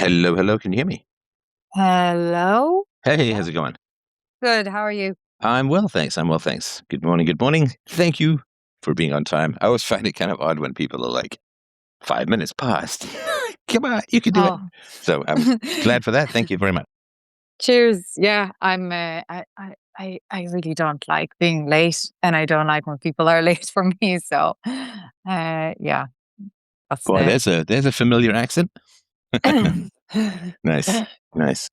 Hello, hello. Can you hear me? Hello. Hey, Yeah. how's it going? Good. How are you? I'm well, thanks. I'm well, thanks. Good morning. Good morning. Thank you for being on time. I always find it kind of odd when people are like 5 minutes past. Come on, you can do it. Oh, So I'm glad for that. Thank you very much. cheers. Yeah, I'm. I really don't like being late, and I don't like when people are late for me. So, yeah, that's Boy, there's a familiar accent. Nice, nice.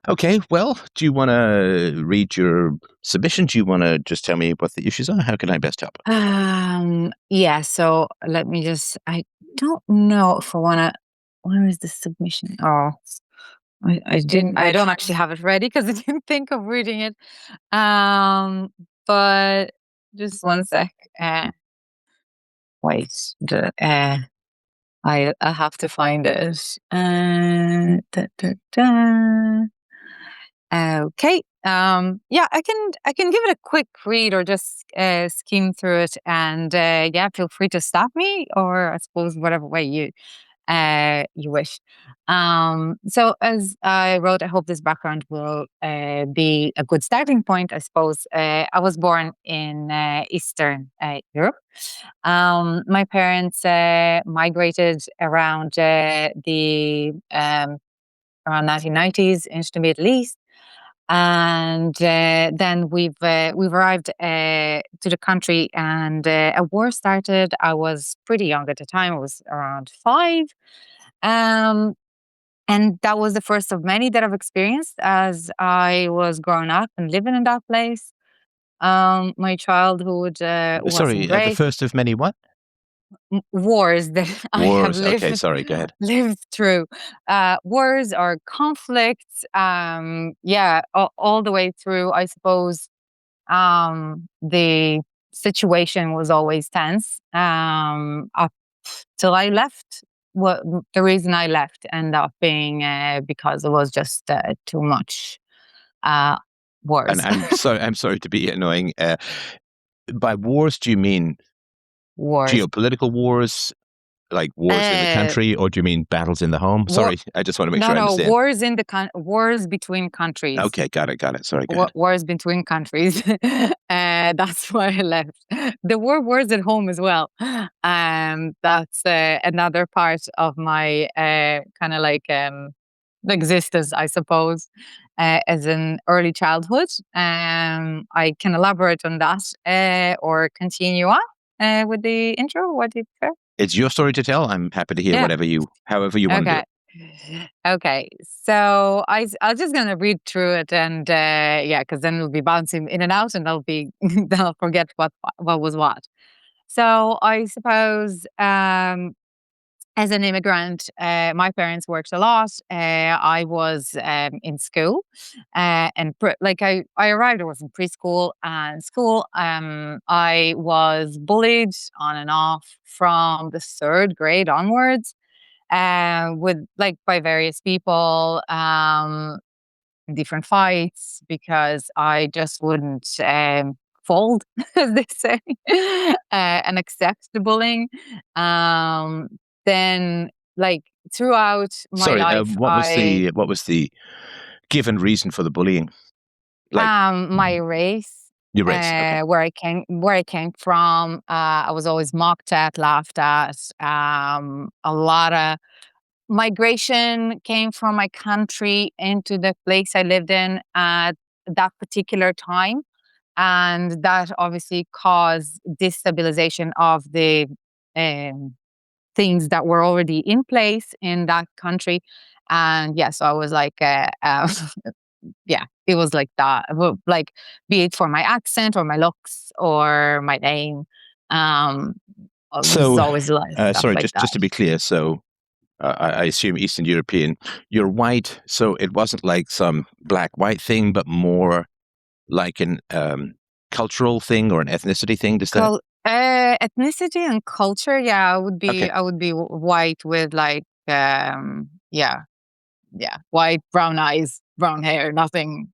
Okay, well, do you want to read your submission? Do you want to just tell me what the issues are? How can I best help? yeah. So let me just. I don't know if I wanna. Where is the submission? Oh, I didn't. I don't actually have it ready because I didn't think of reading it. Um, but just one sec. Wait. I have to find it. Da, da, da. Okay. Yeah, I can give it a quick read or just skim through it, and yeah, feel free to stop me, or I suppose whatever way you wish. So as I wrote, I hope this background will be a good starting point. I suppose I was born in Eastern Europe. My parents migrated the around 1990s into the Middle East, and then we've arrived to the country, and a war started. I was pretty young at the time. I was around 5, um, and that was the first of many that I've experienced as I was growing up and living in that place. My childhood wasn't Sorry, the great. first of many what? Wars that I have Wars. Okay, sorry, go ahead. lived through, wars or conflicts. Yeah, all the way through. I suppose the situation was always tense. Up till I left. What the reason I left ended up being because it was just too much uh, And wars. I'm sorry to be annoying. By wars, do you mean Wars. geopolitical wars, like wars in the Uh, country, or do you mean battles in the home? war. Sorry, I just want to make No, sure I no, understand. wars between countries. Okay, got it. Sorry, go ahead. Wars between countries. That's why I left. There were wars at home as well. That's another part of my kind of like existence, I suppose, as an early childhood. I can elaborate on that or continue on with the intro. What do you prefer? It's your story to tell. I'm happy to hear Yeah. however you want to do Okay. it. Okay. So I'm just gonna read through it, and yeah, because then it'll be bouncing in and out, and I'll be then I'll forget what was what. So I suppose as an immigrant, my parents worked a lot. I was in school, and like I arrived. I was in preschool and school. I was bullied on and off from the 3rd grade onwards, with like by various people, different fights because I just wouldn't fold, as they say, and accept the bullying. Um, then, like throughout my Sorry, life, what was the given reason for the bullying? Like my race. your race? Okay. Where I came from, I was always mocked at, laughed at. A lot of migration came from my country into the place I lived in at that particular time. And that obviously caused destabilization of the um, things that were already in place in that country. And yeah, so I was like, yeah, it was like that. Like, be it for my accent or my looks or my name. Um, it was So, always like stuff sorry, like just that. to be clear. So, I assume Eastern European. You're white, so it wasn't like some black white thing, but more like an cultural thing or an ethnicity thing. Does that? Ethnicity and culture, yeah, Okay. I would be white with like yeah, yeah, white, brown eyes, brown hair, nothing,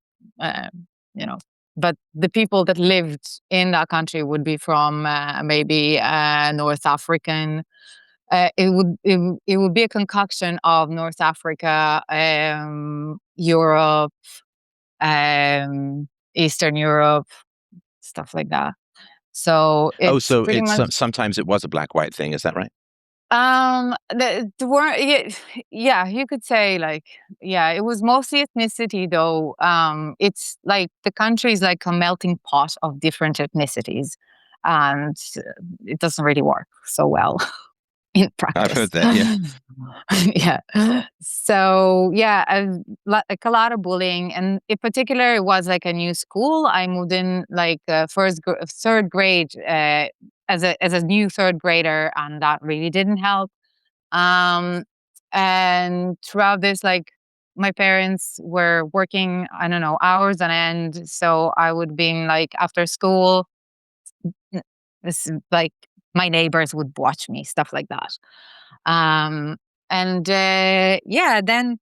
you know. But the people that lived in that country would be from maybe North African it would be a concoction of North Africa, Europe, Eastern Europe, stuff like that. So Oh, it's so pretty it's much sometimes it was a black white thing. Is that right? the word, yeah, yeah, you could say like, yeah, it was mostly ethnicity though. It's like the country is like a melting pot of different ethnicities, and it doesn't really work so well in I've practice. heard that. Yeah. Yeah. So yeah, like a lot of bullying, and in particular, it was like a new school. I moved in like third grade, as a new third grader, and that really didn't help. Um, and throughout this, like my parents were working, I don't know, hours on end. So I would be in, like after school, n- this is like my neighbors would watch me, stuff like that. Um, and yeah, then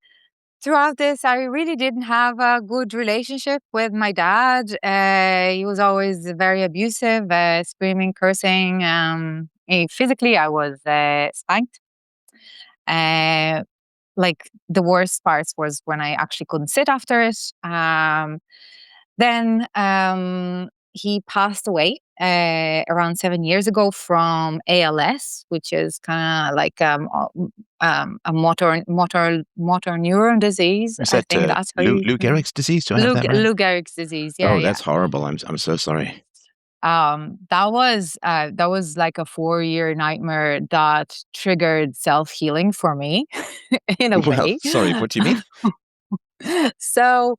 throughout this, I really didn't have a good relationship with my dad. He was always very abusive, screaming, cursing. Physically, I was spanked. Uh, like the worst parts was when I actually couldn't sit after it. Then he passed away around 7 years ago from ALS, which is kind of like a motor neuron disease. Is I that think that's how Lou you Lou Gehrig's disease? Do I have Lou that right? Lou Gehrig's disease. Yeah, Oh, yeah. that's horrible. I'm so sorry. That was like a 4-year nightmare that triggered self-healing for me in a Well, way. sorry. What do you mean? So,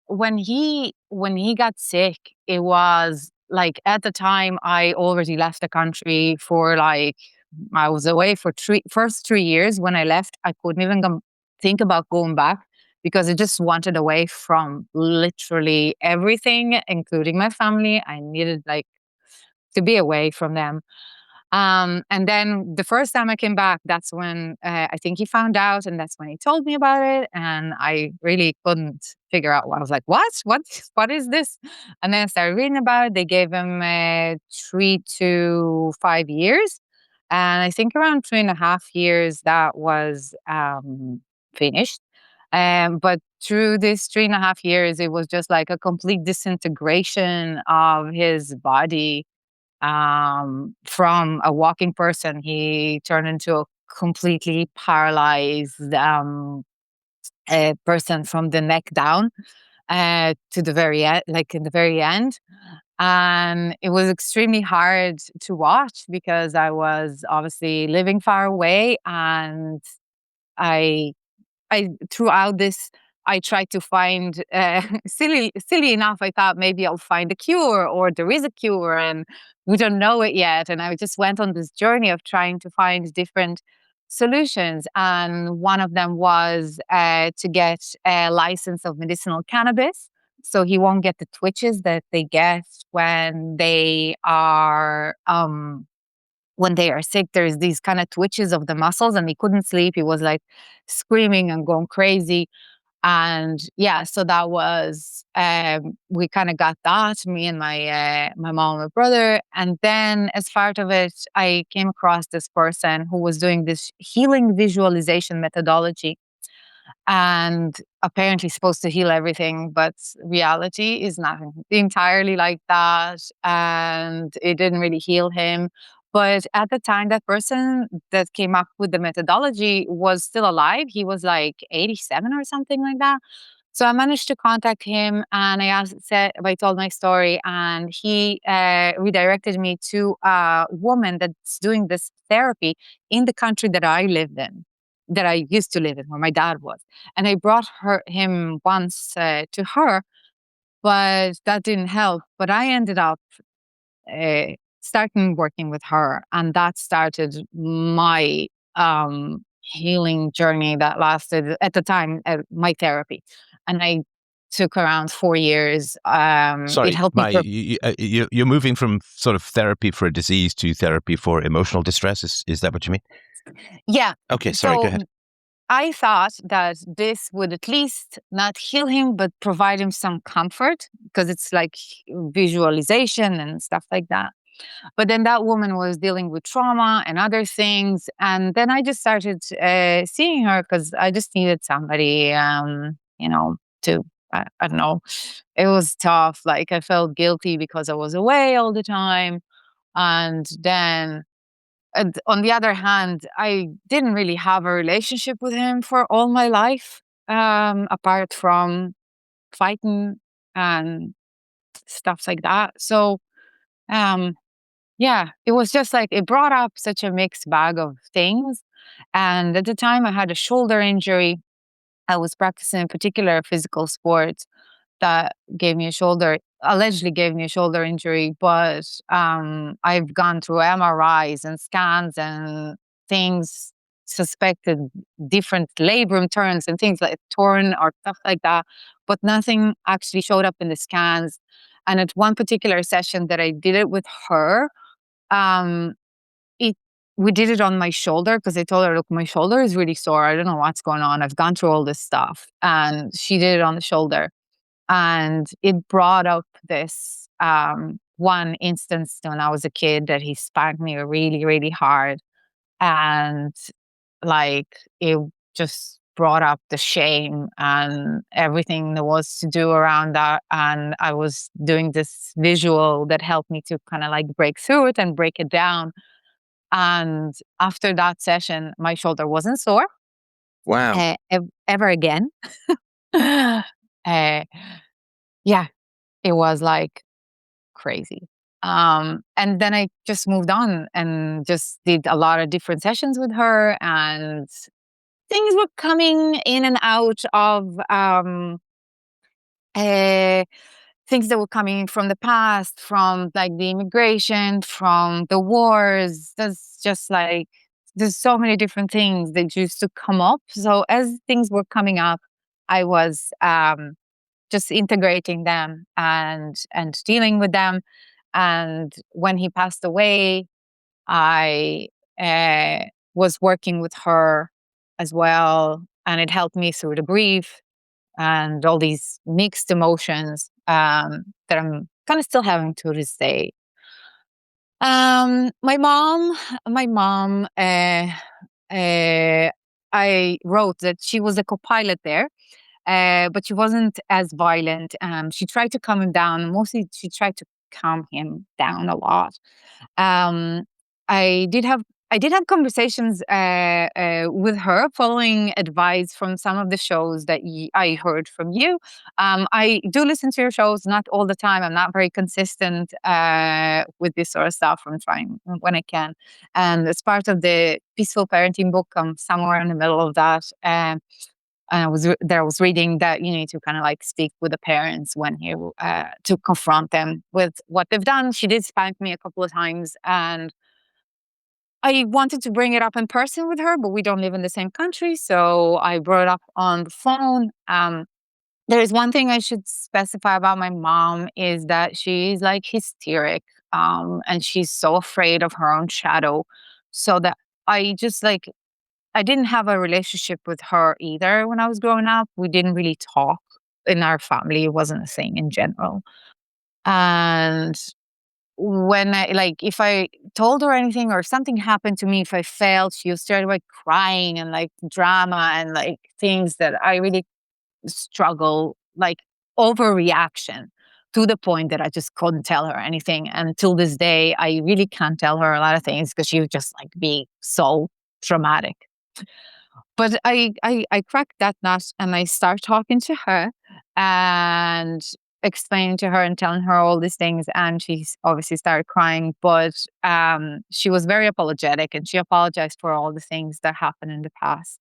when he got sick, it was like at the time I already left the country for like I was away for first 3 years. When I left, I couldn't even think about going back because I just wanted away from literally everything, including my family. I needed like to be away from them. And then the first time I came back, that's when I think he found out, and that's when he told me about it. And I really couldn't figure out what I was like, what is this? And then I started reading about it. They gave him 3 to 5 years, and I think around 3.5 years that was finished. But through this 3.5 years, it was just like a complete disintegration of his body. From a walking person, he turned into a completely paralyzed person from the neck down to the very end, like in the very end. And it was extremely hard to watch because I was obviously living far away, and I throughout this, I tried to find silly enough. I thought maybe I'll find a cure, or there is a cure, and we don't know it yet. And I just went on this journey of trying to find different solutions. And one of them was to get a license of medicinal cannabis, so he won't get the twitches that they get when they are sick. There's these kind of twitches of the muscles, and he couldn't sleep. He was like screaming and going crazy. And yeah, so that was we kind of got that, me and my mom and my brother. And then as part of it, I came across this person who was doing this healing visualization methodology, and apparently supposed to heal everything, but reality is not entirely like that, and it didn't really heal him. But at the time, that person that came up with the methodology was still alive. He was like 87 or something like that. So I managed to contact him, and I told my story, and he redirected me to a woman that's doing this therapy in the country that I lived in, that I used to live in, where my dad was. And I brought him once to her, but that didn't help. But I ended up starting working with her, and that started my healing journey that lasted at the time my therapy, and I took around 4 years. It Sorry, helped me. you're moving from sort of therapy for a disease to therapy for emotional distress. Is that what you mean? Yeah. Okay, sorry. Go So ahead. I thought that this would at least not heal him, but provide him some comfort, because it's like visualization and stuff like that. But then that woman was dealing with trauma and other things. And then I just started seeing her because I just needed somebody, to, I don't know. It was tough. Like I felt guilty because I was away all the time. And then on the other hand, I didn't really have a relationship with him for all my life, apart from fighting and stuff like that. So, um, yeah, it was just like it brought up such a mixed bag of things. And at the time, I had a shoulder injury. I was practicing a particular physical sport that allegedly gave me a shoulder injury, but I've gone through MRIs and scans and things, suspected different labrum turns and things like torn or stuff like that, but nothing actually showed up in the scans. And at one particular session that I did it with her, um, it we did it on my shoulder because I told her, look, my shoulder is really sore. I don't know what's going on. I've gone through all this stuff. And she did it on the shoulder. And it brought up this one instance when I was a kid that he spanked me really, really hard. And like it just brought up the shame and everything there was to do around that. And I was doing this visual that helped me to kind of like break through it and break it down. And after that session, my shoulder wasn't sore Wow. ever again. uh, yeah, it was like crazy. And then I just moved on and just did a lot of different sessions with her, and things were coming in and out of uh, things that were coming from the past, from like the immigration, from the wars. There's so many different things that used to come up. So as things were coming up, I was just integrating them and dealing with them. And when he passed away, I uh, was working with her as well, and it helped me through the grief and all these mixed emotions that I'm kind of still having to this day. My mom, uh, I wrote that she was a co-pilot there, but she wasn't as violent. She tried to calm him down. Mostly, she tried to calm him down a lot. Um, I did have I did have conversations with her, following advice from some of the shows that I heard from you. I do listen to your shows, not all the time. I'm not very consistent with this sort of stuff. I'm trying when I can, and as part of the Peaceful Parenting book, I'm somewhere in the middle of that. And I was reading that you need to kind of like speak with the parents when you to confront them with what they've done. She did spank me a couple of times, and I wanted to bring it up in person with her, but we don't live in the same country, so I brought it up on the phone. There is one thing I should specify about my mom is that she's like hysteric, and she's so afraid of her own shadow, so that I just like I didn't have a relationship with her either when I was growing up. We didn't really talk in our family. It wasn't a thing in general. And when if I told her anything or something happened to me, if I failed, she would start like crying and like drama and like things that I really struggle, like overreaction to the point that I just couldn't tell her anything. And till this day, I really can't tell her a lot of things because she would just like be so dramatic. But I cracked that nut and I start talking to her and explaining to her and telling her all these things, and she's obviously started crying, but she was very apologetic and she apologized for all the things that happened in the past.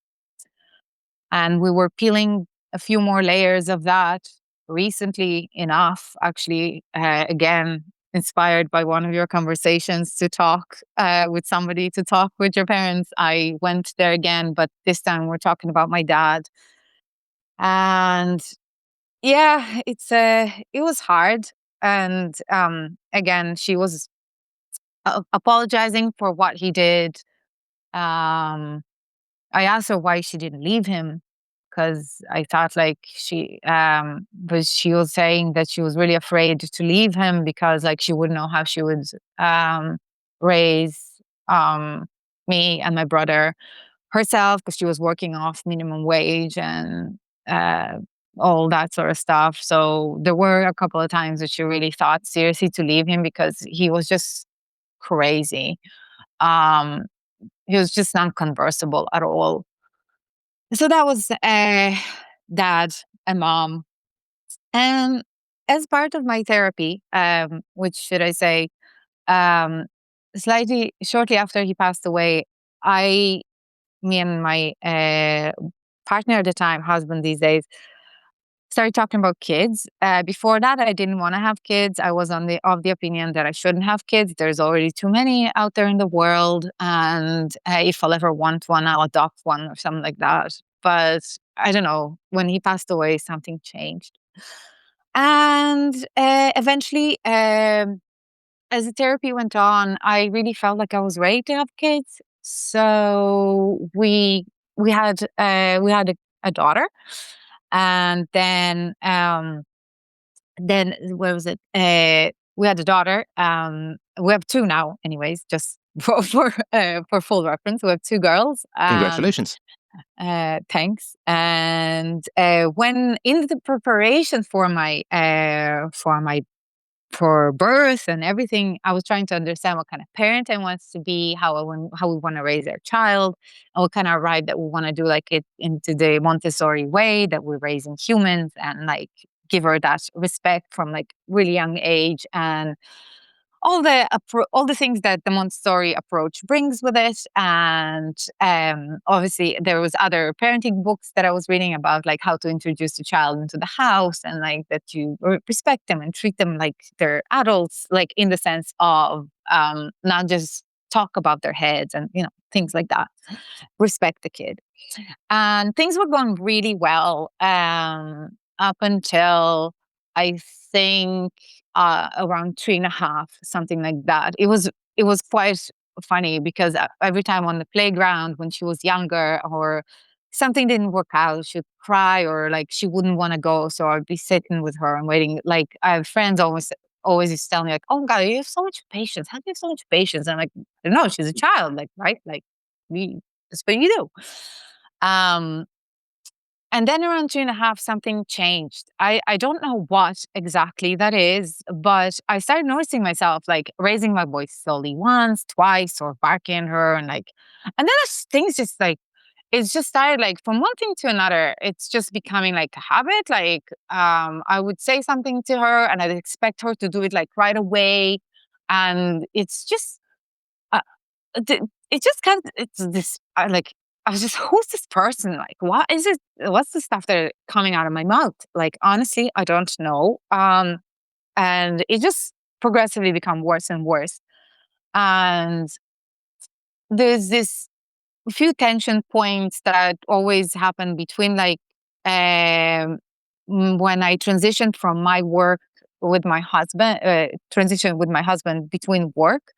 And we were peeling a few more layers of that recently enough, actually, again, inspired by one of your conversations to talk with somebody, to talk with your parents. I went there again, but this time we're talking about my dad. And yeah, it was hard. And again, she was apologizing for what he did. I asked her why she didn't leave him, because I thought like but she was saying that she was really afraid to leave him because like she wouldn't know how she would raise um, me and my brother herself, because she was working off minimum wage and uh, all that sort of stuff. So there were a couple of times that she really thought seriously to leave him because he was just crazy. Um, he was just non-conversable at all. So that was dad and mom. And as part of my therapy, which should I say, um, slightly shortly after he passed away, me and my partner at the time, husband these days, started talking about kids. Before that, I didn't want to have kids. I was of the opinion that I shouldn't have kids. There's already too many out there in the world, and if I'll ever want one, I'll adopt one or something like that. But I don't know. When he passed away, something changed, and eventually, as the therapy went on, I really felt like I was ready to have kids. So we had a daughter, and then what was it? We had a daughter. We have two now, anyways. Just for full reference, we have two girls. Congratulations. Thanks. And when in the preparation for birth and everything, I was trying to understand what kind of parent I want to be, how we want to raise our child, and what kind of ride that we want to do, like it into the Montessori way that we're raising humans, and like give her that respect from like really young age, and all the things that the Montessori approach brings with it. And obviously, there was other parenting books that I was reading about, like how to introduce the child into the house, and like that you respect them and treat them like they're adults, like in the sense of not just talk about their heads and things like that. Respect the kid. And things were going really well up until I think around 3.5, something like that. It was quite funny because every time on the playground when she was younger or something didn't work out, she'd cry or like she wouldn't want to go. So I'd be sitting with her and waiting. Like I have friends always used to tell me like, "Oh God, you have so much patience. How do you have so much patience?" And I'm like, I don't know, she's a child, like right, like we that's what you do. Um, and then around 3.5, something changed. I don't know what exactly that is, but I started noticing myself like raising my voice slowly once, twice, or barking at her, and like, and then things just like it's just started like from one thing to another. It's just becoming like a habit. Like I would say something to her, and I'd expect her to do it like right away, and it's just uh, it just kind of it's this like I was just who's this person, like what is it, what's the stuff that are coming out of my mouth, like honestly I don't know. And it just progressively become worse and worse, and there's this few tension points that always happen between like when I transitioned from my work with my husband, transition with my husband between work.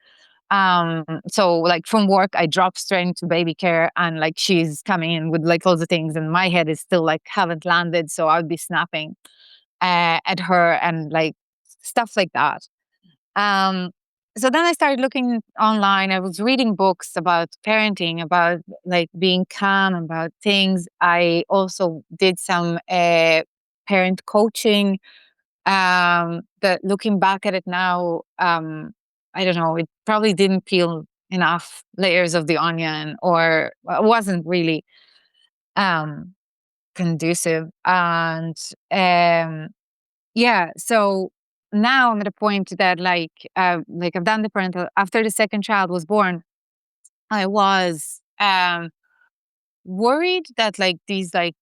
So like from work, I drop straight into baby care, and like she's coming in with like loads of things, and my head is still like haven't landed. So I would be snapping at her and like stuff like that. Um, so then I started looking online. I was reading books about parenting, about like being calm, about things. I also did some parent coaching. That looking back at it now, I don't know, it probably didn't peel enough layers of the onion, or wasn't really um, conducive. And um, yeah, so now I'm at a point that like I've done the parental after the second child was born. I was worried that like these like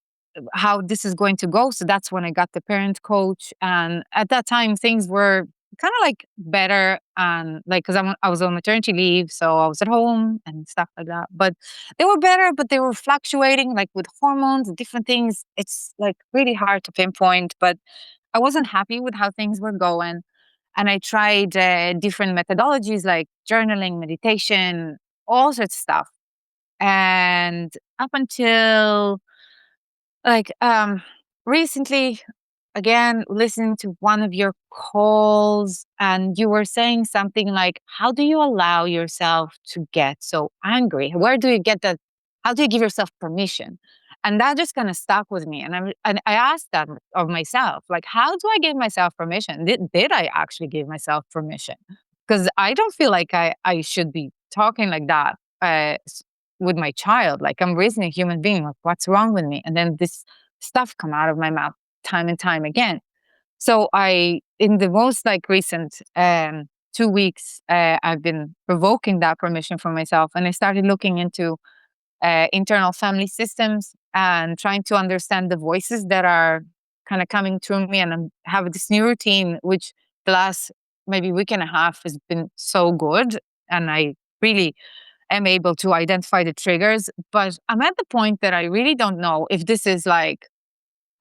how this is going to go. So that's when I got the parent coach, and at that time things were kind of like better, and like because I was on maternity leave, so I was at home and stuff like that. But they were better, but they were fluctuating like with hormones and different things. It's like really hard to pinpoint, but I wasn't happy with how things were going. And I tried different methodologies like journaling, meditation, all sorts of stuff. And up until Like recently, again, listening to one of your calls, and you were saying something like, how do you allow yourself to get so angry? Where do you get that? How do you give yourself permission? And that just kind of stuck with me. And I asked that of myself, like, how do I give myself permission? Did I actually give myself permission? Because I don't feel like I should be talking like that with my child. Like, I'm raising a human being. Like, what's wrong with me? And then this stuff come out of my mouth time and time again. So in the most like recent 2 weeks, I've been provoking that permission for myself, and I started looking into internal family systems and trying to understand the voices that are kind of coming through me. And I have this new routine, which the last maybe week and a half has been so good, and I really am able to identify the triggers. But I'm at the point that I really don't know if this is like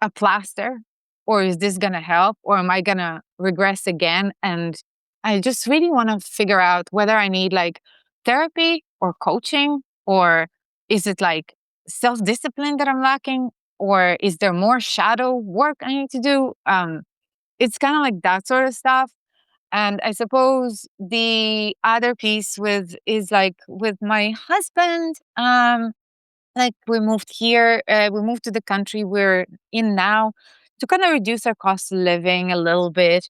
a plaster, or is this going to help, or am I going to regress again? And I just really want to figure out whether I need like therapy or coaching, or is it like self-discipline that I'm lacking, or is there more shadow work I need to do? It's kind of like that sort of stuff. And I suppose the other piece with is like with my husband. Like we moved here, we moved to the country we're in now to kind of reduce our cost of living a little bit.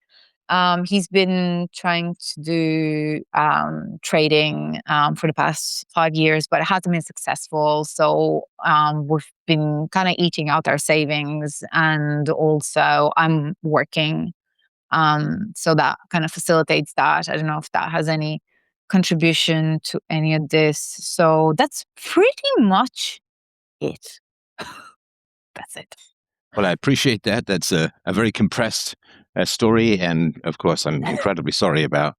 He's been trying to do trading for the past 5 years, but it hasn't been successful. So we've been kind of eating out our savings, and also I'm working. So that kind of facilitates that. I don't know if that has any contribution to any of this. So that's pretty much it. That's it. Well, I appreciate that. That's a very compressed story. And of course, I'm incredibly sorry about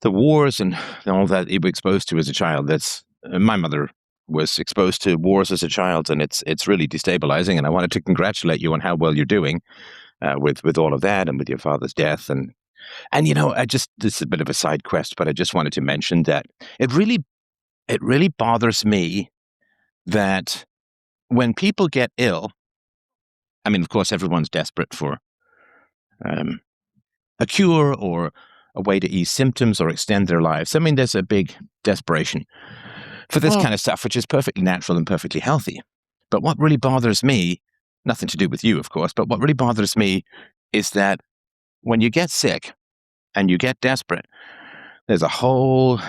the wars and all that you were exposed to as a child. That's my mother was exposed to wars as a child, and it's really destabilizing. And I wanted to congratulate you on how well you're doing with all of that and with your father's death. And I just, this is a bit of a side quest, but I just wanted to mention that it really bothers me that when people get ill, I mean, of course, everyone's desperate for a cure or a way to ease symptoms or extend their lives. I mean, there's a big desperation for this Mm. kind of stuff, which is perfectly natural and perfectly healthy. But what really bothers me, nothing to do with you, of course, but what really bothers me is that when you get sick and you get desperate, there's a whole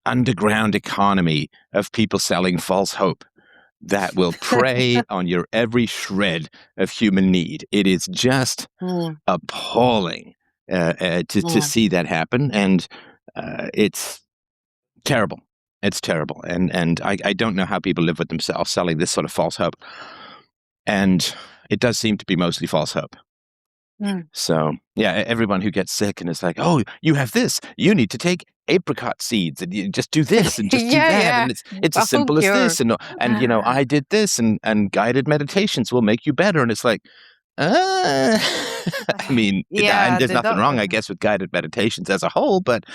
underground economy of people selling false hope that will prey on your every shred of human need. It is just Mm, appalling to mm. see that happen, and it's terrible. It's terrible, and I don't know how people live with themselves selling this sort of false hope, and it does seem to be mostly false hope. Mm. So yeah, everyone who gets sick and is like, "Oh, you have this. You need to take apricot seeds, and you just do this and just do Yeah, that, yeah. and it's A as full simple as cure. this." And I did this, and guided meditations will make you better, and it's like, uh, I mean, and Yeah, there's they nothing don't. wrong, I guess, with guided meditations as a whole, but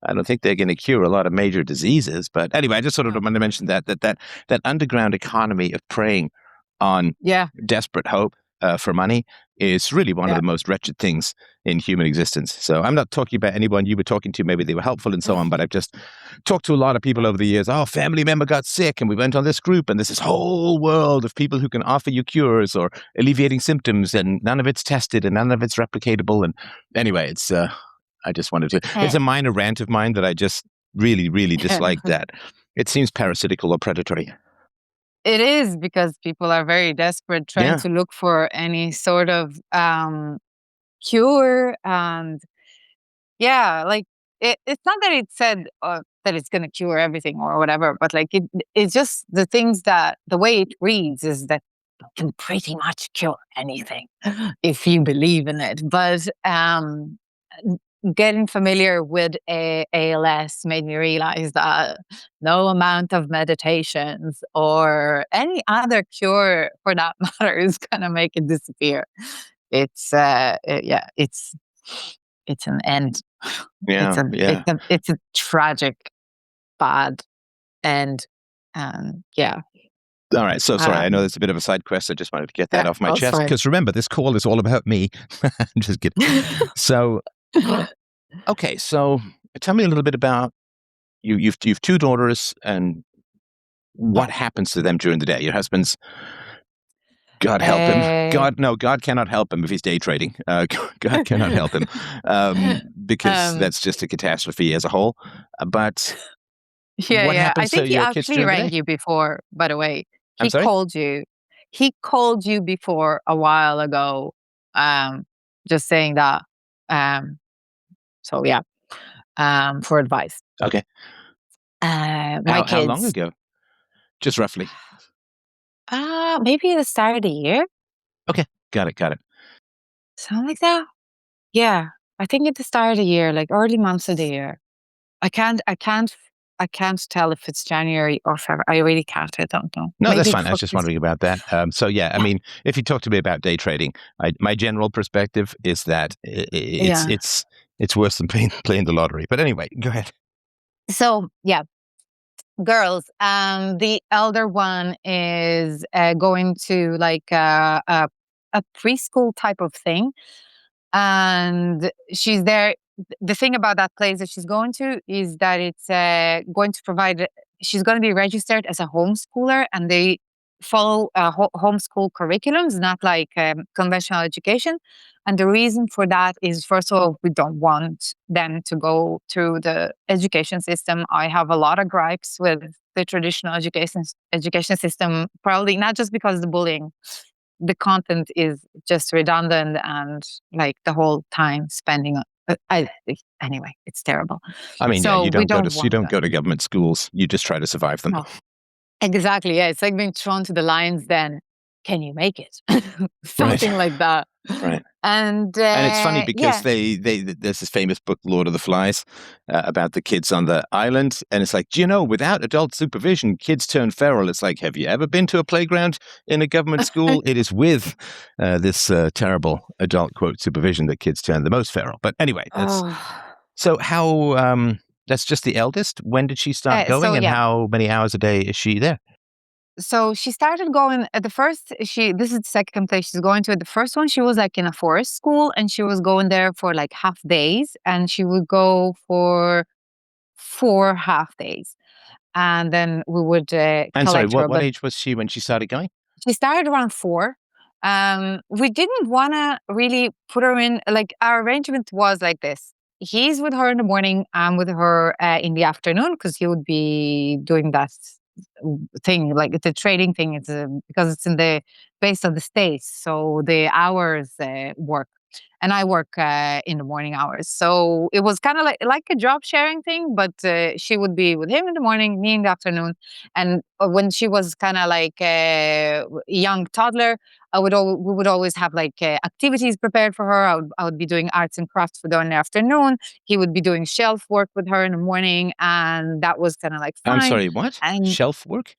I don't think they're going to cure a lot of major diseases. But anyway, I just sort of Mm. wanted to mention that underground economy of preying on Yeah, desperate hope for money is really one of yeah. the most wretched things in human existence. So I'm not talking about anyone you were talking to, maybe they were helpful and so on, but I've just talked to a lot of people over the years. Oh, family member got sick and we went on this group, and there's this whole world of people who can offer you cures or alleviating symptoms, and none of it's tested and none of it's replicatable. And anyway, I just wanted to, it's Eh, a minor rant of mine that I just really, really dislike that. It seems parasitical or predatory. It is because people are very desperate trying Yeah. to look for any sort of cure. And yeah, like it's not that it said that it's going to cure everything or whatever, but like it's just the things that the way it reads is that it can pretty much cure anything if you believe in it. But getting familiar with ALS made me realize that no amount of meditations or any other cure for that matter is going to make it disappear. Yeah, it's an end. It's Yeah. a Yeah. it's a tragic, bad end. Yeah. All right. So sorry. I know there's a bit of a side quest. I just wanted to get that off my that's chest. fine. Because remember, this call is all about me. I'm just kidding. So, okay. So tell me a little bit about you. You've two daughters, and what happens to them during the day? Your husband's, God help him. God cannot help him if he's day trading. God cannot help him because that's just a catastrophe as a whole. But what Yeah. I happens to think he your kids actually during the rang day? you before, by the way. I'm He sorry? called you. He called you before a while ago, just saying that. So yeah, for advice. Okay. My How long kids, ago? Just roughly. maybe at the start of the year, Okay. Got it. something like that. Yeah, I think at the start of the year, like early months of the year. I can't tell if it's January or February. I really can't. I don't know. No, that's Maybe fine. I was just wondering about that. So yeah, I Yeah. mean, if you talk to me about day trading, my general perspective is that Yeah. it's worse than playing the lottery. But anyway, go ahead. So yeah, girls. The elder one is going to like a preschool type of thing, and she's there. The thing about that place that she's going to is that it's going to provide. She's going to be registered as a homeschooler, and they follow homeschool curriculums, not like conventional education. And the reason for that is, first of all, we don't want them to go through the education system. I have a lot of gripes with the traditional education system, probably not just because of the bullying. The content is just redundant and like the whole time spending on anyway, it's terrible. I mean, yeah, So we don't you want don't that. go to government schools. You just try to survive them. No, exactly. Yeah, it's like being thrown to the lions. Then can you make it? Right. Something like that. Right. And And it's funny because yeah. there's this famous book, Lord of the Flies, about the kids on the island, and it's like, do you know, without adult supervision, kids turn feral. It's like, have you ever been to a playground in a government school? It is with this terrible adult quote supervision that kids turn the most feral. But anyway, that's Oh. so how. That's just the eldest. When did she start So going, and yeah. how many hours a day is she there? So she started going at the first. This is the second place she's going to. At the first one, she was like in a forest school, and she was going there for like half days, and she would go for 4 half days, and then we would And sorry, collect her. what But age was she when she started going? she started around 4. We didn't want to really put her in, like, our arrangement was like this. He's with her in the morning, I'm with her in the afternoon, because he would be doing that thing, like the trading thing. It's because it's in the base of the States. So the hours work. And I work in the morning hours. So it was kind of like a job sharing thing, but she would be with him in the morning, me in the afternoon. And when she was kind of like a young toddler, we would always have like activities prepared for her. I would be doing arts and crafts with her in the afternoon. He would be doing shelf work with her in the morning, and that was kind of like I'm fine. sorry, what? And Shelf work?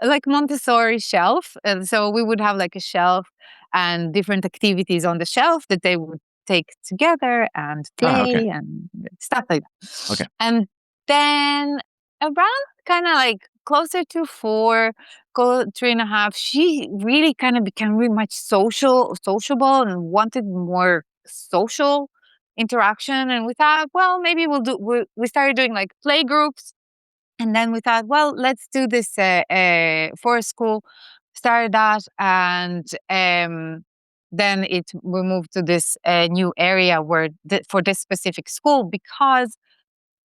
like Montessori shelf. And so we would have like a shelf and different activities on the shelf that they would take together and Ah, okay. play and stuff like that. Okay. And then around kind of like closer to 4, 3.5, she really kind of became really much sociable and wanted more social interaction. And we thought, well, maybe we started doing like play groups, and then we thought, well, let's do this forest school. Started that, and then we moved to this new area where for this specific school, because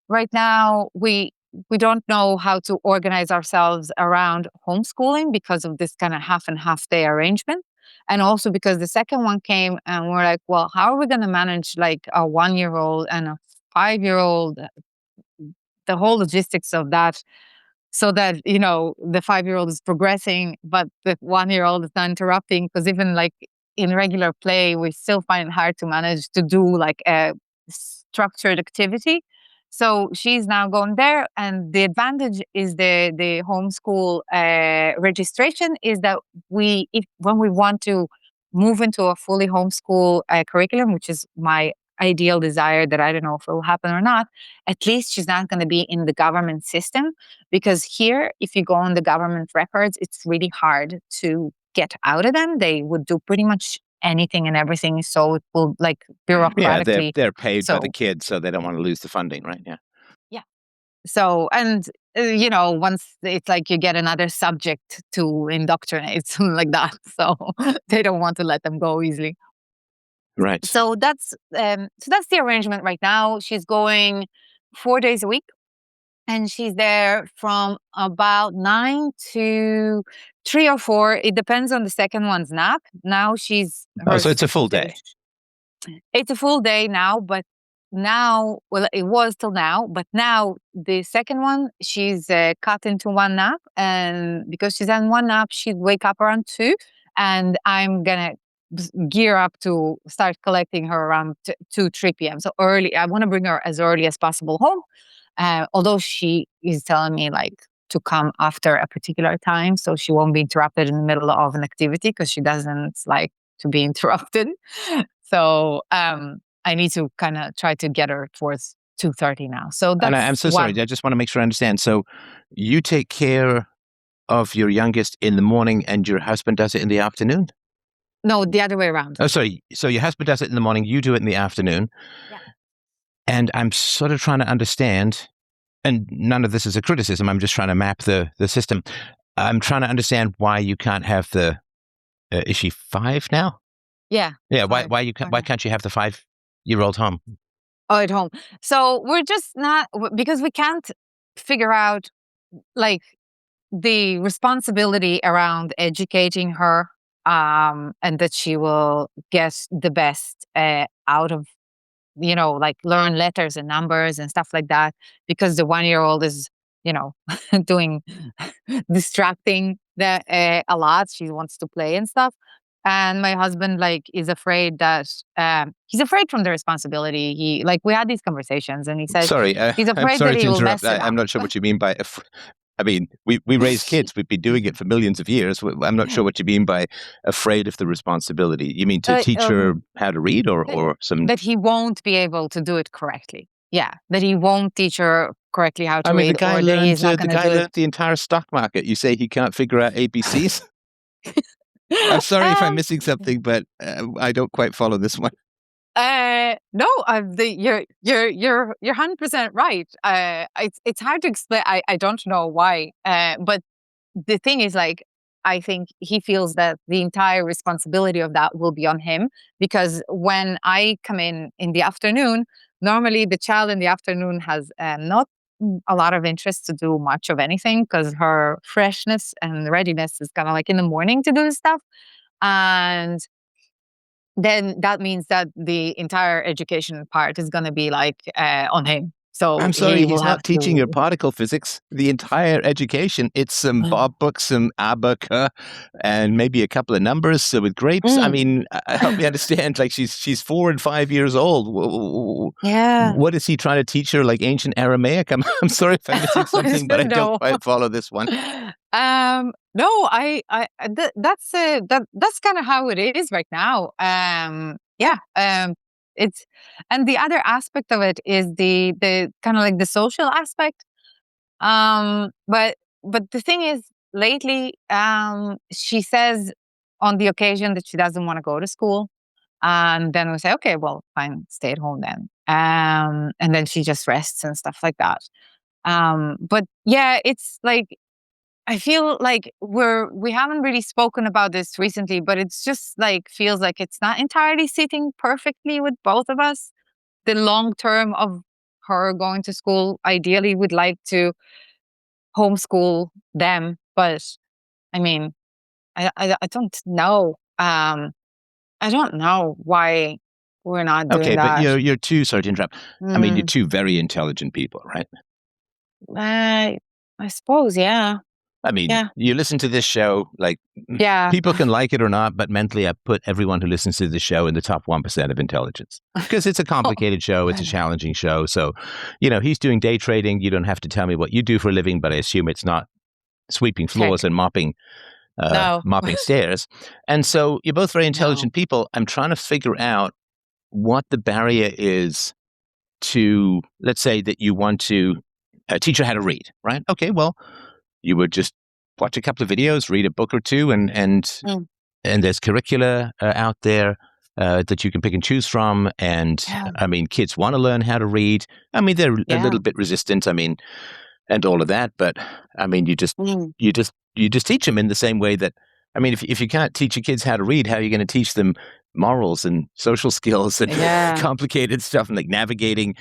right now we don't know how to organize ourselves around homeschooling because of this kind of half and half day arrangement. And also because the second one came, and we're like, well, how are we going to manage like a 1-year-old and a 5-year-old, the whole logistics of that, so that the 5-year-old is progressing but the 1-year-old is not interrupting, because even like in regular play we still find it hard to manage to do like a structured activity. So she's now going there, and the advantage is the homeschool registration is that when we want to move into a fully homeschool curriculum, which is my ideal desire that I don't know if it will happen or not, at least she's not going to be in the government system. Because here, if you go on the government records, it's really hard to get out of them. They would do pretty much anything and everything. So it will, like, Yeah, bureaucratically. they're paid by the So, kids, so they don't want to lose the funding, right? Yeah. yeah. So, and once it's like you get another subject to indoctrinate, something like that. So they don't want to let them go easily. Right. So that's the arrangement right now. She's going 4 days a week, and she's there from about 9 to 3 or 4. It depends on the second one's nap. Now she's Oh, her. so it's a full day. It's a full day now, but now, well, it was till now, but now the second one, she's cut into one nap. And because she's on one nap, she'd wake up around 2. And I'm going to gear up to start collecting her around 2, 3 p.m. So early. I want to bring her as early as possible home. Although she is telling me, like, to come after a particular time so she won't be interrupted in the middle of an activity, because she doesn't like to be interrupted. So I need to kind of try to get her towards 2:30 now. So And that's I'm so sorry. I just want to make sure I understand. So you take care of your youngest in the morning and your husband does it in the afternoon? No, the other way around. Oh, sorry. So your husband does it in the morning, you do it in the afternoon. Yeah. And I'm sort of trying to understand, and none of this is a criticism, I'm just trying to map the system. I'm trying to understand why you can't have the, is she 5 now? Yeah. Yeah, why can't you have the 5-year-old home? Oh, at home. So we're just not, because we can't figure out, like, the responsibility around educating her, and that she will get the best out of, like, learn letters and numbers and stuff like that, because the 1-year-old is, doing distracting a lot. She wants to play and stuff. And my husband, like, is afraid that he's afraid from the responsibility. We had these conversations, and he said Sorry, he's I'm afraid sorry that to he will interrupt. mess it I'm up. not sure what you mean by. I mean, we raise kids. We've been doing it for millions of years. I'm not sure what you mean by afraid of the responsibility. You mean to teach her how to read, or some? That he won't be able to do it correctly. Yeah, that he won't teach her correctly how to read, or that he's not going to do it. Learned the entire stock market. You say he can't figure out ABCs? I'm sorry if I'm missing something, but I don't quite follow this one. No, you're 100% right. It's hard to explain. I don't know why. But the thing is, like, I think he feels that the entire responsibility of that will be on him, because when I come in the afternoon, normally the child in the afternoon has not a lot of interest to do much of anything, because her freshness and readiness is kind of like in the morning to do stuff. And then that means that the entire education part is going to be, like, on him. So I'm sorry, he will he's have not teaching to. your particle physics. The entire education, it's some Bob books, some abaca, and maybe a couple of numbers with grapes. I mean, help me understand. Like, she's 4 and 5 years old. Yeah. What is he trying to teach her? Like ancient Aramaic? I'm sorry if I'm missing something, but I don't quite follow this one. No, that's kind of how it is right now. Yeah. It's And the other aspect of it is the kind of like the social aspect. But the thing is, lately, she says on the occasion that she doesn't want to go to school, and then we say, okay, well, fine, stay at home then. And then she just rests and stuff like that. But yeah, it's like, I feel like we haven't really spoken about this recently, but it's just like feels like it's not entirely sitting perfectly with both of us. The long term of her going to school, ideally, would like to homeschool them, but I mean, I don't know. I don't know why we're not doing Okay, but that. you're two. Sorry to interrupt. I mean, you're two very intelligent people, right? I suppose, yeah. I mean, Yeah. you listen to this show, like, Yeah. people can like it or not, but mentally I put everyone who listens to the show in the top 1% of intelligence, because it's a complicated show. It's a challenging show. So, he's doing day trading. You don't have to tell me what you do for a living, but I assume it's not sweeping floors and mopping No. stairs. And so you're both very intelligent people. I'm trying to figure out what the barrier is to, let's say that you want to teach her how to read, right? Okay, well, you would just watch a couple of videos, read a book or two, Mm. and there's curricula out there that you can pick and choose from. And Yeah. I mean, kids want to learn how to read. I mean, they're a Yeah. little bit resistant. I mean, and all of that. But I mean, Mm. you just teach them in the same way that, I mean, if you can't teach your kids how to read, how are you going to teach them morals and social skills and Yeah. complicated stuff like navigating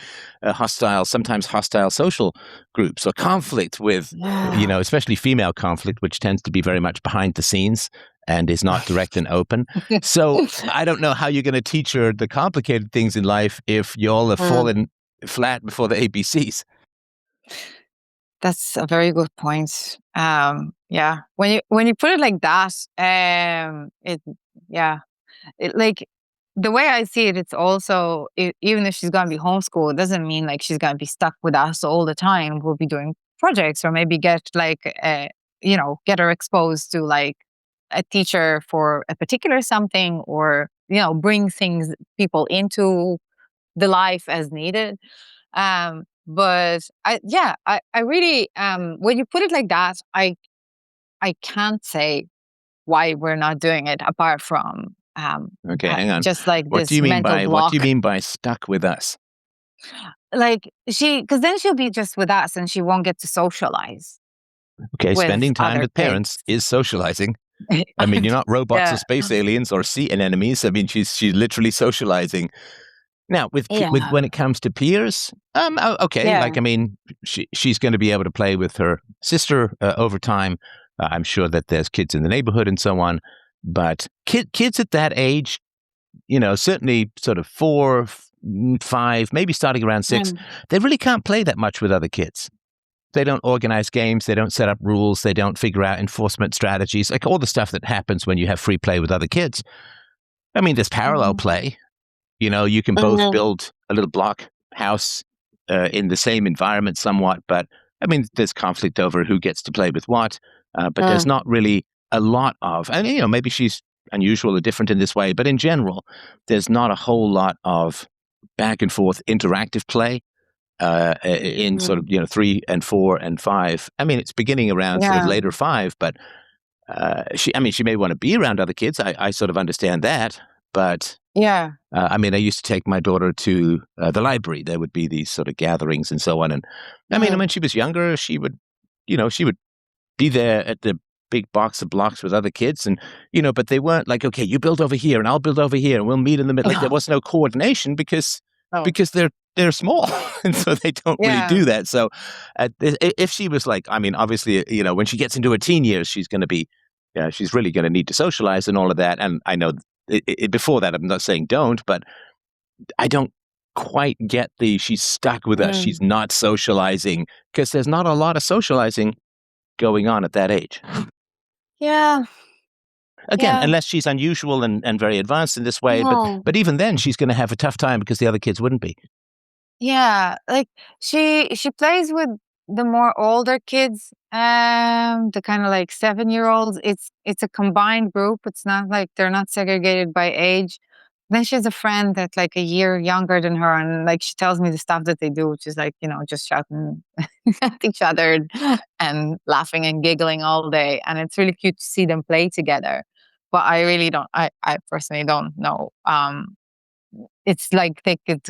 sometimes hostile social groups or conflict with, Yeah. especially female conflict, which tends to be very much behind the scenes and is not direct and open. So I don't know how you're going to teach her the complicated things in life if you all have fallen flat before the ABCs. That's a very good point. Yeah, when you put it like that, it yeah, like the way I see it, it's also even if she's gonna be homeschooled, it doesn't mean like she's gonna be stuck with us all the time. We'll be doing projects or maybe get like get her exposed to like a teacher for a particular something, or bring people into the life as needed. But I really when you put it like that, I can't say why we're not doing it apart from Okay, hang on. just like What do this you mean mental by what do you block. mean by stuck with us? Like because then she'll be just with us and she won't get to socialize Okay, with spending time other with parents kids. is socializing. I mean, you're not robots or Yeah, space aliens or sea anemones. I mean, she's literally socializing. Now, with yeah, when it comes to peers, okay, yeah, like I mean, she's going to be able to play with her sister over time. I'm sure that there's kids in the neighborhood and so on, but kids at that age, certainly sort of 4, 5, maybe starting around 6, mm, they really can't play that much with other kids. They don't organize games. They don't set up rules. They don't figure out enforcement strategies, like all the stuff that happens when you have free play with other kids. I mean, there's parallel mm, play. You can both mm, build a little block house in the same environment somewhat, but I mean, there's conflict over who gets to play with what. But there's mm, not really a lot of, and maybe she's unusual or different in this way, but in general, there's not a whole lot of back and forth interactive play in sort of mm. 3 and 4 and 5. I mean, it's beginning around sort of Yeah, later 5, but she may want to be around other kids. I sort of understand that, but yeah, I mean, I used to take my daughter to the library. There would be these sort of gatherings and so on. And I mean, mm, when she was younger, she would be there at the big box of blocks with other kids, and but they weren't like, okay, you build over here and I'll build over here and we'll meet in the middle. Like there was no coordination because oh, they're small, and so they don't really yeah, do that. So if she was like, I mean, obviously, when she gets into her teen years, she's going to be, yeah, she's really going to need to socialize and all of that. And I know before that, I'm not saying don't, but I don't quite get she's stuck with us. She's mm, not socializing because there's not a lot of socializing going on at that age. yeah, Again, yeah. unless she's unusual and very advanced in this way, No. but even then, she's going to have a tough time because the other kids wouldn't be. Yeah, like she plays with the more older kids, the kind of like 7-year-olds. It's a combined group. It's not like they're not segregated by age. Then she has a friend that's like a year younger than her, and like she tells me the stuff that they do, which is like just shouting at each other and laughing and giggling all day, and it's really cute to see them play together. But I really don't. I personally don't know. It's like they could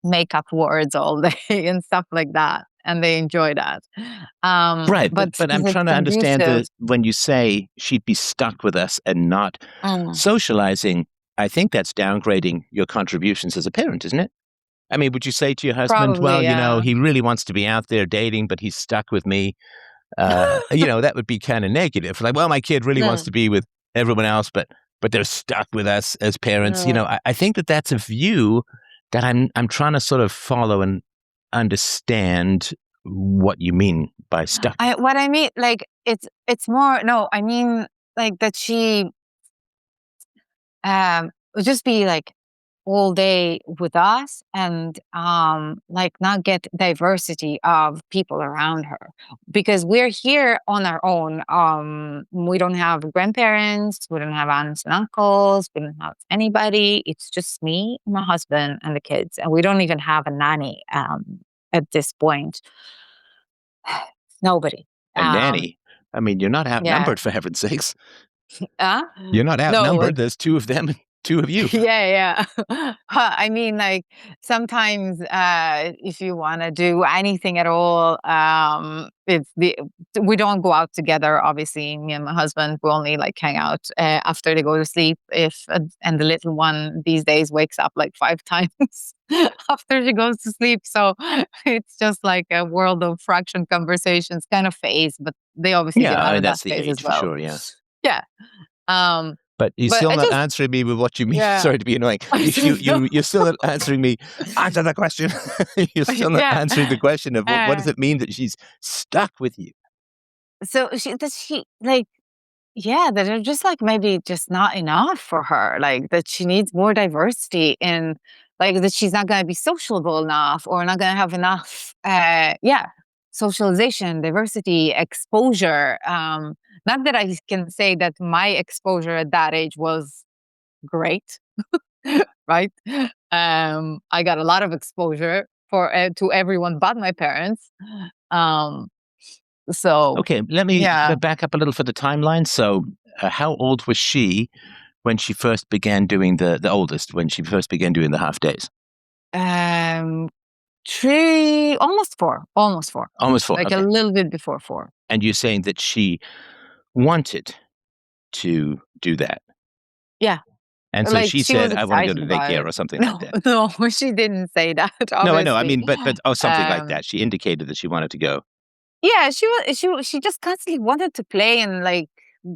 make up words all day and stuff like that, and they enjoy that. Right, But but I'm because it's trying to understand conducive. when you say she'd be stuck with us and not Mm, socializing, I think that's downgrading your contributions as a parent, isn't it? I mean, would you say to your husband, well, probably, yeah. he really wants to be out there dating, but he's stuck with me? That would be kind of negative. Like, well, my kid really wants Mm, to be with everyone else, but they're stuck with us as parents. mm. I think that's a view that I'm trying to sort of follow and understand what you mean by stuck. What I mean, like it's more. No, I mean like that she would just be like all day with us and like not get diversity of people around her, because we're here on our own. We don't have grandparents, we don't have aunts and uncles, we don't have anybody. It's just me, my husband, and the kids, and we don't even have a nanny at this point. Nobody. A um nanny. I mean, you're not yeah. outnumbered, for heaven's sakes. uh You're not no, outnumbered. like, There's two of them and two of you. yeah, yeah. I mean, like, sometimes, if you wanna do anything at all, it's the we don't go out together, obviously, me and my husband, we only, like, hang out, after they go to sleep, if and the little one these days wakes up, like, 5 times after she goes to sleep, so it's just like a world of fraction conversations kind of phase, but they obviously Yeah, get I out mean, of that that's the phase as age for well. sure, yeah. Yeah, um, But you're but still I not just answering me with what you mean. yeah. Sorry to be annoying. I don't know. You're still not answering me. Answer the question. You're still not Yeah. answering the question of what does Uh, it mean that she's stuck with you? so she like, yeah, that are just like maybe just not enough for her. Like that she needs more diversity in, like, that she's not gonna be sociable enough or not gonna have enough yeah, socialization, diversity, exposure. Not that I can say that my exposure at that age was great, right? I got a lot of exposure for to everyone but my parents. Um, so Okay, let me yeah, back up a little for the timeline. So, how old was she when she first began doing the oldest, when she first began doing the half days? um, three, almost four, Almost four. like a Okay. little bit before four. And you're saying that she wanted to do that. Yeah, And so like she she was said, I want to go to excited about daycare it. or something like No, that. no, she didn't say that. No, I know. I Obviously, mean, but oh, something like um, that. She indicated that she wanted to go. yeah, she just constantly wanted to play and like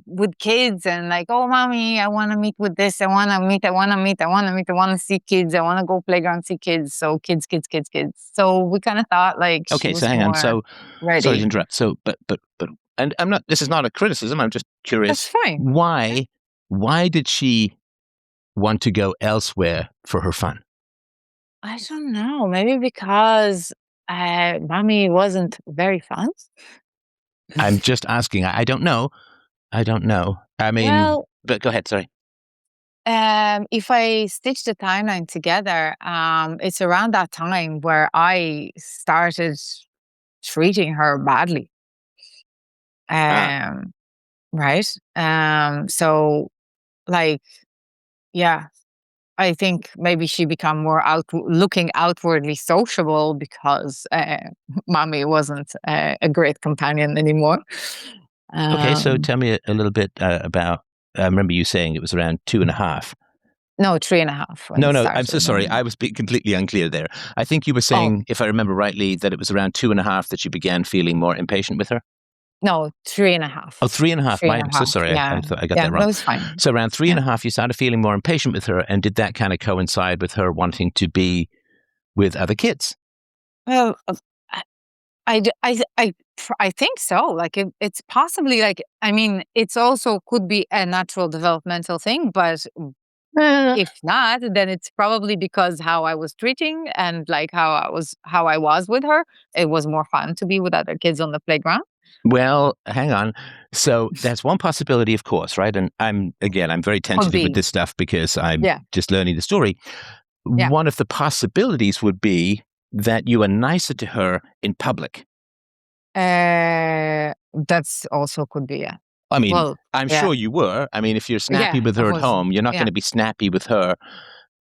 with kids and like, oh mommy, I want to meet with this, I want to see kids, I want to go playground see kids. So kids. So we kind of thought like she Okay, so was hang on. more So sorry to ready. interrupt. So, and I'm not. This is not a criticism. I'm just That's curious. fine. Why did she want to go elsewhere for her fun? I don't know, maybe because mommy wasn't very fun. I'm just asking. I don't know. I don't know. I mean, Well, but go ahead. Sorry. if I stitch the timeline together, it's around that time where I started treating her badly. Ah, Um, right? So like, yeah, I think maybe she become more looking outwardly sociable because mommy wasn't a great companion anymore. okay. So Um, tell me a little bit about. I remember you saying it was around 2.5. no, 3.5 when No, it no, I'm so started. sorry. I was being completely unclear there. I think you were Oh, saying, if I remember rightly, that it was around 2.5 that you began feeling more impatient with her. no, Oh, 3.5. 3.5. Three My, and I'm a so half. sorry. I Yeah. thought I got Yeah, that that wrong. was fine. So around three Yeah. and a half, you started feeling more impatient with her, and did that kind of coincide with her wanting to be with other kids? Well, I think so. Like it's possibly like, I mean, it's also could be a natural developmental thing, but if not, then it's probably because how I was treating and like how I was with her. It was more fun to be with other kids on the playground. Well, hang on. So that's one possibility, of course, right? And I'm very Could tentative with be. this stuff because I'm Yeah. just learning the story. Yeah. One of the possibilities would be that you are nicer to her in public. That's also could be. Yeah. I mean, Well, I'm yeah. sure you were. I mean, if you're snappy Yeah. with I her at was. home, you're not going Yeah. to be snappy with her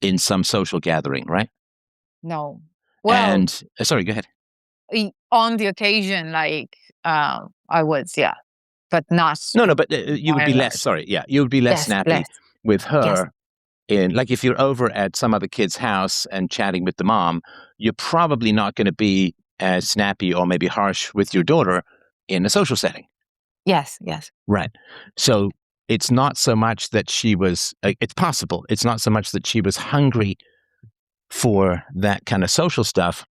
in some social gathering, right? No. Well, And sorry, go ahead. on the occasion, like, I was, yeah, but not No, no, but you by would be and less. large. Sorry, yeah, you would be less Yes, snappy bless. with Yes, her in, like, if you're over at some other kid's house and chatting with the mom, you're probably not going to be as snappy or maybe harsh with your daughter in a social setting. yes. Right. So it's not so much that she was, it's possible, it's not so much that she was hungry for that kind of social stuff.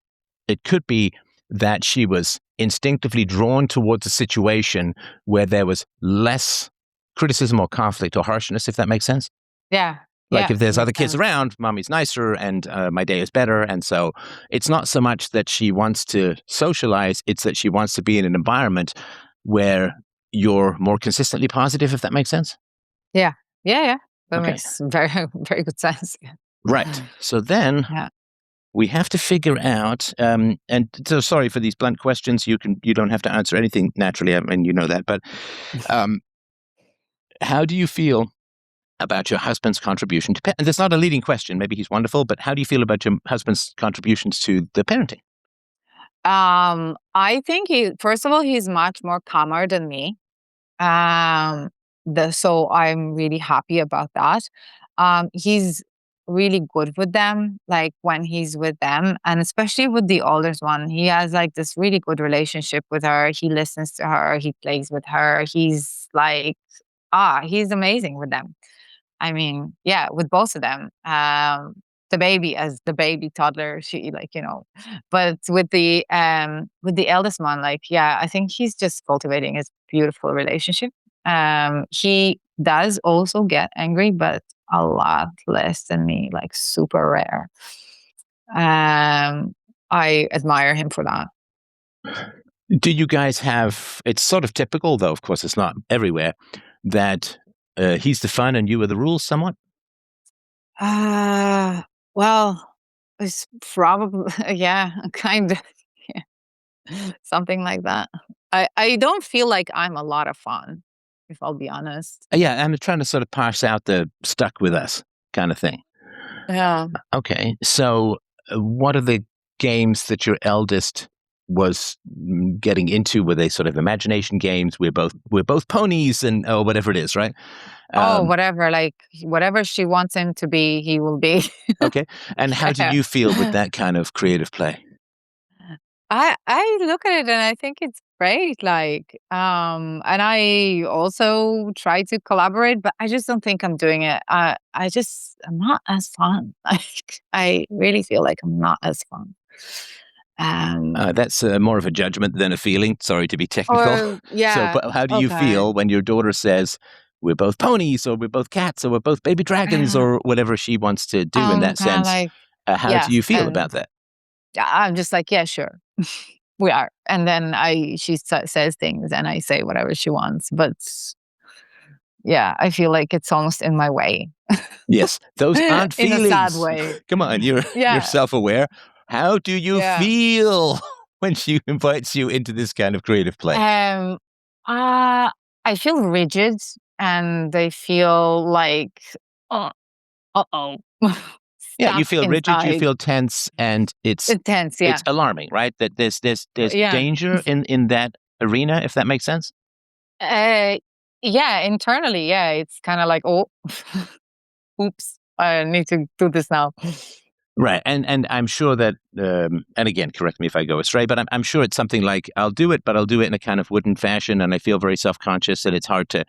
It could be that she was instinctively drawn towards a situation where there was less criticism or conflict or harshness, if that makes sense. Yeah, Like Yeah, if there's other makes kids sense. around, mommy's nicer and my day is better. And so it's not so much that she wants to socialize, it's that she wants to be in an environment where you're more consistently positive, if that makes sense. Yeah. Yeah, yeah. That Okay. makes very, very good sense. Right. So then Yeah. we have to figure out, and so sorry for these blunt questions. You don't have to answer anything naturally. I mean, you know that, but um, how do you feel about your husband's contribution to and that's not a leading question, maybe he's wonderful, but how do you feel about your husband's contributions to the parenting? I think first of all, he's much more calmer than me. Um, so I'm really happy about that. He's really good with them, like when he's with them, and especially with the oldest one. He has like this really good relationship with her. He listens to her, he plays with her. He's like, he's amazing with them. I mean, yeah, with both of them. The baby as the baby toddler, she like, but with the eldest one, like, yeah, I think he's just cultivating his beautiful relationship. He does also get angry, but a lot less than me, like super rare. I admire him for that. Do you guys have, it's sort of typical, though, of course, it's not everywhere, that he's the fun and you are the rules somewhat? Uh, well, it's probably, yeah, kind of. Something like that. I don't feel like I'm a lot of fun, if I'll be honest. Yeah, I'm trying to sort of parse out the stuck with us kind of thing. Yeah. Okay, so what are the games that your eldest was getting into? Were they sort of imagination games? We're both ponies and or whatever it is, right? Oh, Um, whatever, like whatever she wants him to be, he will be. okay, and how did Yeah. you feel with that kind of creative play? I look at it and I think it's great. Like, and I also try to collaborate, but I just don't think I'm doing it. I'm not as fun. Like, I really feel like I'm not as fun. Um, That's more of a judgment than a feeling. Sorry to be technical. or So, yeah, but how do you okay. feel when your daughter says, we're both ponies, or we're both cats, or we're both baby dragons, or whatever she wants to do in I'm that kind of sense? like, How do yes, you feel and about that? I'm just like, yeah, sure, we are. And then she says things, and I say whatever she wants. But yeah, I feel like it's almost in my way, Yes, those aren't in a sad feelings. way. Come on, you're Yeah, self-aware. How do you yeah. feel when she invites you into this kind of creative play? Um, uh, I feel rigid, and I feel like, uh oh, Yeah, you stuck feel rigid, you inside. feel tense, and it's Intense, it's yeah, alarming, right? That there's yeah. danger in that arena, if that makes sense. Uh, yeah, internally, yeah, it's kind of like, oh, oops, I need to do this now. Right, and I'm sure that, and again, correct me if I go astray, but I'm sure it's something like I'll do it, but I'll do it in a kind of wooden fashion, and I feel very self-conscious, and it's hard to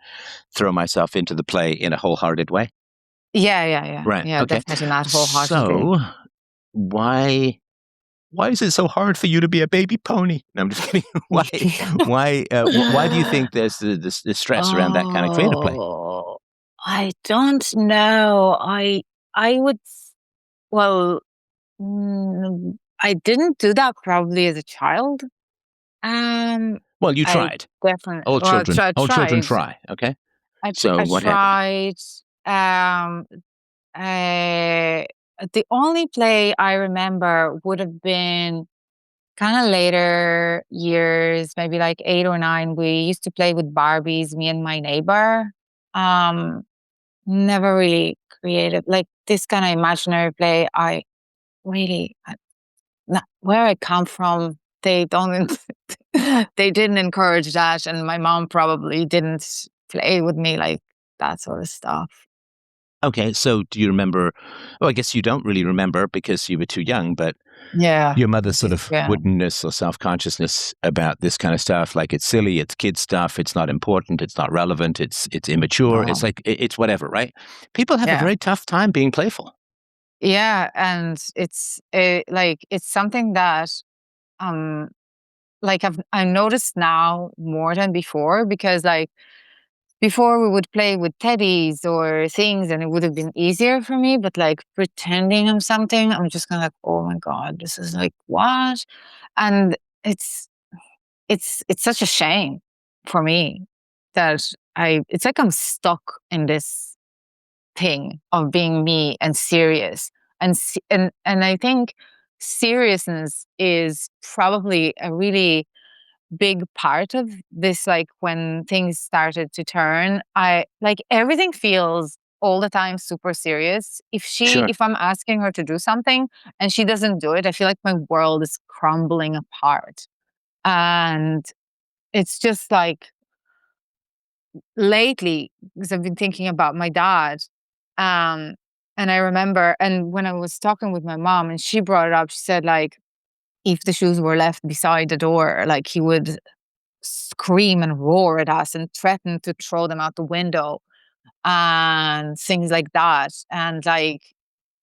throw myself into the play in a wholehearted way. Yeah, yeah, yeah, Right. yeah, Okay. definitely not wholeheartedly. So why why is it so hard for you to be a baby pony? No, I'm just kidding. Why do you think there's the stress around that kind of creative play? Oh, I don't know. I would, well, I didn't do that probably as a child. Um, Well, you I tried. definitely, Old well, children, old children tried. try. Okay. So I what happened? tried. Um, uh, the only play I remember would have been kind of later years, maybe like 8 or 9. We used to play with Barbies, me and my neighbor. Um, Never really created like this kind of imaginary play. I really, not where I come from, they don't, they didn't encourage that, and my mom probably didn't play with me like that sort of stuff. Okay. So do you remember? Well, I guess you don't really remember because you were too young, but Yeah, your mother's sort just of yeah, woodenness or self-consciousness about this kind of stuff, like it's silly, it's kid stuff, it's not important, it's not relevant, it's immature, it's no, like it's whatever, right? People have a yeah. very tough time being playful. Yeah, and it's like it's something that um like I noticed now more than before, because like before we would play with teddies or things and it would have been easier for me, but like pretending I'm something, I'm just kind of like, oh my God, this is like what? And it's such a shame for me that it's like I'm stuck in this thing of being me and serious. And I think seriousness is probably a really big part of this. Like when things started to turn, I like everything feels all the time super serious. Sure. If I'm asking her to do something and she doesn't do it, I feel like my world is crumbling apart. And it's just like lately, because I've been thinking about my dad. Um, and I remember, and when I was talking with my mom and she brought it up, she said, like, if the shoes were left beside the door, like he would scream and roar at us and threaten to throw them out the window and things like that. And like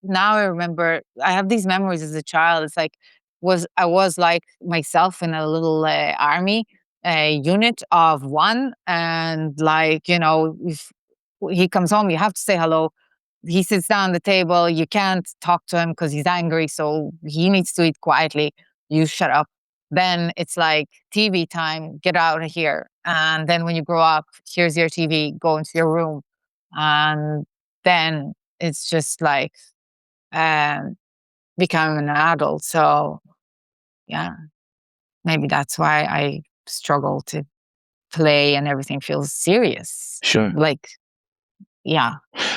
now I remember I have these memories as a child. It's like I was like myself in a little army unit of one, and like if he comes home, you have to say hello. He sits down at the table. You can't talk to him because he's angry, so he needs to eat quietly. You shut up. Then it's like TV time. Get out of here. And then when you grow up, here's your TV. Go into your room. And then it's just like um, becoming an adult. So yeah, maybe that's why I struggle to play and everything feels serious. Sure. Like, yeah.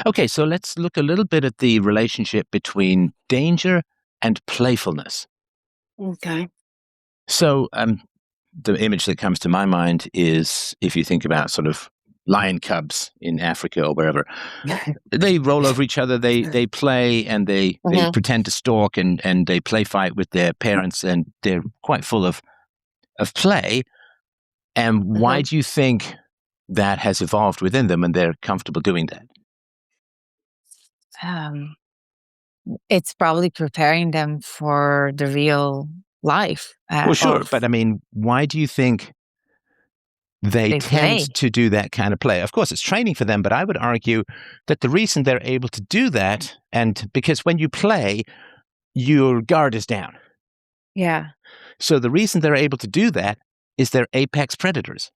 Okay, so let's look a little bit at the relationship between danger and playfulness. Okay. So the image that comes to my mind is if you think about sort of lion cubs in Africa or wherever, they roll over each other, they play, and they pretend to stalk, and they play fight with their parents, and they're quite full of play. And why do you think that has evolved within them and they're comfortable doing that? It's probably preparing them for the real life. Well, sure, but I mean, why do you think they tend play. to do that kind of play? Of course, it's training for them, but I would argue that the reason they're able to do that, and because when you play, your guard is down. Yeah. So the reason they're able to do that is they're apex predators,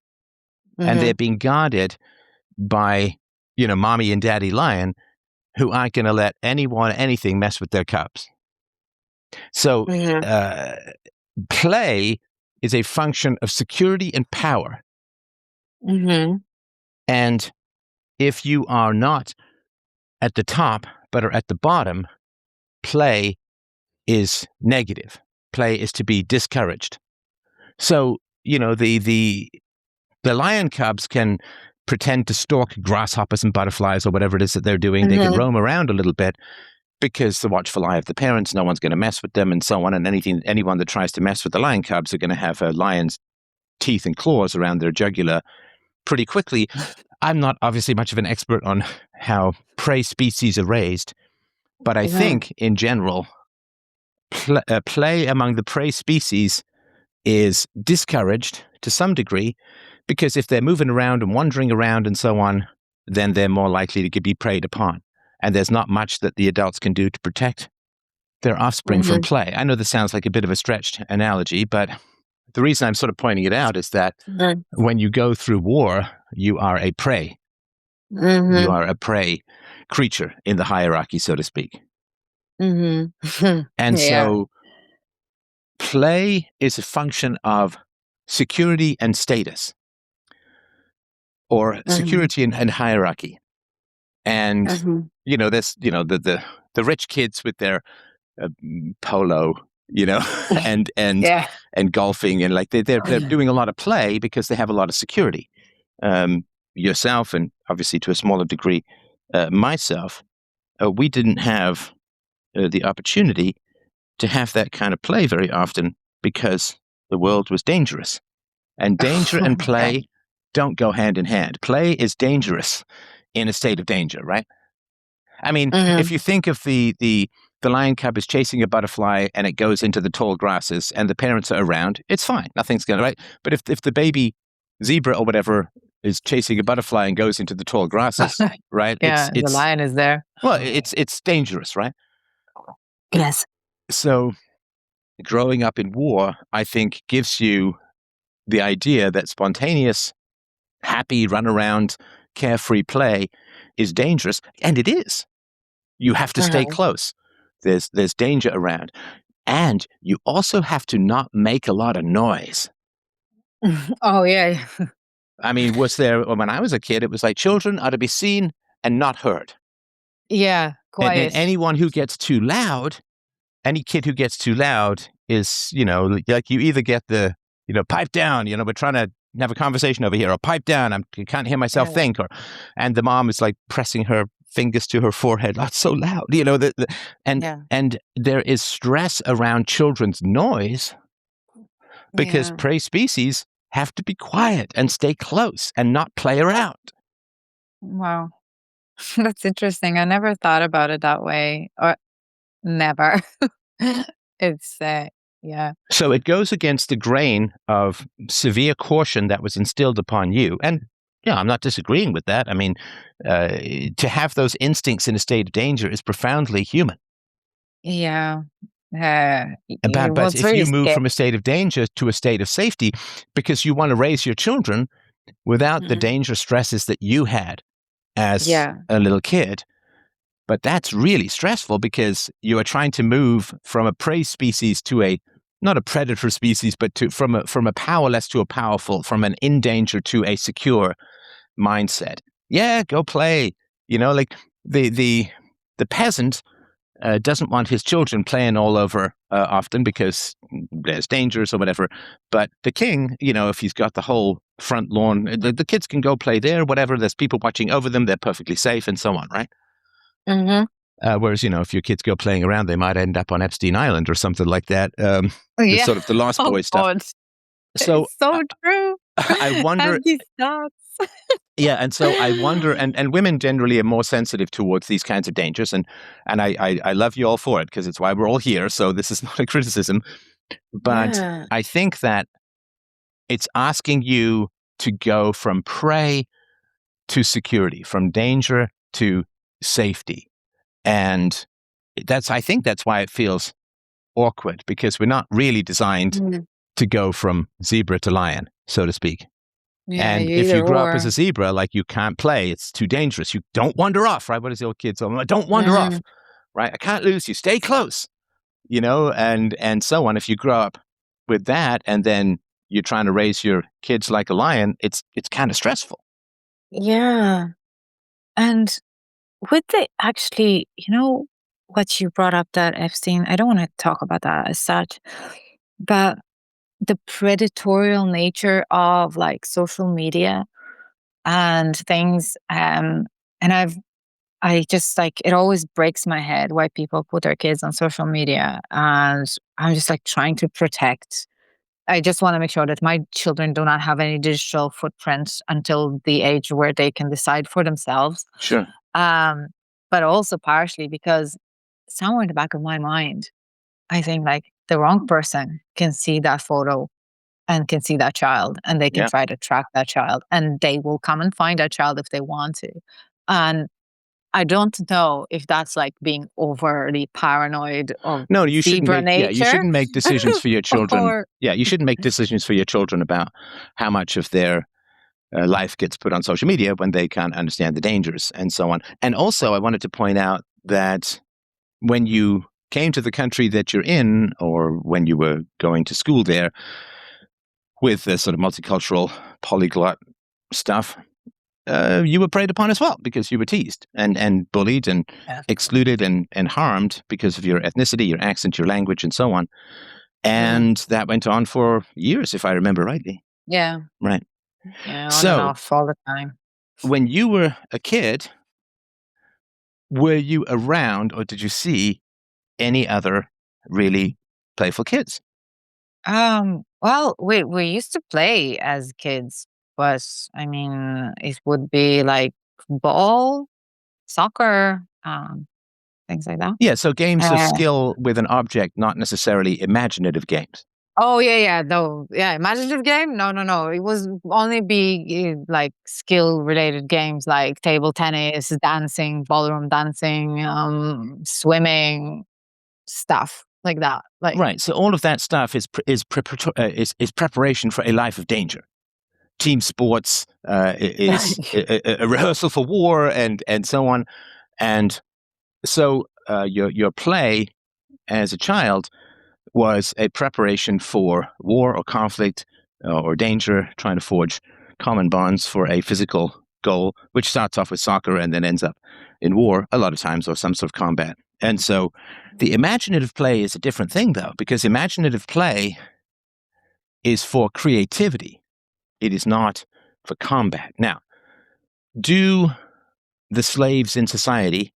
and they're being guarded by, mommy and daddy lion, who aren't going to let anyone, anything mess with their cubs. So play is a function of security and power. And if you are not at the top, but are at the bottom, play is negative. Play is to be discouraged. So, the lion cubs can pretend to stalk grasshoppers and butterflies or whatever it is that they're doing. They can roam around a little bit because the watchful eye of the parents, no one's going to mess with them and so on. And anyone that tries to mess with the lion cubs are going to have a lion's teeth and claws around their jugular pretty quickly. I'm not obviously much of an expert on how prey species are raised, but I think in general, play among the prey species is discouraged to some degree, because if they're moving around and wandering around and so on, then they're more likely to be preyed upon. And there's not much that the adults can do to protect their offspring from play. I know this sounds like a bit of a stretched analogy, but the reason I'm sort of pointing it out is that when you go through war, you are a prey. You are a prey creature in the hierarchy, so to speak. And so play is a function of security and status, or security and hierarchy. And, there's, the rich kids with their polo, and golfing, and like they're doing a lot of play because they have a lot of security. Yourself, and obviously to a smaller degree, myself, we didn't have the opportunity to have that kind of play very often because the world was dangerous. And danger and play don't go hand in hand. Play is dangerous in a state of danger, right? I mean, if you think of the lion cub is chasing a butterfly and it goes into the tall grasses and the parents are around, it's fine. Nothing's going to, right? But if the baby zebra or whatever is chasing a butterfly and goes into the tall grasses, right? Yeah, the lion is there. Well, it's dangerous, right? Yes. So growing up in war, I think, gives you the idea that spontaneous, happy, run around, carefree play is dangerous, and it is. You have to stay close. There's danger around. And you also have to not make a lot of noise. Oh, yeah. I mean, when I was a kid, it was like children are to be seen and not heard. Yeah, And quiet. anyone who gets too loud, any kid who gets too loud is, like you either get the, pipe down, we're trying to have a conversation over here, or pipe down, I can't hear myself think, and the mom is like pressing her fingers to her forehead. That's so loud, and there is stress around children's noise because prey species have to be quiet and stay close and not play around. Wow. That's interesting. I never thought about it that way, or never. It's, yeah. So it goes against the grain of severe caution that was instilled upon you. And yeah, I'm not disagreeing with that. I mean, to have those instincts in a state of danger is profoundly human. Yeah. But if you move from a state of danger to a state of safety because you want to raise your children without the danger stresses that you had as a little kid, but that's really stressful because you are trying to move from a prey species to not a predator species, but from a powerless to a powerful, from an in danger to a secure mindset. Yeah, go play. Like the peasant doesn't want his children playing all over often because there's dangers or whatever. But the king, if he's got the whole front lawn, the kids can go play there, whatever. There's people watching over them. They're perfectly safe and so on, right? Whereas, if your kids go playing around, they might end up on Epstein Island or something like that. Sort of the Lost Boys stuff. God. So, it's so true. I wonder. Yeah, and so I wonder, and women generally are more sensitive towards these kinds of dangers, and I love you all for it because it's why we're all here. So this is not a criticism, but I think that it's asking you to go from prey to security, from danger to safety. And I think that's why it feels awkward, because we're not really designed to go from zebra to lion, so to speak. Yeah, and if you grow up as a zebra, like, you can't play, it's too dangerous. You don't wander off, right? What does the old kid say? Don't wander off, right? I can't lose you. Stay close, and so on. If you grow up with that and then you're trying to raise your kids like a lion, it's kind of stressful. Yeah. And would they actually, what you brought up, that Epstein, I don't want to talk about that as such, but the predatorial nature of like social media and things, and I just like, it always breaks my head why people put their kids on social media, and I'm just like trying to protect. I just want to make sure that my children do not have any digital footprint until the age where they can decide for themselves. Sure. But also partially because somewhere in the back of my mind, I think like the wrong person can see that photo and can see that child, and they can try to track that child, and they will come and find that child if they want to. And I don't know if that's like being overly paranoid of no, you shouldn't zebra make, nature. you shouldn't make decisions for your children. Or, you shouldn't make decisions for your children about how much of their life gets put on social media when they can't understand the dangers and so on. And also, I wanted to point out that when you came to the country that you're in, or when you were going to school there with the sort of multicultural polyglot stuff, you were preyed upon as well, because you were teased and bullied and excluded and harmed because of your ethnicity, your accent, your language, and so on. And that went on for years, if I remember rightly. Yeah. Right. Yeah, on and off all the time. When you were a kid, were you around, or did you see any other really playful kids? Well, we used to play as kids, but I mean, it would be like ball, soccer, things like that. Yeah, so games of skill with an object, not necessarily imaginative games. Oh yeah. No, yeah. Imaginative game? No. It was only be like skill related games like table tennis, dancing, ballroom dancing, swimming, stuff like that. Like Right. So all of that stuff is preparation for a life of danger. Team sports is a rehearsal for war, and so on. And so your play as a child was a preparation for war or conflict or danger, trying to forge common bonds for a physical goal, which starts off with soccer and then ends up in war a lot of times, or some sort of combat. And so the imaginative play is a different thing, though, because imaginative play is for creativity. It is not for combat. Now, do the slaves in society,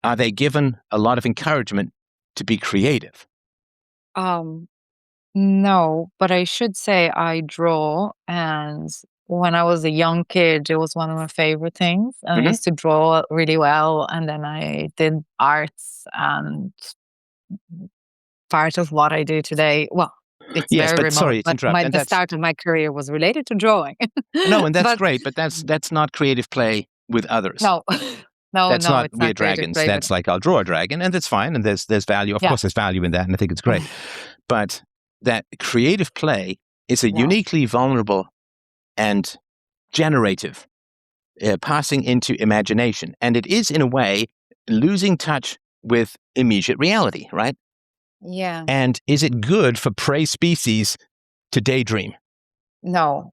are they given a lot of encouragement to be creative? um no, but I should say I draw, and when I was a young kid, it was one of my favorite things. And I Mm-hmm. used to draw really well, and then I did arts, and part of what I do today, well, it's Yes, very but remote, sorry to but interrupt. And the that's start of my career was related to drawing. no, and that's But great. But that's not creative play with others. no, no, That's no, not it's we're not creative dragons. play, but That's like I'll draw a dragon, and that's fine. And there's value. Of yeah. course, there's value in that, and I think it's great. But that creative play is a Yeah. uniquely vulnerable and generative, passing into imagination, and it is in a way losing touch with immediate reality, right? Yeah. And is it good for prey species to daydream? No,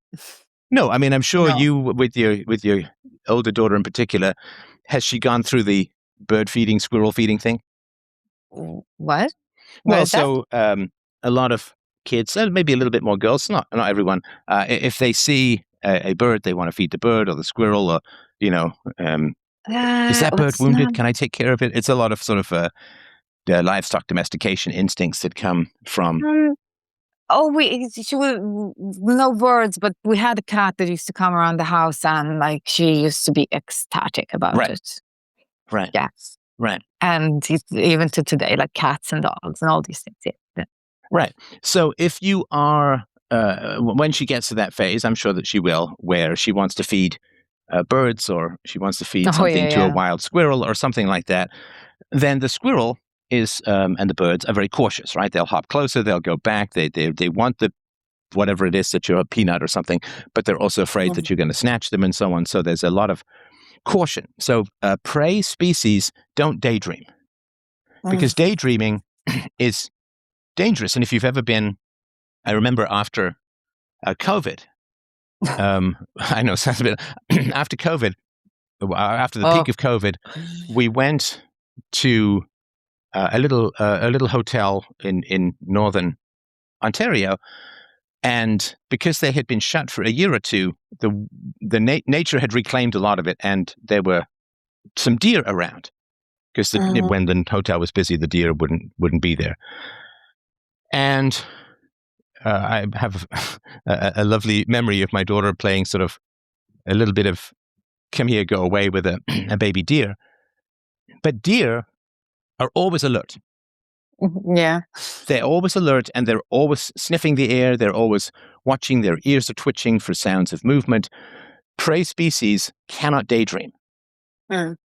No, I mean I'm sure no. you, with your older daughter in particular, has she gone through the bird feeding, squirrel feeding thing? What? What Well, is that? so a lot of kids, and maybe a little bit more girls, not everyone, if they see a bird, they want to feed the bird or the squirrel, or you know, is that bird It's not. wounded? Can I take care of it? It's a lot of sort of livestock domestication instincts that come from. Um, oh, she was no words, but we had a cat that used to come around the house, and like she used to be ecstatic about Right, it. right, Yes, right, and even to today, like cats and dogs and all these things. Yeah. right. So if you are, when she gets to that phase, I'm sure that she will, where she wants to feed birds, or she wants to feed Oh something yeah, to a yeah. wild squirrel or something like that, then the squirrel is and the birds are very cautious, right? They'll hop closer, they'll go back, they want the whatever it is that you're a peanut or something, but they're also afraid that you're going to snatch them and so on. So there's a lot of caution. So prey species don't daydream, because Mm. daydreaming is dangerous. And if you've ever been, I remember after COVID, I know it sounds a bit after COVID, after the Oh, peak of COVID, we went to a little hotel in northern Ontario, and because they had been shut for a year or two, nature had reclaimed a lot of it, and there were some deer around, because mhm. when the hotel was busy, the deer wouldn't be there. And I have a lovely memory of my daughter playing sort of a little bit of "Come Here, Go Away" with a baby deer. But deer are always alert. Yeah. They're always alert, and they're always sniffing the air. They're always watching. Their ears are twitching for sounds of movement. Prey species cannot daydream. Mm.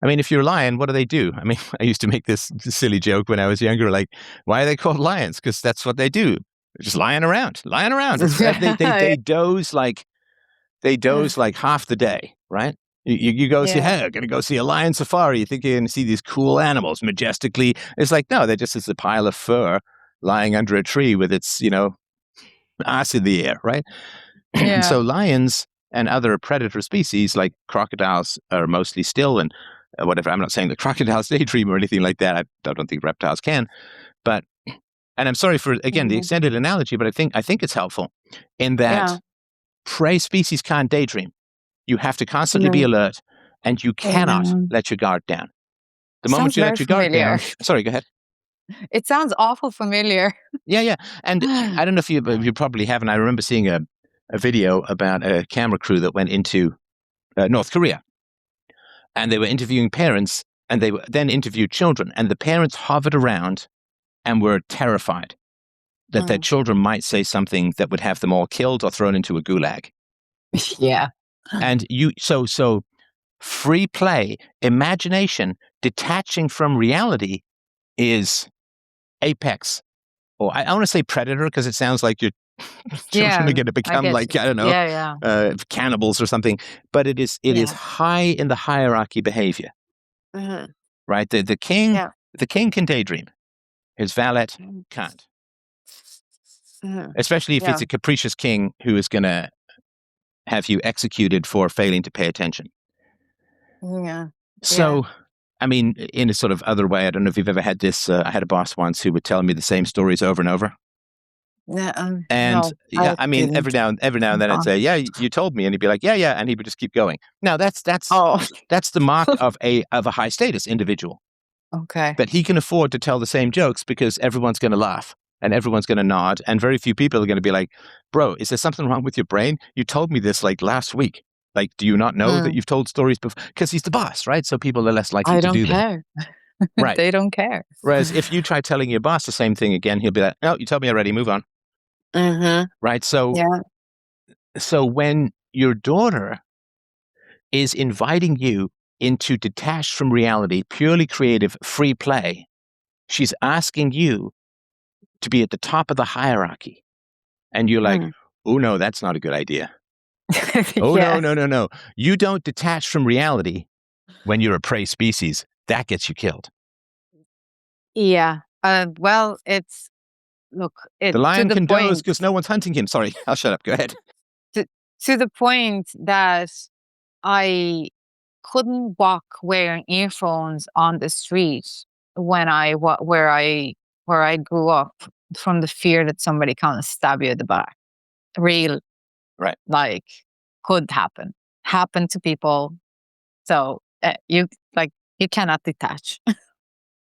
I mean, if you're a lion, what do they do? I mean, I used to make this silly joke when I was younger, like, why are they called lions? Because that's what they do. They're just lying around, lying around. It's, Yeah. they doze like half the day, right? You go see, Yeah. hey, I'm going to go see a lion safari. You think you're going to see these cool animals majestically. It's like, no, they're just as a pile of fur lying under a tree with its, ass in the air, right? Yeah. So lions and other predator species like crocodiles are mostly still, and whatever. I'm not saying that crocodiles daydream or anything like that. I don't think reptiles can. But, and I'm sorry for, again, the Mhm. extended analogy, but I think it's helpful in Yeah. that prey species can't daydream. You have to constantly be No. alert, and you cannot Yeah. let your guard down. The Sounds moment you very let your guard familiar. down, sorry, go ahead. It sounds awful familiar. Yeah, yeah. And I don't know if you probably haven't. I remember seeing a video about a camera crew that went into North Korea, and they were interviewing parents, and they then interviewed children, and the parents hovered around and were terrified that their children might say something that would have them all killed or thrown into a gulag. Yeah. And so free play, imagination, detaching from reality is apex. Or I want to say predator because it sounds like your children are going to become like, I don't know, cannibals or something. But it is high in the hierarchy behavior. Right? The king can daydream. His valet can't. Especially if it's a capricious king who is going to have you executed for failing to pay attention. So, I mean, in a sort of other way, I don't know if you've ever had this. I had a boss once who would tell me the same stories over and over. And no, I mean, every now and then I'd say, "Yeah, you told me," and he'd be like, "Yeah, yeah," and he would just keep going. Now that's the mark of a high status individual. Okay. That he can afford to tell the same jokes because everyone's going to laugh and everyone's going to nod, and very few people are going to be like, "Bro, is there something wrong with your brain? You told me this like last week. Like, do you not know that you've told stories before?" Because he's the boss, right? So people are less likely to do that. I don't care. Right. They don't care. Whereas if you try telling your boss the same thing again, he'll be like, "No, you told me already. Move on." Right. So, so when your daughter is inviting you into detached from reality, purely creative, free play, she's asking you to be at the top of the hierarchy. And you're like, "Oh, no, that's not a good idea." Oh, no. You don't detach from reality when you're a prey species. That gets you killed. Yeah. Well, it's, look, the lion can doze because no one's hunting him. Sorry, I'll shut up. Go ahead. To the point that I couldn't walk wearing earphones on the street when where I grew up, from the fear that somebody kind of stab you at the back. Real, right? Like, could happen to people. So you cannot detach.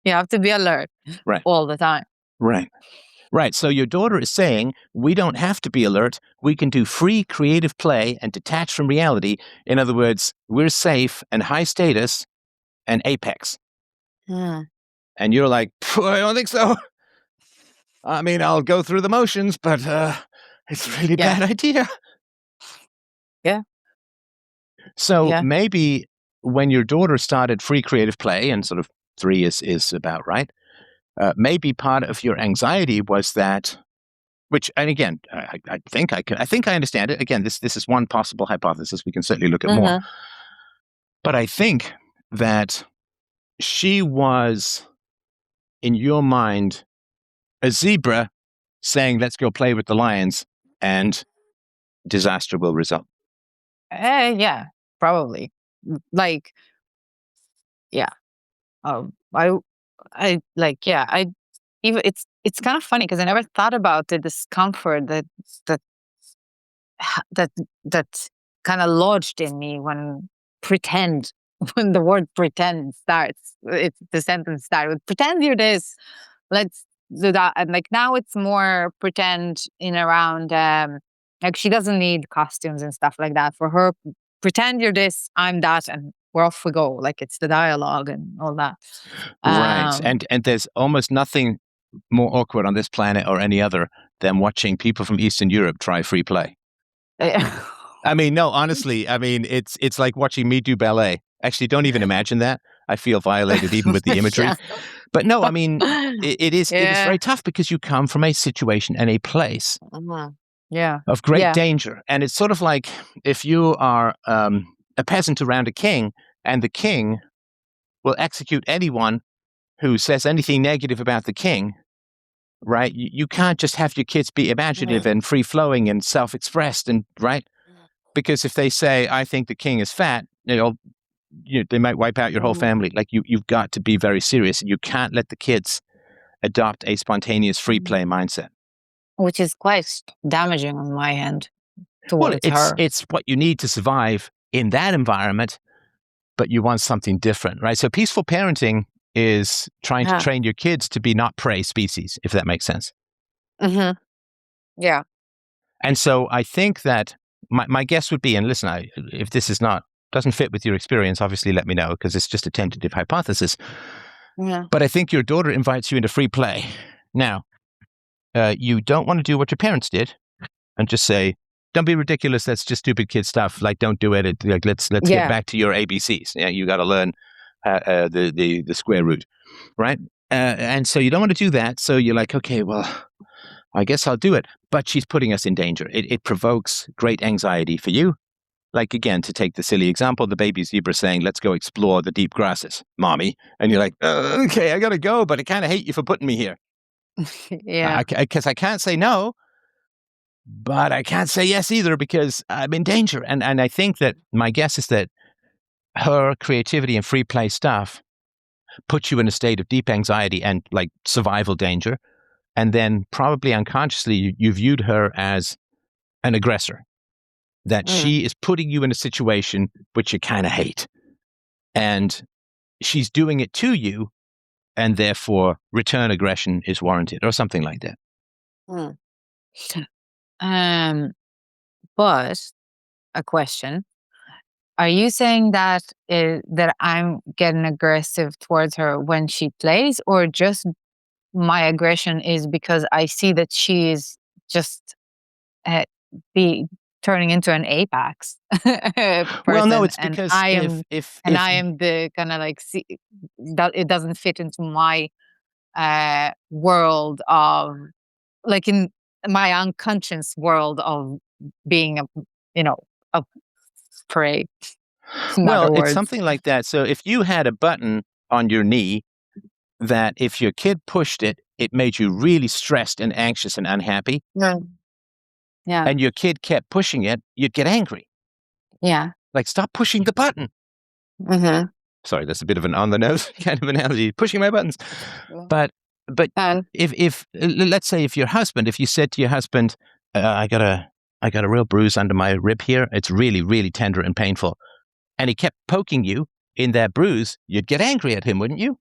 You have to be alert, right, all the time. Right. So your daughter is saying, we don't have to be alert. We can do free creative play and detach from reality. In other words, we're safe and high status and apex. And you're like, I don't think so. I mean, I'll go through the motions, but it's a really bad idea. Yeah. So maybe when your daughter started free creative play, and sort of 3 is about right, maybe part of your anxiety was that, which, and again, I think I understand it. Again, this is one possible hypothesis. We can certainly look at more. But I think that she was, in your mind, a zebra saying, "Let's go play with the lions," and disaster will result. Yeah, probably. Like, yeah. Even it's kind of funny because I never thought about the discomfort that kind of lodged in me when pretend when the word pretend starts. It's the sentence starts with "pretend you're this, let's do that," and like now it's more pretend in around like she doesn't need costumes and stuff like that. For her, pretend you're this, I'm that, and we're off we go. Like it's the dialogue and all that. Right. And there's almost nothing more awkward on this planet or any other than watching people from Eastern Europe try free play. I mean, no, honestly, I mean, it's like watching me do ballet. Actually, don't even imagine that. I feel violated even with the imagery. But no, I mean, it is very tough because you come from a situation and a place of great danger. And it's sort of like if you are a peasant around a king, and the king will execute anyone who says anything negative about the king, right? You can't just have your kids be imaginative and free-flowing and self-expressed, and right? Because if they say, "I think the king is fat," they might wipe out your whole family. Like you've got to be very serious. You can't let the kids adopt a spontaneous free play mindset, which is quite damaging on my end towards her. It's what you need to survive in that environment, but you want something different, right? So peaceful parenting is trying to train your kids to be not prey species, if that makes sense. Yeah. And so I think that my guess would be, and listen, if this doesn't fit with your experience, obviously let me know, because it's just a tentative hypothesis. But I think your daughter invites you into free play. Now, you don't want to do what your parents did, and just say, "Don't be ridiculous. That's just stupid kid stuff. Like, don't do it. Like, let's get back to your ABCs. Yeah, you got to learn the square root, right? And so you don't want to do that. So you're like, okay, well, I guess I'll do it. But she's putting us in danger. It provokes great anxiety for you. Like, again, to take the silly example, the baby zebra saying, let's go explore the deep grasses, mommy. And you're like, okay, I got to go, but I kind of hate you for putting me here. Yeah. Because I can't say no, but I can't say yes either because I'm in danger. And I think that my guess is that her creativity and free play stuff puts you in a state of deep anxiety and like survival danger. And then probably unconsciously, you viewed her as an aggressor, that she is putting you in a situation which you kind of hate. And she's doing it to you, and therefore return aggression is warranted or something like that. But a question. Are you saying that that I'm getting aggressive towards her when she plays, or just my aggression is because I see that she is just be turning into an apex person, Well, no, it's and because I am if I am the kind of like see that it doesn't fit into my world of, like, in my unconscious world of being a, you know, a prey. In well, other it's words. something like that. So if you had a button on your knee that if your kid pushed it, it made you really stressed and anxious and unhappy, Yeah. Yeah. and your kid kept pushing it, you'd get angry. Yeah. Like, stop pushing the button. Mm-hmm. Sorry, that's a bit of an on the nose kind of analogy, pushing my buttons. But And if let's say if you said to your husband, I got a real bruise under my rib here, it's really, really tender and painful, and he kept poking you in that bruise, you'd get angry at him, wouldn't you?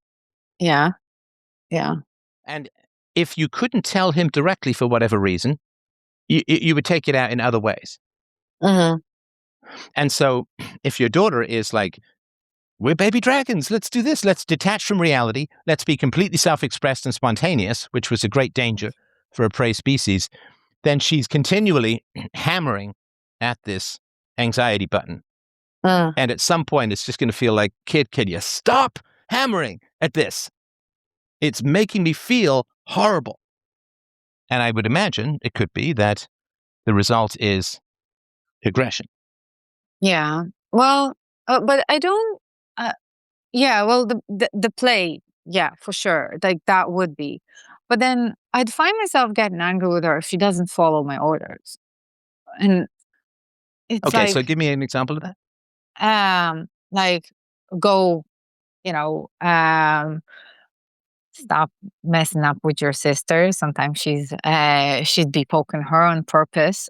yeah. Yeah. And if you couldn't tell him directly for whatever reason, you would take it out in other ways. Mm-hmm. And so if your daughter is like, we're baby dragons, let's do this, let's detach from reality, let's be completely self-expressed and spontaneous, which was a great danger for a prey species, then she's continually hammering at this anxiety button. And at some point, it's just going to feel like, kid, can you stop hammering at this? It's making me feel horrible. And I would imagine it could be that the result is aggression. Yeah. Well, but I don't. Yeah. Well, the play. Yeah, for sure. Like that would be. But then I'd find myself getting angry with her if she doesn't follow my orders, and it's Okay, so like, give me an example of that. like, go, you know, stop messing up with your sister. Sometimes she'd be poking her on purpose,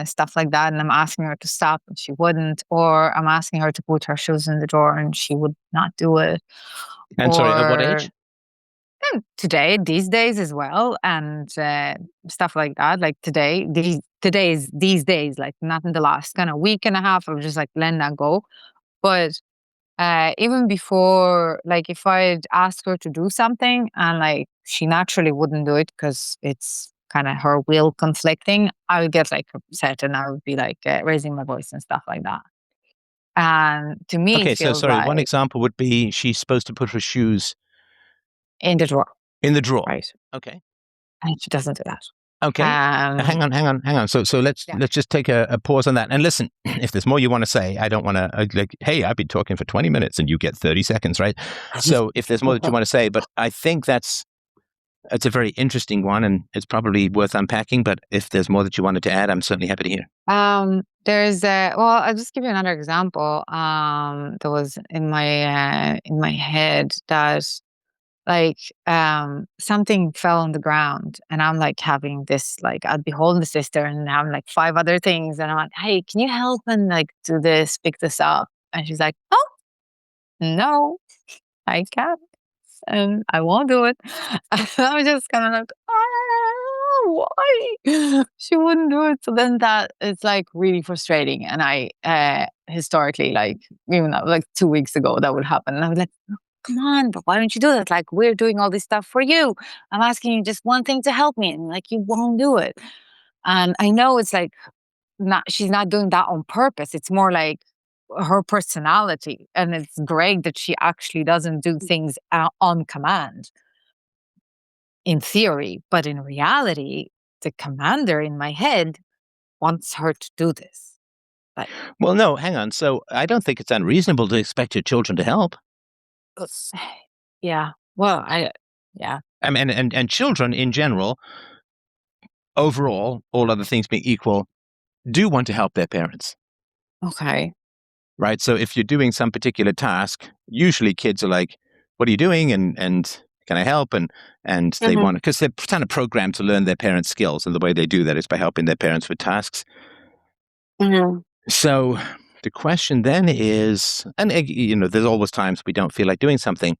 stuff like that, and I'm asking her to stop and she wouldn't, or I'm asking her to put her shoes in the drawer and she would not do it. And sorry, at what Or age? today, these days as well, and stuff like that. Like these days, like not in the last kind of week and a half, of just like letting that go. But even before, like if I'd ask her to do something and like she naturally wouldn't do it because it's kind of her will conflicting, I would get like upset and I would be like raising my voice and stuff like that. And to me, it Okay, so feels sorry, one like example would be she's supposed to put her shoes in the drawer, in the drawer. right? Okay. And she doesn't do that. Okay. Hang on. So let's Yeah. just take a pause on that. And listen, if there's more you want to say, I don't want to like, hey, I've been talking for 20 minutes and you get 30 seconds, right? So if there's more that you want to say, but I think it's a very interesting one and it's probably worth unpacking. But if there's more that you wanted to add, I'm certainly happy to hear. There's well, I'll just give you another example. That was in my head that, like, something fell on the ground and I'm like having this, like, I'd be holding the sister and having like five other things and I'm like, hey, can you help and like do this, pick this up? And she's like, oh no, I can't and I won't do it. And I was just kind of like, why? She wouldn't do it. So then that it's like really frustrating. And I historically, like, even like 2 weeks ago that would happen. And I was like, come on, but why don't you do that? Like, we're doing all this stuff for you. I'm asking you just one thing to help me, and like, you won't do it. And I know it's like, she's not doing that on purpose. It's more like her personality. And it's great that she actually doesn't do things on command in theory, but in reality, the commander in my head wants her to do this. Like, Well, no, hang on. So I don't think it's unreasonable to expect your children to help. yeah. Well, yeah. I mean, and children in general, overall, all other things being equal, do want to help their parents. Okay. Right? So if you're doing some particular task, usually kids are like, "What are you doing?" and "Can I help?" and they Mm-hmm. want to, because they're kind of programmed to learn their parents' skills, and the way they do that is by helping their parents with tasks. Mm-hmm. So the question then is, and there's always times we don't feel like doing something.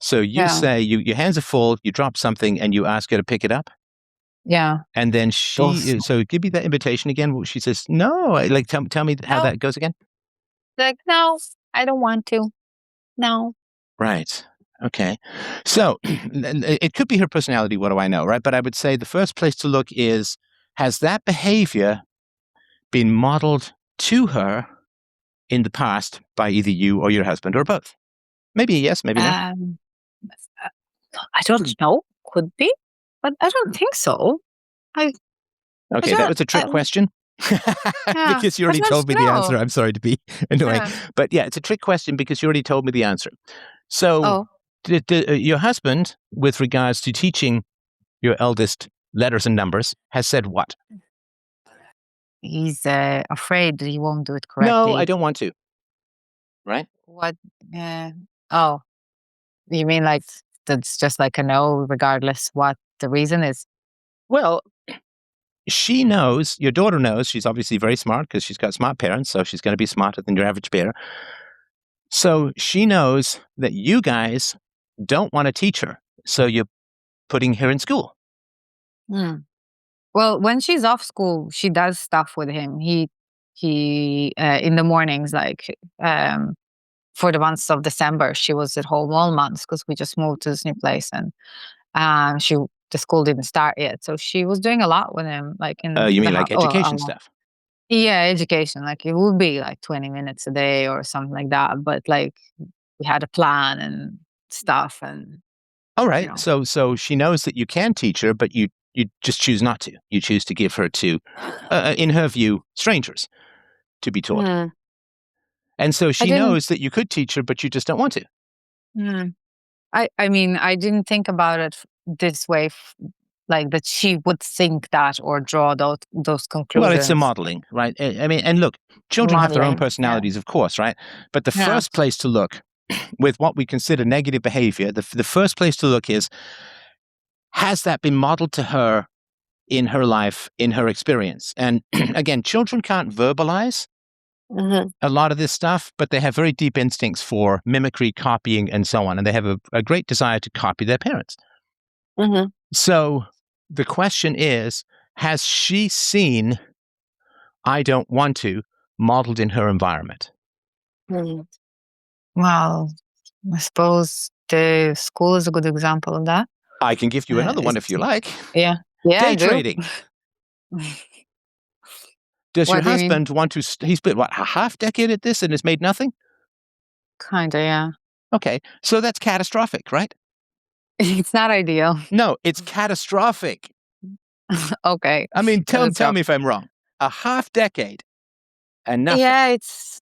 So you Yeah. say your hands are full, you drop something, and you ask her to pick it up. Yeah. And then Those. so give me that invitation again. She says, no, like, tell me how No. that goes again. Like, no, I don't want to. No. Right. Okay. So it could be her personality. What do I know? Right. But I would say the first place to look is, has that behavior been modeled to her in the past by either you or your husband or both? Maybe yes, maybe no. Uh, I don't know. Could be, but I don't think so. I Okay. That don't. was a trick question. Yeah. Because you I already don't told me the know. answer. I'm sorry to be annoying. Yeah. But yeah, it's a trick question because you already told me the answer. So Oh, did your husband, with regards to teaching your eldest letters and numbers, has said what? he's afraid that he won't do it No, I correctly. don't want to. Right? What? Uh, oh, you mean like that's just like a no, regardless what the reason is? Well, she knows, your daughter knows, she's obviously very smart because she's got smart parents, so she's going to be smarter than your average bear. So she knows that you guys don't want to teach her, so you're putting her in school. Hmm. Well, when she's off school, she does stuff with him. He in the mornings, like for the months of December, she was at home all months because we just moved to this new place, and she the school didn't start yet, so she was doing a lot with him, like in You the mean house. like education stuff? Yeah, education. Like it would be like 20 minutes a day or something like that, but like we had a plan and stuff, and All you right. know. So she knows that you can teach her, but you just choose not to. You choose to give her to, in her view, strangers to be taught. Mm, And so I she didn't. knows that you could teach her, but you just don't want to. Mm, I mean, I didn't think about it this way, like that she would think that or draw those Well, it's a conclusions. modeling, right? I mean, and look, children have their own Modeling, yeah, personalities, of course, right? But the yeah. first place to look with what we consider negative behavior, the first place to look is, has that been modeled to her in her life, in her experience? And again, children can't verbalize Hmm. a lot of this stuff, but they have very deep instincts for mimicry, copying, and so on. And they have a great desire to copy their parents. Hmm. So the question is, has she seen I don't want to modeled in her environment? Hmm. Well, I suppose the school is a good example of that. I can give you another one if It's you like. yeah, yeah, I Day do. trading. Does your What do you mean? husband want to? He's been, what, a half decade at this and has made nothing? Kinda, yeah. Okay, so that's catastrophic, right? It's not ideal. No, it's catastrophic. Okay, I mean, that's tell rough. me if I'm wrong. A half decade and nothing. Yeah, it's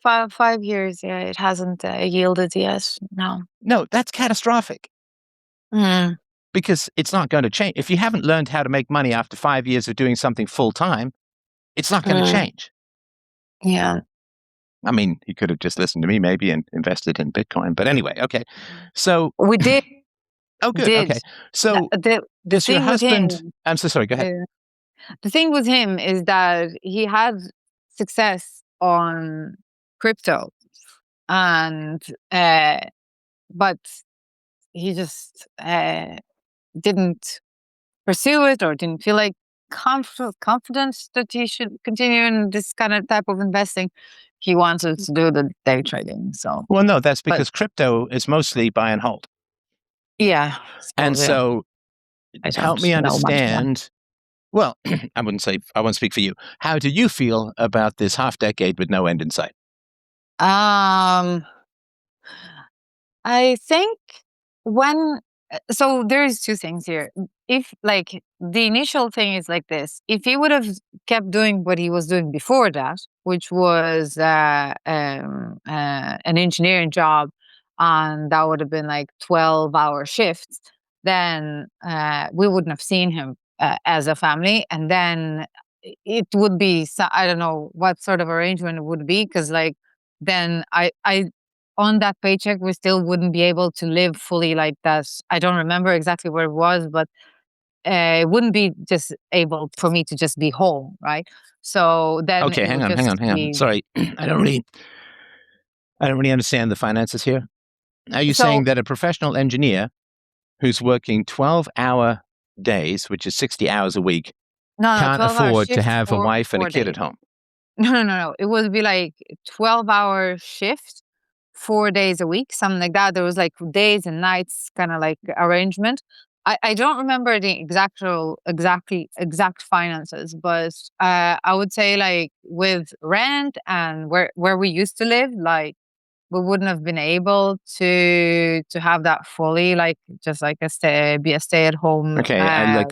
5 years. Yeah, it hasn't yielded yet. No. No, that's catastrophic Mm, because it's not going to change. If you haven't learned how to make money after 5 years of doing something full time, it's not going to mm, change. yeah. I mean, he could have just listened to me maybe and invested in Bitcoin. But anyway, okay. So, We oh, good. did. Okay. So, The does your thing with husband? him, I'm so sorry. Go ahead. uh, the thing with him is that he had success on crypto, and but he just didn't pursue it or didn't feel like confident that he should continue in this kind of type of investing he wanted to do the day trading. So, well, no, that's because crypto is mostly buy and hold. Yeah. And so I help don't me know much more. understand. Well, I won't speak for you. How do you feel about this half decade with no end in sight? I think when so there's two things here. If like the initial thing is like this, if he would have kept doing what he was doing before that, which was an engineering job, and that would have been like 12-hour shifts, then we wouldn't have seen him as a family, and then it would be I don't know what sort of arrangement it would be, because like then I on that paycheck, we still wouldn't be able to live fully like that. I don't remember exactly where it was, but it wouldn't be just able for me to just be home, right? So then Okay, it hang would on. just be. Sorry, I don't really understand the finances here. Are you So saying that a professional engineer who's working 12-hour days, which is 60 hours a week, no, can't 12-hour afford to shift have a for wife and a 4 days. kid at home? No. It would be like 12-hour shift, 4 days a week, something like that. There was like days and nights kind of like arrangement. I don't remember the exact finances, but I would say like with rent and where we used to live, like we wouldn't have been able to have that fully, like just like be a stay at home Okay,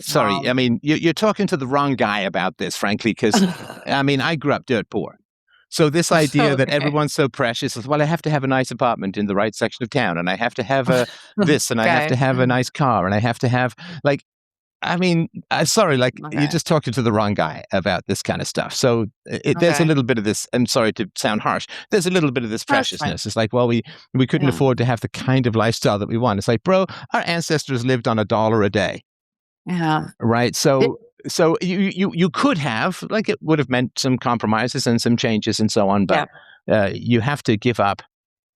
sorry. I mom. mean, you're talking to the wrong guy about this, frankly, because I mean, I grew up dirt poor. So this idea that Okay. everyone's so precious is, well, I have to have a nice apartment in the right section of town, and I have to have a this, and I have to Okay. have a nice car, and I have to have like, I mean, sorry, like you're Okay. just talking to the wrong guy about this kind of stuff. So there's a Okay. little bit of this. I'm sorry to sound harsh. There's a little bit of this That's fine. preciousness. It's like, well, we couldn't Yeah. afford to have the kind of lifestyle that we want. It's like, bro, our ancestors lived on $1 a day. Yeah. Right. So you could have, like, it would have meant some compromises and some changes and so on, but you have to give up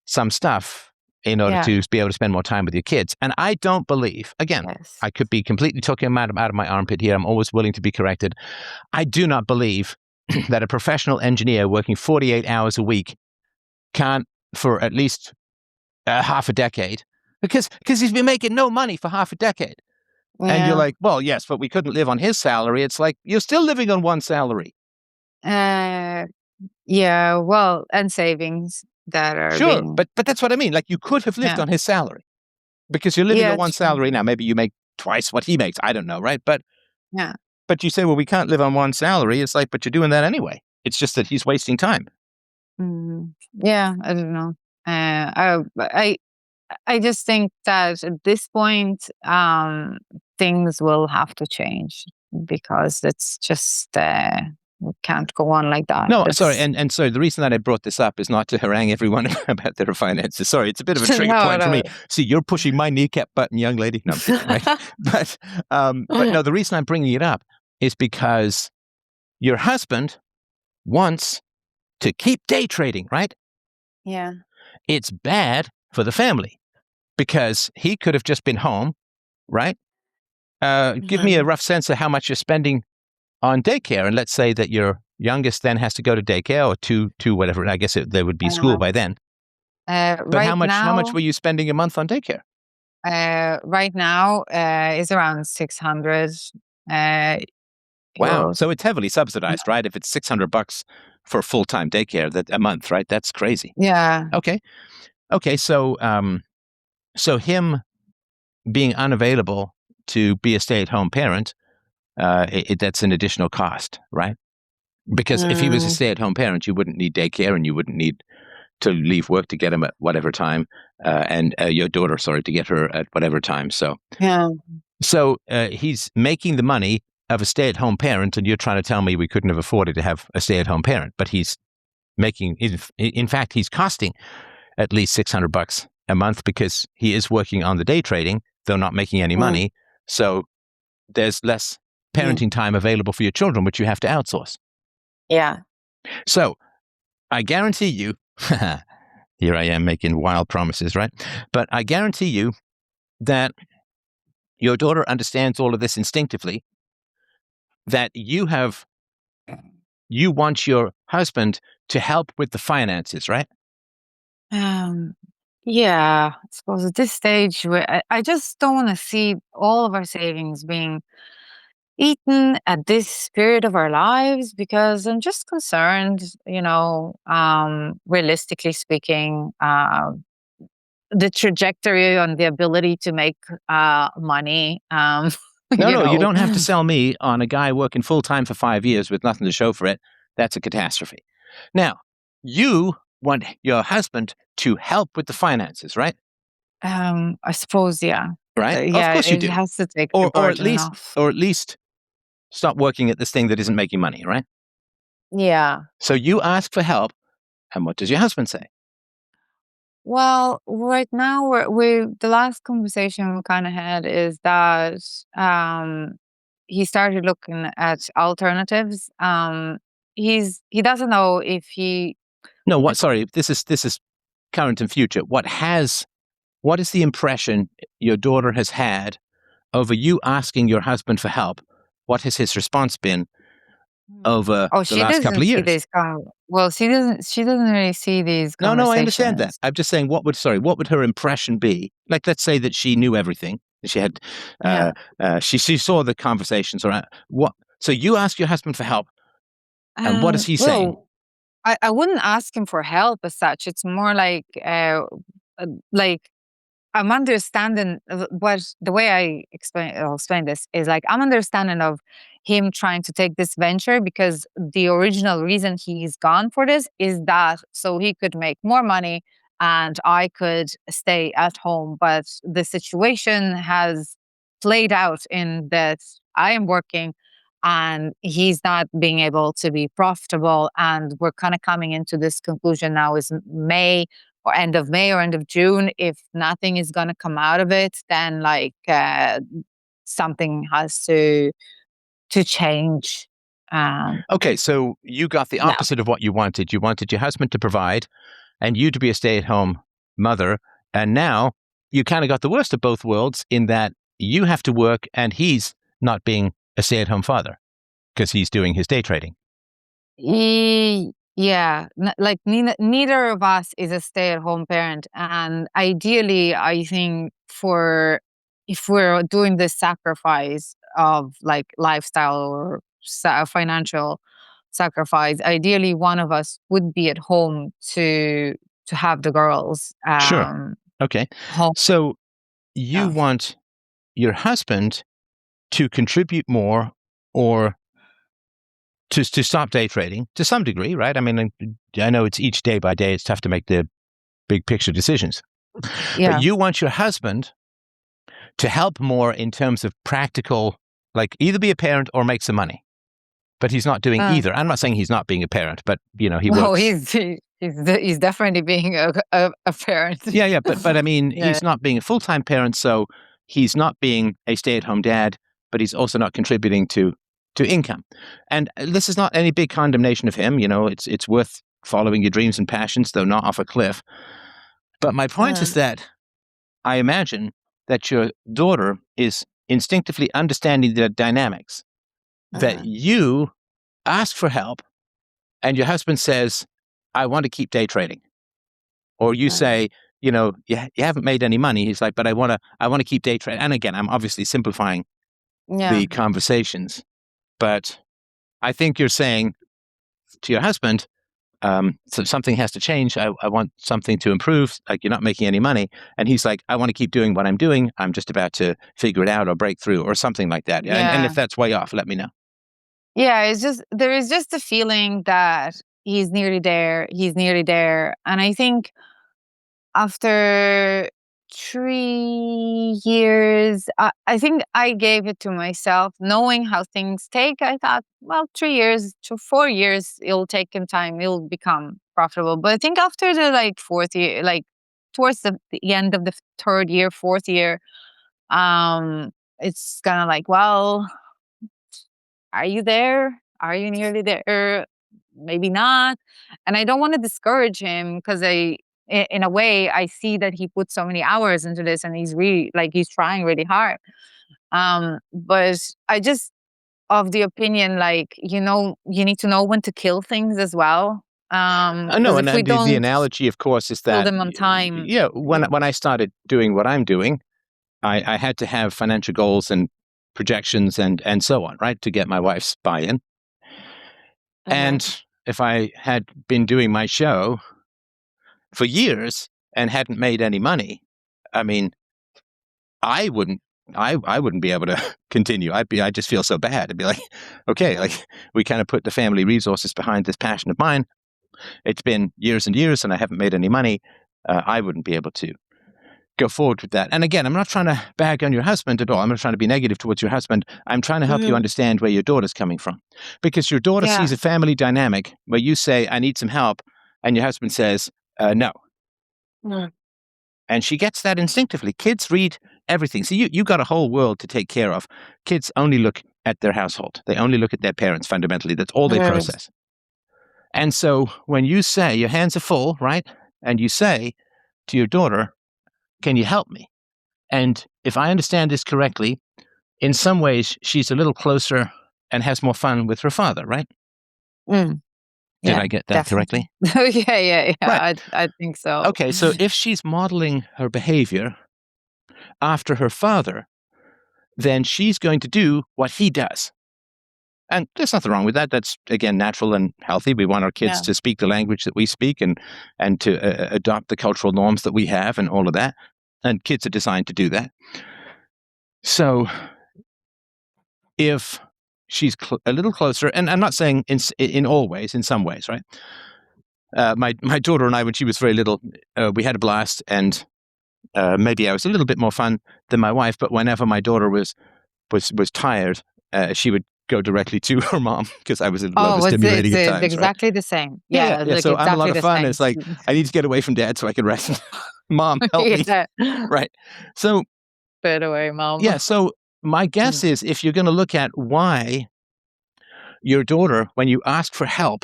some stuff in order to be able to spend more time with your kids. And I don't believe, again, Yes. I could be completely talking out of my armpit here. I'm always willing to be corrected. I do not believe that a professional engineer working 48 hours a week can't, for at least half a decade, because he's been making no money for half a decade. And you're like, well, yes, but we couldn't live on his salary. It's like, you're still living on one salary. Yeah, well, and savings that are Sure, being. but that's what I mean. Like, you could have lived on his salary because you're living on one True. salary now. Maybe you make twice what he makes. I don't know, right? But Yeah. you say, well, we can't live on one salary. It's like, but you're doing that anyway. It's just that he's wasting time. Yeah, I don't know. I just think that at this point, things will have to change, because it's just we can't go on like that. No, sorry, and sorry. The reason that I brought this up is not to harangue everyone about their finances. Sorry, it's a bit of a trigger point for me. See, you're pushing my kneecap button, young lady. No, I'm kidding, right? But no, the reason I'm bringing it up is because your husband wants to keep day trading, right? Yeah. It's bad for the family because he could have just been home, right? Give me a rough sense of how much you're spending on daycare, and let's say that your youngest then has to go to daycare, or two whatever. I guess there would be school by then. But Right how much now, were you spending a month on daycare? right now, is around 600 Wow, euros. so it's heavily subsidized, right? If it's $600 for full-time daycare a month, right? That's crazy. Yeah. Okay. So him being unavailable to be a stay-at-home parent, that's an additional cost, right? Because if he was a stay-at-home parent, you wouldn't need daycare, and you wouldn't need to leave work to get him at whatever time, and your daughter, sorry, to get her at whatever time. So he's making the money of a stay-at-home parent, and you're trying to tell me we couldn't have afforded to have a stay-at-home parent, but he's making, in fact, he's costing at least $600 a month because he is working on the day trading, though not making any money. So there's less parenting time available for your children, which you have to outsource. Yeah. So I guarantee you, here I am making wild promises, right? But I guarantee you that your daughter understands all of this instinctively, that you want your husband to help with the finances, right? Yeah, I suppose at this stage, I just don't want to see all of our savings being eaten at this period of our lives because I'm just concerned, realistically speaking, the trajectory on the ability to make money, No, you no, you know. don't have to sell me on a guy working full time for 5 years with nothing to show for it. That's a catastrophe. Now, you want your husband to help with the finances, right? I suppose, yeah. Right? Of Yeah, course you it do. has to take the Or burden off. at least stop working at this thing that isn't making money, right? Yeah. So you ask for help, and what does your husband say? Well, right now we the last conversation we kind of had is that he started looking at alternatives. He doesn't know if he No, what? Sorry, this is current and future. What is the impression your daughter has had over you asking your husband for help? What has his response been over oh, the she last couple doesn't of see years? these well, she doesn't really see these No, no, I understand that. conversations. I'm just saying, what would her impression be? Like, let's say that she knew everything. She had, Yeah. she saw the conversations. Or what? So you ask your husband for help, and what is he saying? Well, I wouldn't ask him for help as such. It's more like I'm understanding what the way I'll explain this is like I'm understanding of him trying to take this venture because the original reason he's gone for this is that so he could make more money and I could stay at home. But the situation has played out in that I am working and he's not being able to be profitable. And we're kind of coming into this conclusion now is May or end of June. If nothing is going to come out of it, then something has to change. Um, Okay, so you got the yeah, opposite of what you wanted. You wanted your husband to provide, and you to be a stay-at-home mother, and now you kind of got the worst of both worlds in that you have to work, and he's not being a stay-at-home father because he's doing his day trading. yeah. Like neither of us is a stay-at-home parent, and ideally, I think for if we're doing this sacrifice of like lifestyle or financial sacrifice, ideally one of us would be at home to have the girls Sure. Okay. home. So you Yeah. want your husband to contribute more or to stop day trading to some degree, right? I mean, I know it's each day by day, it's tough to make the big picture decisions. But Yeah. you want your husband to help more in terms of practical, like either be a parent or make some money. But he's not doing Uh, either. I'm not saying he's not being a parent, but he no, works. he's definitely being a parent. Yeah, yeah, but I mean, Yeah. he's not being a full-time parent, so he's not being a stay-at-home dad, but he's also not contributing to income. And this is not any big condemnation of him. It's worth following your dreams and passions, though not off a cliff. But my point is Um, that I imagine that your daughter is instinctively understanding the dynamics, that uh, you ask for help and your husband says, I want to keep day trading. Or you uh, say, you haven't made any money. He's like, but I want to keep day trading. And again, I'm obviously simplifying yeah. the conversations, but I think you're saying to your husband, so something has to change. I want something to improve. Like, you're not making any money. And he's like, I want to keep doing what I'm doing. I'm just about to figure it out or break through or something like that. And if Yeah. that's way off, let me know. Yeah, it's just there is just a feeling that he's nearly there. He's nearly there. And I think after 3 years, I think I gave it to myself, knowing how things take. I thought, well, 3 years to 4 years, it'll take him time. He'll become profitable. But I think after the fourth year, towards the end of the third year, fourth year, um, it's kind of like, well, are you there? Are you nearly there? Maybe not. And I don't want to discourage him because in a way, I see that he put so many hours into this and he's trying really hard. But I just of the opinion, you need to know when to kill things as well. No, Because if and we the don't analogy, of course, is fill that them on time, yeah, when I started doing what I'm doing, I had to have financial goals and projections and so on, right, to get my wife's buy-in. And if I had been doing my show for years and hadn't made any money, I mean, I wouldn't be able to continue. I just feel so bad. I'd be like, okay, like we kind of put the family resources behind this passion of mine. It's been years and years and I haven't made any money. I wouldn't be able to go forward with that. And again, I'm not trying to bag on your husband at all. I'm not trying to be negative towards your husband. I'm trying to help you understand where your daughter's coming from. Because your daughter sees a family dynamic where you say, I need some help, and your husband says, no. And she gets that instinctively. Kids read everything. So you got a whole world to take care of. Kids only look at their household. They only look at their parents fundamentally. That's all they process. And so when you say your hands are full, right? And you say to your daughter, can you help me? And if I understand this correctly, in some ways, she's a little closer and has more fun with her father, right? Did I get that correctly? Yeah. Right. I think so. Okay, so if she's modeling her behavior after her father, then she's going to do what he does. And there's nothing wrong with that. That's, again, natural and healthy. We want our kids to speak the language that we speak and to adopt the cultural norms that we have and all of that. And kids are designed to do that. So if she's a little closer, and I'm not saying in all ways, in some ways, right? My daughter and I, when she was very little, we had a blast, and maybe I was a little bit more fun than my wife. But whenever my daughter was tired, she would go directly to her mom because I was a little overstimulating at times. Exactly right? the same. Yeah. Like So I'm a lot exactly of the fun. same. It's like I need to get away from Dad so I can rest. Mom, help me. Right. So Fade away, Mom. yeah. So my guess is if you're going to look at why your daughter, when you ask for help,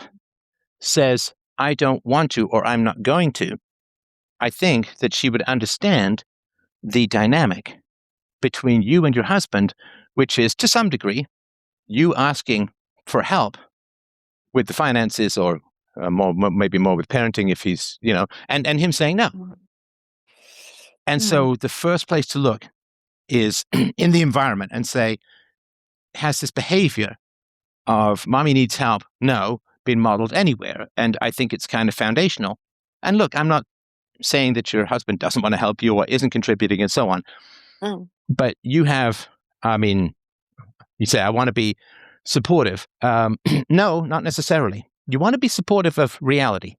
says, I don't want to or I'm not going to, I think that she would understand the dynamic between you and your husband, which is to some degree you asking for help with the finances or maybe more with parenting if he's, and him saying no. And so the first place to look is in the environment and say, has this behavior of mommy needs help, no, been modeled anywhere? And I think it's kind of foundational. And look, I'm not saying that your husband doesn't want to help you or isn't contributing and so on. But you have, you say, I want to be supportive. No, not necessarily. You want to be supportive of reality,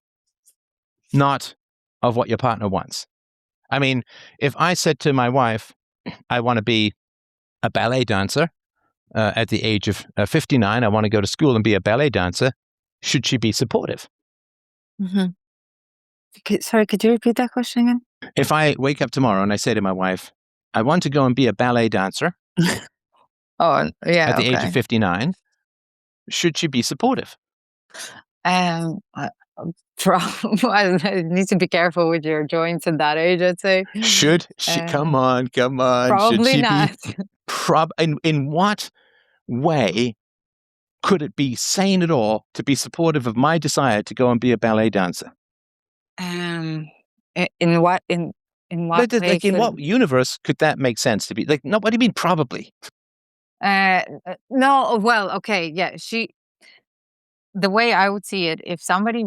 not of what your partner wants. I mean, if I said to my wife, I want to be a ballet dancer at the age of 59, I want to go to school and be a ballet dancer, should she be supportive? Sorry, could you repeat that question again? If I wake up tomorrow and I say to my wife, I want to go and be a ballet dancer at the age of 59, should she be supportive? I need to be careful with your joints at that age, I'd say. Should she? Come on. Probably should she not. In what way could it be sane at all to be supportive of my desire to go and be a ballet dancer? In what way? Like in what universe could that make sense to be? Like, no, what do you mean probably? No, well, okay, yeah. The way I would see it, if somebody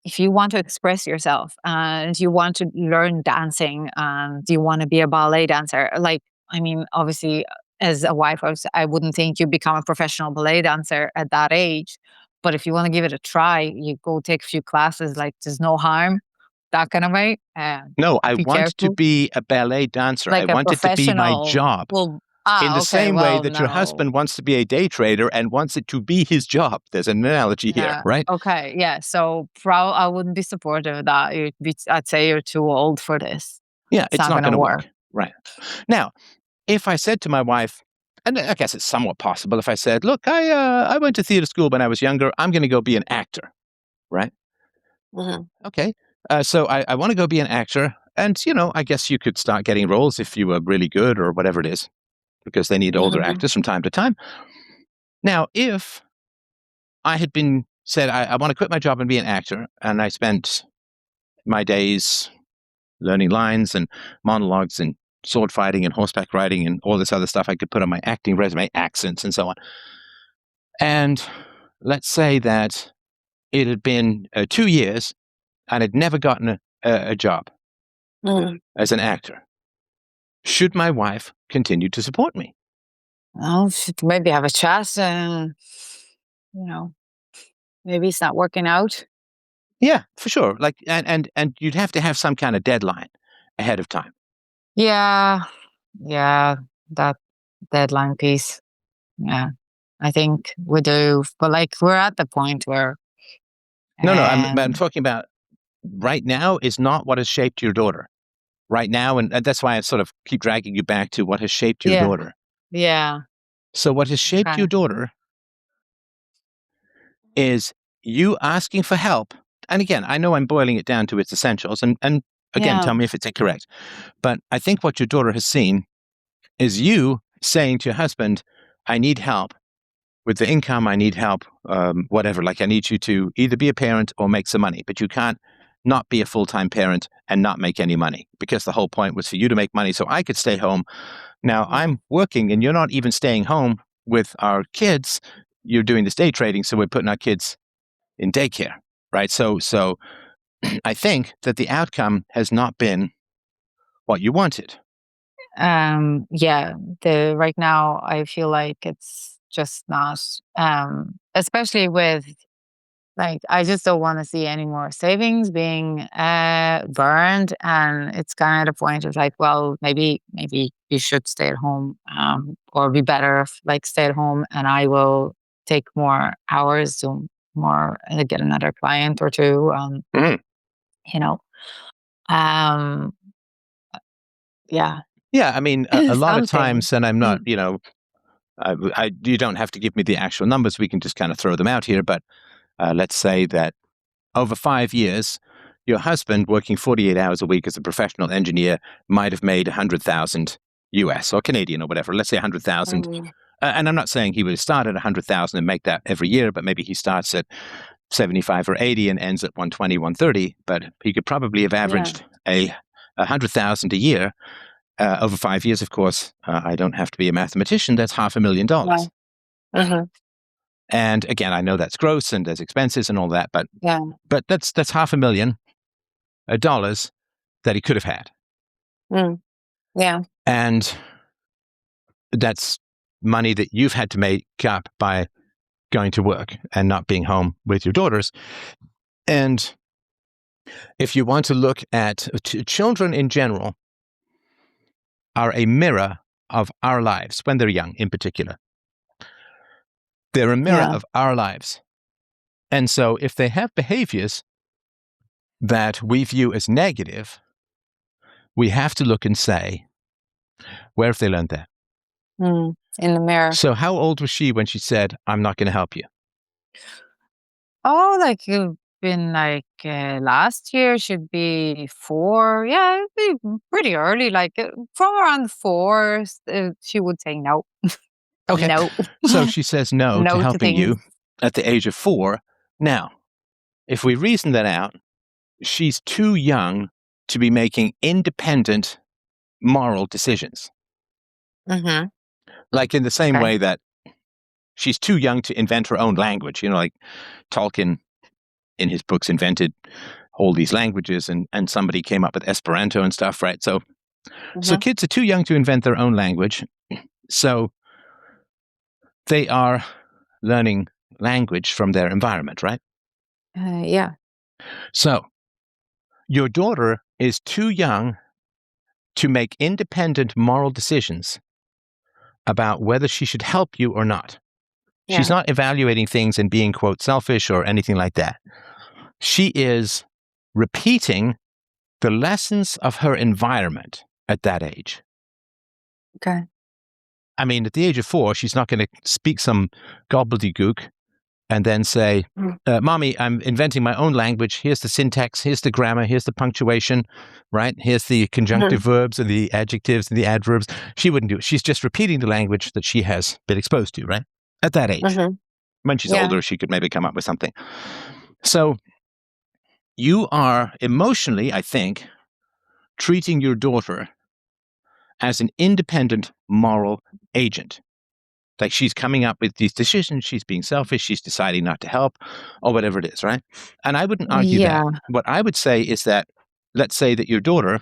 if you want to express yourself and you want to learn dancing and you want to be a ballet dancer, obviously, as a wife, I wouldn't think you become a professional ballet dancer at that age. But if you want to give it a try, you go take a few classes. Like, there's no harm, that kind of way. No, I want to be a ballet dancer. I want it to be my job. Well, in the same way that your husband wants to be a day trader and wants it to be his job. There's an analogy here, right? Okay, yeah. So I wouldn't be supportive of that. I'd say you're too old for this. Yeah, it's not going to work. Right. Now, if I said to my wife, and I guess it's somewhat possible if I said, look, I went to theater school when I was younger. I'm going to go be an actor, right? Okay. So I want to go be an actor. And, I guess you could start getting roles if you were really good or whatever it is, because they need older actors from time to time. Now, if I had been said, I want to quit my job and be an actor. And I spent my days learning lines and monologues and sword fighting and horseback riding and all this other stuff I could put on my acting resume, accents and so on. And let's say that it had been 2 years and I'd never gotten a job as an actor. Should my wife continue to support me? Well, should maybe have a chat and, maybe it's not working out. Yeah, for sure. Like, and you'd have to have some kind of deadline ahead of time. Yeah. Yeah. That deadline piece. Yeah. I think we do. But like, we're at the point where. No, I'm talking about right now is not what has shaped your daughter. Right now, and that's why I sort of keep dragging you back to what has shaped your daughter. Yeah. So what has shaped your daughter is you asking for help. And again, I know I'm boiling it down to its essentials. And again, tell me if it's incorrect. But I think what your daughter has seen is you saying to your husband, I need help with the income. I need help, whatever. Like I need you to either be a parent or make some money. But you can't not be a full-time parent and not make any money, because the whole point was for you to make money so I could stay home. Now I'm working and you're not even staying home with our kids. You're doing this day trading, so we're putting our kids in daycare, right? So I think that the outcome has not been what you wanted. Yeah, right now I feel like it's just not, especially with, like, I just don't want to see any more savings being burned, and it's kind of the point of like, well, maybe you should stay at home, or be better if, like, stay at home, and I will take more hours, do more, get another client or two, you know, um, yeah, Yeah, I mean, a lot of something. times, and I'm not, you don't have to give me the actual numbers. We can just kind of throw them out here. But let's say that over 5 years, your husband, working 48 hours a week as a professional engineer, might have made 100,000 US or Canadian or whatever. Let's say 100,000. And I'm not saying he would start at 100,000 and make that every year, but maybe he starts at 75 or 80 and ends at 120, 130. But he could probably have averaged 100,000 a year. Over 5 years, of course. I don't have to be a mathematician. That's $500,000. And again, I know that's gross and there's expenses and all that, but that's $500,000 that he could have had. Yeah. And that's money that you've had to make up by going to work and not being home with your daughters. And if you want to look at children in general, are a mirror of our lives when they're young, in particular. They're a mirror of our lives. And so if they have behaviors that we view as negative, we have to look and say, where have they learned that? In the mirror. So how old was she when she said, I'm not going to help you? Oh, like, you've been like, last year should be 4. Yeah, it'd be pretty early. Like, from around 4, she would say no. Okay. No. So she says no to helping you at the age of 4. Now, if we reason that out, she's too young to be making independent moral decisions. Like in the same way that she's too young to invent her own language. Like Tolkien in his books invented all these languages, and somebody came up with Esperanto and stuff, right? So kids are too young to invent their own language. So they are learning language from their environment, right? Yeah. So your daughter is too young to make independent moral decisions about whether she should help you or not. Yeah. She's not evaluating things and being, quote, selfish or anything like that. She is repeating the lessons of her environment at that age. Okay. I mean, at the age of 4, she's not going to speak some gobbledygook and then say, Mommy, I'm inventing my own language. Here's the syntax. Here's the grammar. Here's the punctuation, right? Here's the conjunctive verbs and the adjectives and the adverbs. She wouldn't do it. She's just repeating the language that she has been exposed to, right? At that age. When she's Yeah. older, she could maybe come up with something. So you are emotionally, I think, treating your daughter as an independent moral agent. Like she's coming up with these decisions, she's being selfish, she's deciding not to help, or whatever it is, right? And I wouldn't argue that. Yeah. What I would say is that, let's say that your daughter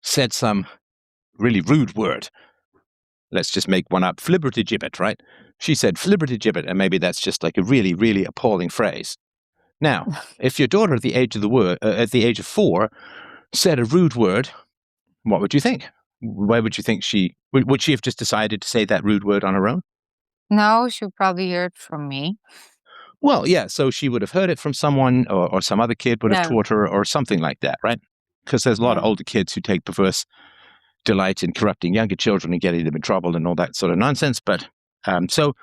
said some really rude word. Let's just make one up, flibbertigibbet, right? She said flibbertigibbet, and maybe that's just like a really, really appalling phrase. Now, if your daughter at the age of 4 said a rude word, what would you think? Why would you think would she have just decided to say that rude word on her own? No, she'll probably hear it from me. Well, yeah, so she would have heard it from someone, or some other kid would have Yeah. taught her, or something like that, right? Because there's a lot of older kids who take perverse delight in corrupting younger children and getting them in trouble and all that sort of nonsense. But so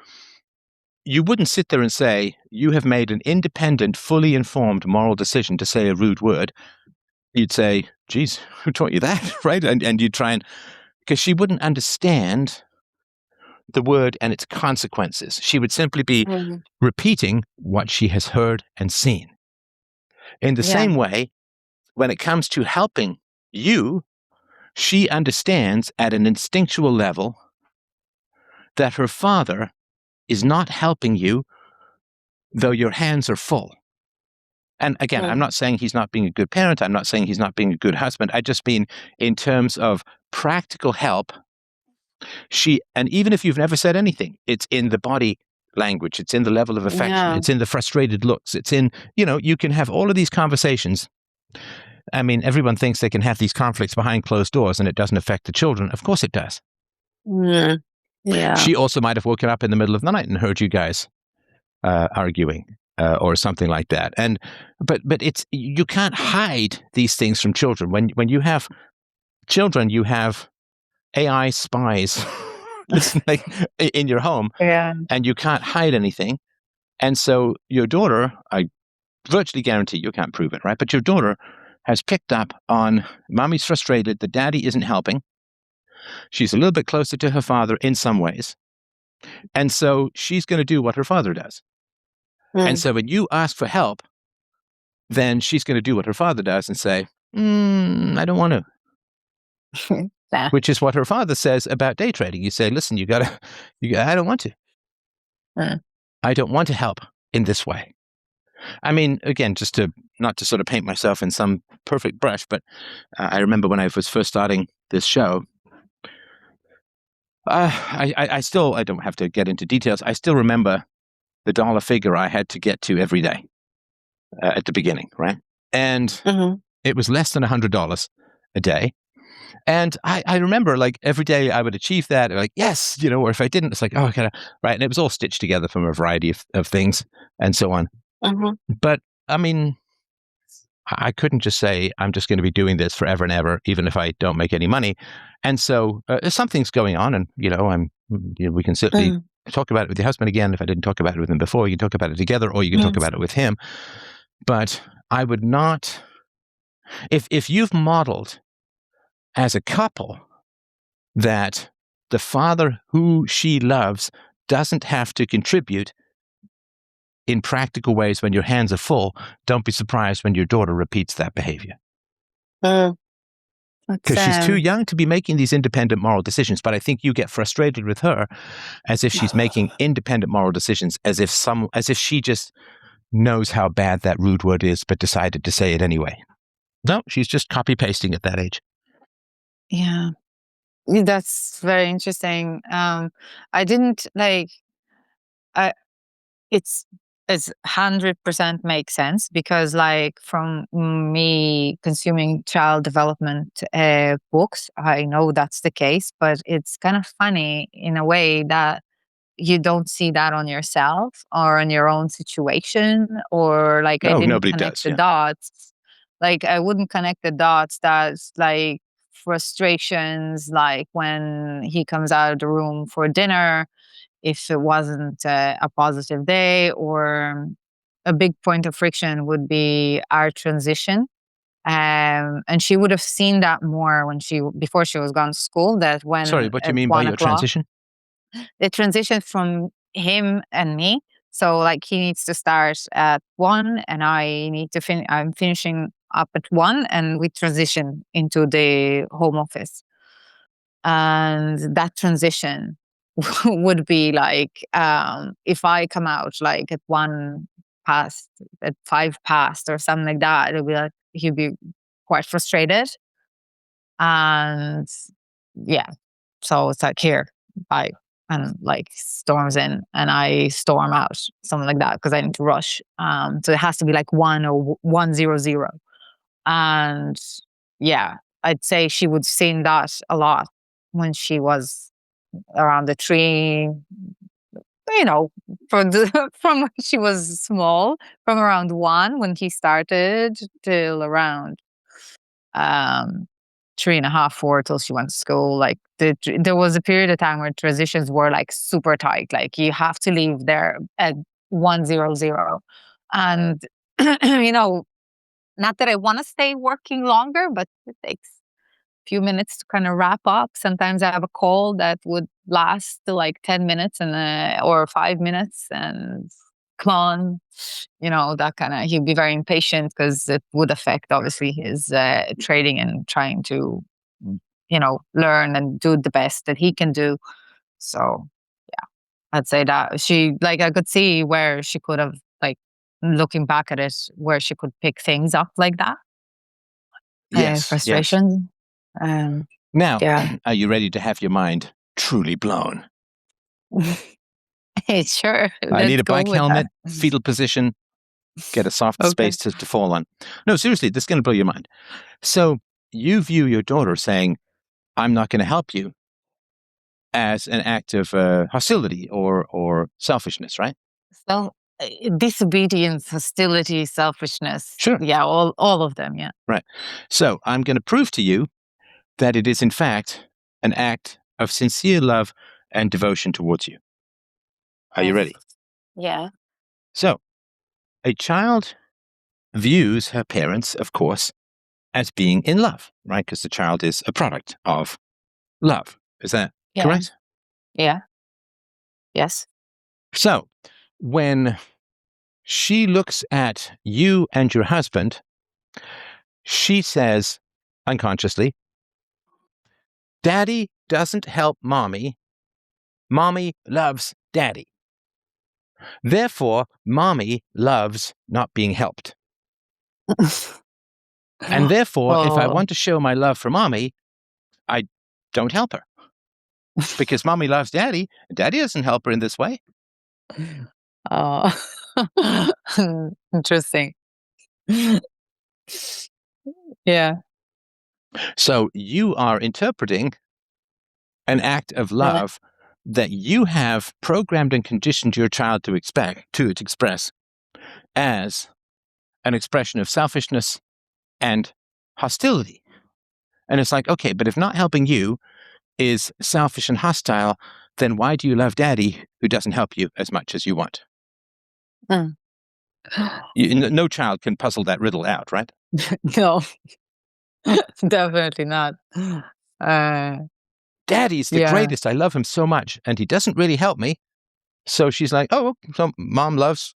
you wouldn't sit there and say, you have made an independent, fully informed moral decision to say a rude word. You'd say, geez, who taught you that, right? And you'd try and, because she wouldn't understand the word and its consequences. She would simply be repeating what she has heard and seen. In the Yeah. same way, when it comes to helping you, she understands at an instinctual level that her father is not helping you, though your hands are full. And again, I'm not saying he's not being a good parent. I'm not saying he's not being a good husband. I just mean in terms of practical help, and even if you've never said anything, it's in the body language, it's in the level of affection, it's in the frustrated looks, it's in, you can have all of these conversations. I mean, everyone thinks they can have these conflicts behind closed doors and it doesn't affect the children. Of course it does. Yeah. She also might have woken up in the middle of the night and heard you guys arguing or something like that. But you can't hide these things from children. When you have children, you have AI spies listening in your home, and you can't hide anything. And so your daughter, I virtually guarantee, you can't prove it, right? But your daughter has picked up on mommy's frustrated, the daddy isn't helping. She's a little bit closer to her father in some ways. And so she's going to do what her father does. And so when you ask for help, then she's going to do what her father does and say, I don't want to. Which is what her father says about day trading. You say, listen, I don't want to. I don't want to help in this way. I mean, again, not to sort of paint myself in some perfect brush, but I remember when I was first starting this show, I don't have to get into details. I still remember the dollar figure I had to get to every day at the beginning, right? And it was less than $100 a day. And I remember, like, every day I would achieve that, like, yes, or if I didn't, it's like, oh, I gotta, right? And it was all stitched together from a variety of things and so on. But, I mean, I couldn't just say, I'm just going to be doing this forever and ever, even if I don't make any money. And so something's going on, and, we can certainly talk about it with your husband again. If I didn't talk about it with him before, you can talk about it together, or you can talk about it with him. But I would not, if you've modeled as a couple that the father who she loves doesn't have to contribute in practical ways when your hands are full, don't be surprised when your daughter repeats that behavior. Because she's too young to be making these independent moral decisions. But I think you get frustrated with her as if she's making independent moral decisions, as if she just knows how bad that rude word is, but decided to say it anyway. No, she's just copy-pasting at that age. Yeah. That's very interesting. I didn't it's 100% makes sense, because from me consuming child development books, I know that's the case, but it's kind of funny in a way that you don't see that on yourself or on your own situation, or I didn't nobody connect does, the yeah. dots. I wouldn't connect the dots that's frustrations, when he comes out of the room for dinner, if it wasn't a positive day, or a big point of friction would be our transition. And she would have seen that more before she was gone to school, that when Sorry, what do you at mean by 1 your o'clock, transition? the transition from him and me. So like he needs to start at 1 and I need to I'm finishing up at 1 and we transition into the home office. And that transition would be like if I come out like at 1 past, at 5 past or something like that, it'll be like he'd be quite frustrated. And yeah, so it's like here, I and like storms in and I storm out, something like that, because I need to rush. So it has to be like 1 or 100. And yeah, I'd say she would sing that a lot when she was around the tree, from from when she was small, from around 1 when he started till around um 3.5, 4 till she went to school. Like there was a period of time where transitions were like super tight. Like you have to leave there at 100. And not that I want to stay working longer, but it takes a few minutes to kind of wrap up. Sometimes I have a call that would last to like 10 minutes or 5 minutes, and come on, that kind of, he'd be very impatient because it would affect obviously his trading and trying to, learn and do the best that he can do. So yeah, I'd say that I could see where she could have, like, looking back at it, where she could pick things up like that. Yes, yes. Frustration. Um, Now, yeah. are you ready to have your mind truly blown? Hey, sure. I need Let's a go bike with that. helmet, fetal position, get a soft Okay. space to fall on. No, seriously, this is going to blow your mind. So you view your daughter saying, I'm not going to help you, as an act of hostility or selfishness, right? So disobedience, hostility, selfishness. Sure. Yeah, all of them. Yeah. Right. So I'm going to prove to you that it is, in fact, an act of sincere love and devotion towards you. Are you ready? Yeah. So, a child views her parents, of course, as being in love, right? Because the child is a product of love. Is that Yeah. correct? Yeah. Yes. So, when she looks at you and your husband, she says unconsciously, Daddy doesn't help Mommy. Mommy loves Daddy. Therefore, Mommy loves not being helped. And therefore, if I Oh. want to show my love for Mommy, I don't help her. Because Mommy loves Daddy, and Daddy doesn't help her in this way. Oh. Interesting. Yeah. So you are interpreting an act of Yeah. love that you have programmed and conditioned your child to express as an expression of selfishness and hostility. And it's like, okay, but if not helping you is selfish and hostile, then why do you love Daddy who doesn't help you as much as you want? Mm. No child can puzzle that riddle out, right? No, definitely not. Uh, Daddy's the yeah. greatest. I love him so much, and he doesn't really help me. So she's like, oh, so Mom loves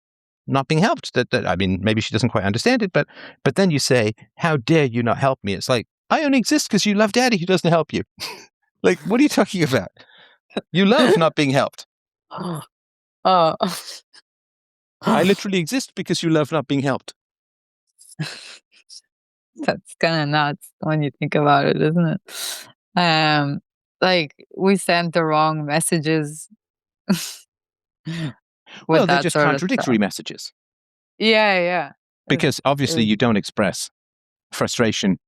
not being helped. I mean, maybe she doesn't quite understand it, but then you say, how dare you not help me? It's like, I only exist because you love Daddy who doesn't help you. Like, what are you talking about? You love not being helped. Oh. I literally exist because you love not being helped. That's kind of nuts when you think about it, isn't it? Like we sent the wrong messages with Well, they're that just sort of contradictory stuff. messages Yeah, yeah. because obviously It- you don't express frustration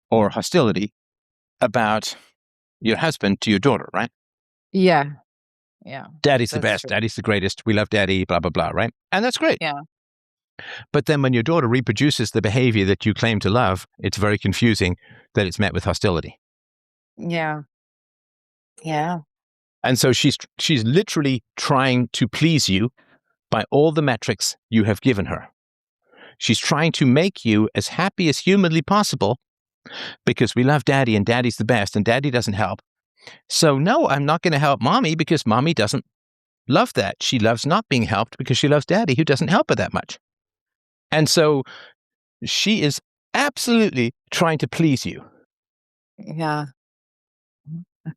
or hostility about your husband to your daughter, right? yeah, yeah. Daddy's the That's best. true. Daddy's the greatest. We love Daddy, blah, blah, blah, right? And that's great. Yeah, But then when your daughter reproduces the behavior that you claim to love, it's very confusing that it's met with hostility. yeah, yeah. And so she's literally trying to please you by all the metrics you have given her. She's trying to make you as happy as humanly possible because we love Daddy and Daddy's the best and Daddy doesn't help. So no, I'm not going to help Mommy because Mommy doesn't love that. She loves not being helped because she loves daddy, who doesn't help her that much. And so she is absolutely trying to please you. Yeah.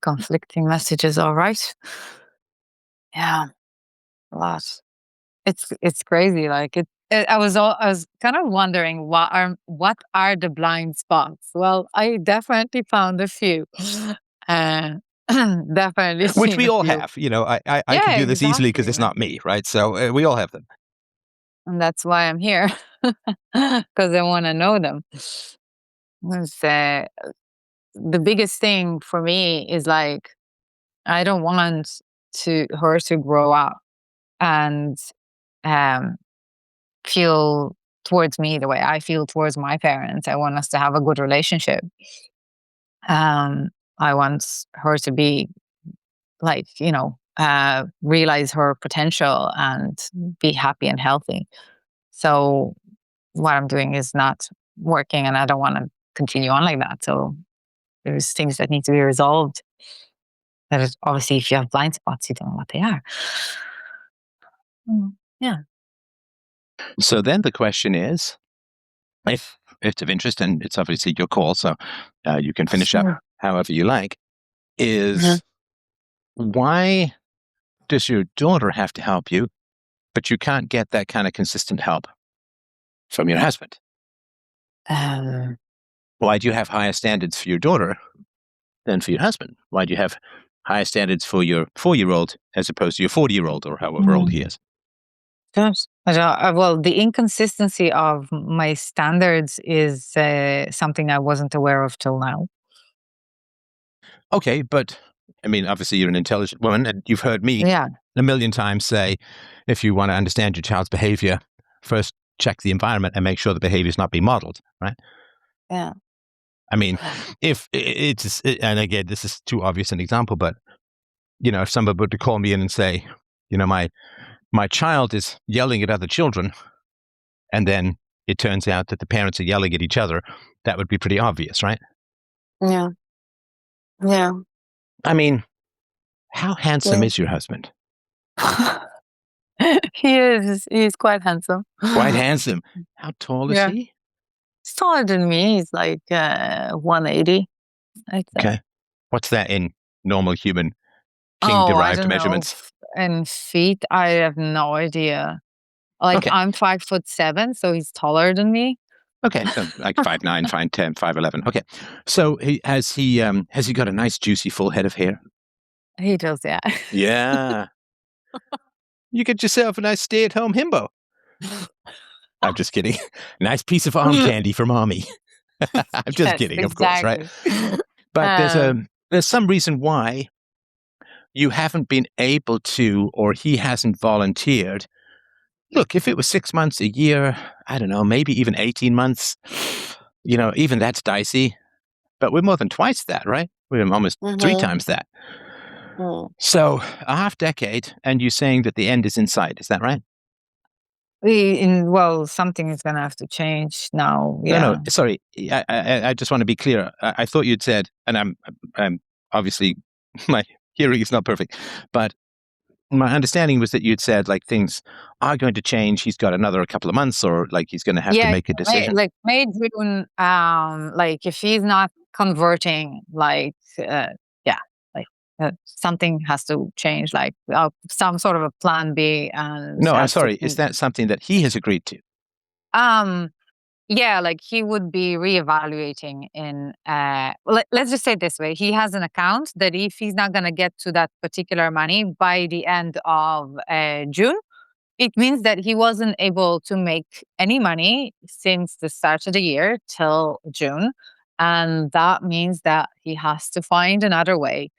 Conflicting messages, all right. Yeah, a lot. It's crazy. Like I was kind of wondering what are the blind spots. Well, I definitely found a few. Uh, definitely Which seen we a all few. have. I can Yeah, do this easily because exactly. it's not me, right? So we all have them. And that's why I'm here, because I want to know them. It's, the biggest thing for me is like I don't want to her to grow up and um, feel towards me the way I feel towards my parents. I want us to have a good relationship. Um, I want her to be like, realize her potential and be happy and healthy. So what I'm doing is not working and I don't want to continue on like that. So there's things that need to be resolved. That is obviously if you have blind spots, you don't know what they are. Yeah. So then the question is, if it's of interest, and it's obviously your call, so you can finish up however you like, is why does your daughter have to help you, but you can't get that kind of consistent help from your husband? Um, Why do you have higher standards for your daughter than for your husband? Why do you have higher standards for your 4-year-old as opposed to your 40-year-old or however old he is? Yes. Well, the inconsistency of my standards is something I wasn't aware of till now. Okay, but I mean, obviously you're an intelligent woman, and you've heard me Yeah. a million times say, if you want to understand your child's behavior, first check the environment and make sure the behavior is not being modeled, right? Yeah. I mean, if it's, and again, this is too obvious an example, but if somebody were to call me in and say, my child is yelling at other children, and then it turns out that the parents are yelling at each other, that would be pretty obvious, right? Yeah. Yeah. I mean, how handsome is your husband? He is. He's quite handsome. Quite handsome. How tall is Yeah. he? He's taller than me. He's like 180, I'd say. Okay. What's that in normal human Oh, I king-derived don't know. measurements? In feet, I have no idea. Like Okay. I'm 5'7", so he's taller than me. Okay. So like 5'9", 5'10", 5'11". Okay. So has he got a nice juicy full head of hair? He does, yeah. Yeah. You get yourself a nice stay-at-home himbo. I'm just kidding. Nice piece of arm candy for mommy. I'm just Yes, kidding, of course, right? exactly. But Um, there's some reason why you haven't been able to, or he hasn't volunteered. Look, if it was 6 months, a year, I don't know, maybe even 18 months, even that's dicey. But we're more than twice that, right? We're almost 3 times that. So a half decade, and you're saying that the end is in sight. Is that right? well, something is gonna have to change now. No, Yeah. sorry. I just want to be clear. I thought you'd said, and I'm obviously my hearing is not perfect, but my understanding was that you'd said like things are going to change. He's got another couple of months, or like he's going to have to Yeah, make a decision. Like May, June, like if he's not converting, like yeah, like something has to change, like some sort of a plan B and No, I'm has to sorry. Is that something that he has agreed to? um yeah, like he would be reevaluating in let's just say it this way. He has an account that if he's not gonna get to that particular money by the end of June, it means that he wasn't able to make any money since the start of the year till June. And that means that he has to find another way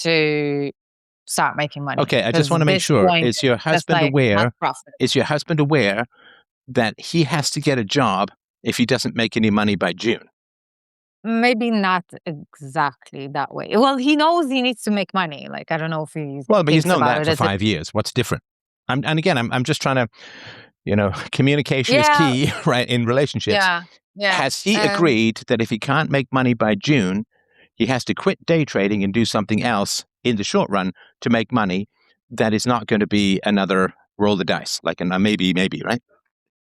to start making money. Okay, I just Because want to make this sure. point Is your is just husband like not aware? profitable. Is your husband aware that he has to get a job if he doesn't make any money by June? Maybe not exactly that way. Well, he knows he needs to make money. Like I don't know if he Well, but he's thinks known about that it for as a 5 years. What's different? And again, I'm just trying to, communication is yeah, key, right, in relationships. yeah, yeah. Has he agreed that if he can't make money by June, he has to quit day trading and do something else in the short run to make money that is not going to be another roll the dice, like a maybe, right?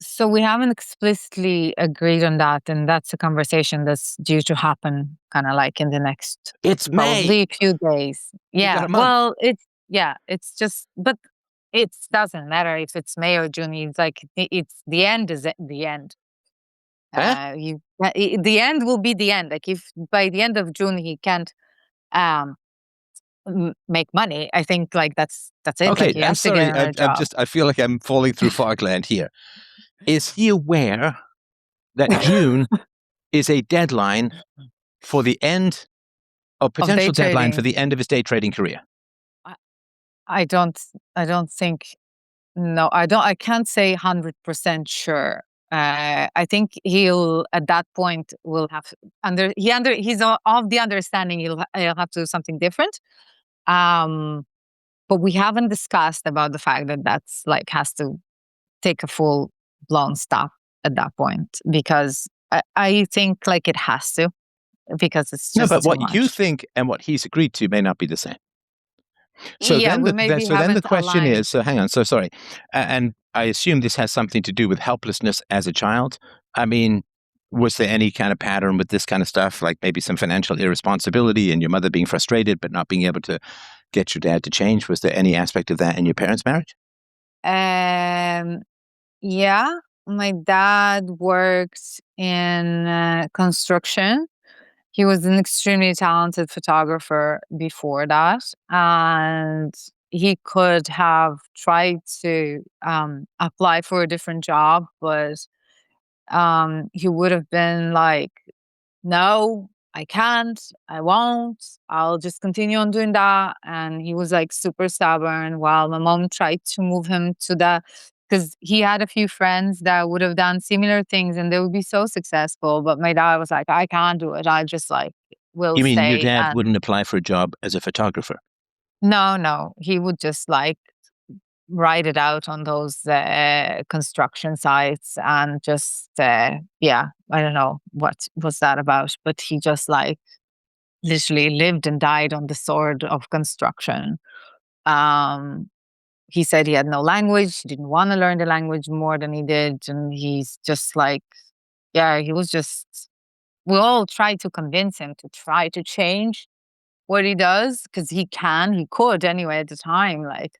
So we haven't explicitly agreed on that, and that's a conversation that's due to happen kind of like in the next It's May. probably few days. We got Yeah. a month. Well, it's just, but it doesn't matter if it's May or June. It's like it's the end is the end. Huh? The end will be the end. Like if by the end of June he can't um make money, I think like that's it. Like Okay, he I'm has to get sorry. another job. I feel like I'm falling through fogland here. Is he aware that June is a deadline for the end, a Of day potential deadline for trading. the end of his day trading career? I I don't think. No, I can't say 100% sure. I think he'll at that point will have he's of the understanding he'll have to do something different. Um, but we haven't discussed about the fact that that's like has to take a full blown stop at that point, because I think like it has to, because it's No, just but too what you much. think and what he's agreed to may not be the same. So Yeah, then we maybe so then the haven't question is, aligned. so hang on, so sorry. And I assume this has something to do with helplessness as a child. I mean, was there any kind of pattern with this kind of stuff, like maybe some financial irresponsibility and your mother being frustrated but not being able to get your dad to change? Was there any aspect of that in your parents' marriage? Um, yeah, my dad works in construction. He was an extremely talented photographer before that, and he could have tried to apply for a different job, but he would have been like, no, I can't, I won't, I'll just continue on doing that. And he was like super stubborn, while my mom tried to move him to because he had a few friends that would have done similar things and they would be so successful. But my dad was like, I can't do it. I just like will You mean your stay. dad And wouldn't apply for a job as a photographer? no, he would just like write it out on those construction sites and just yeah, I don't know what was that about, but he just like literally lived and died on the sword of construction. um he said he had no language, he didn't want to learn the language more than he did, and he's just like, yeah, he was just, we all tried to convince him to try to change what he does, because he could anyway at the time. Like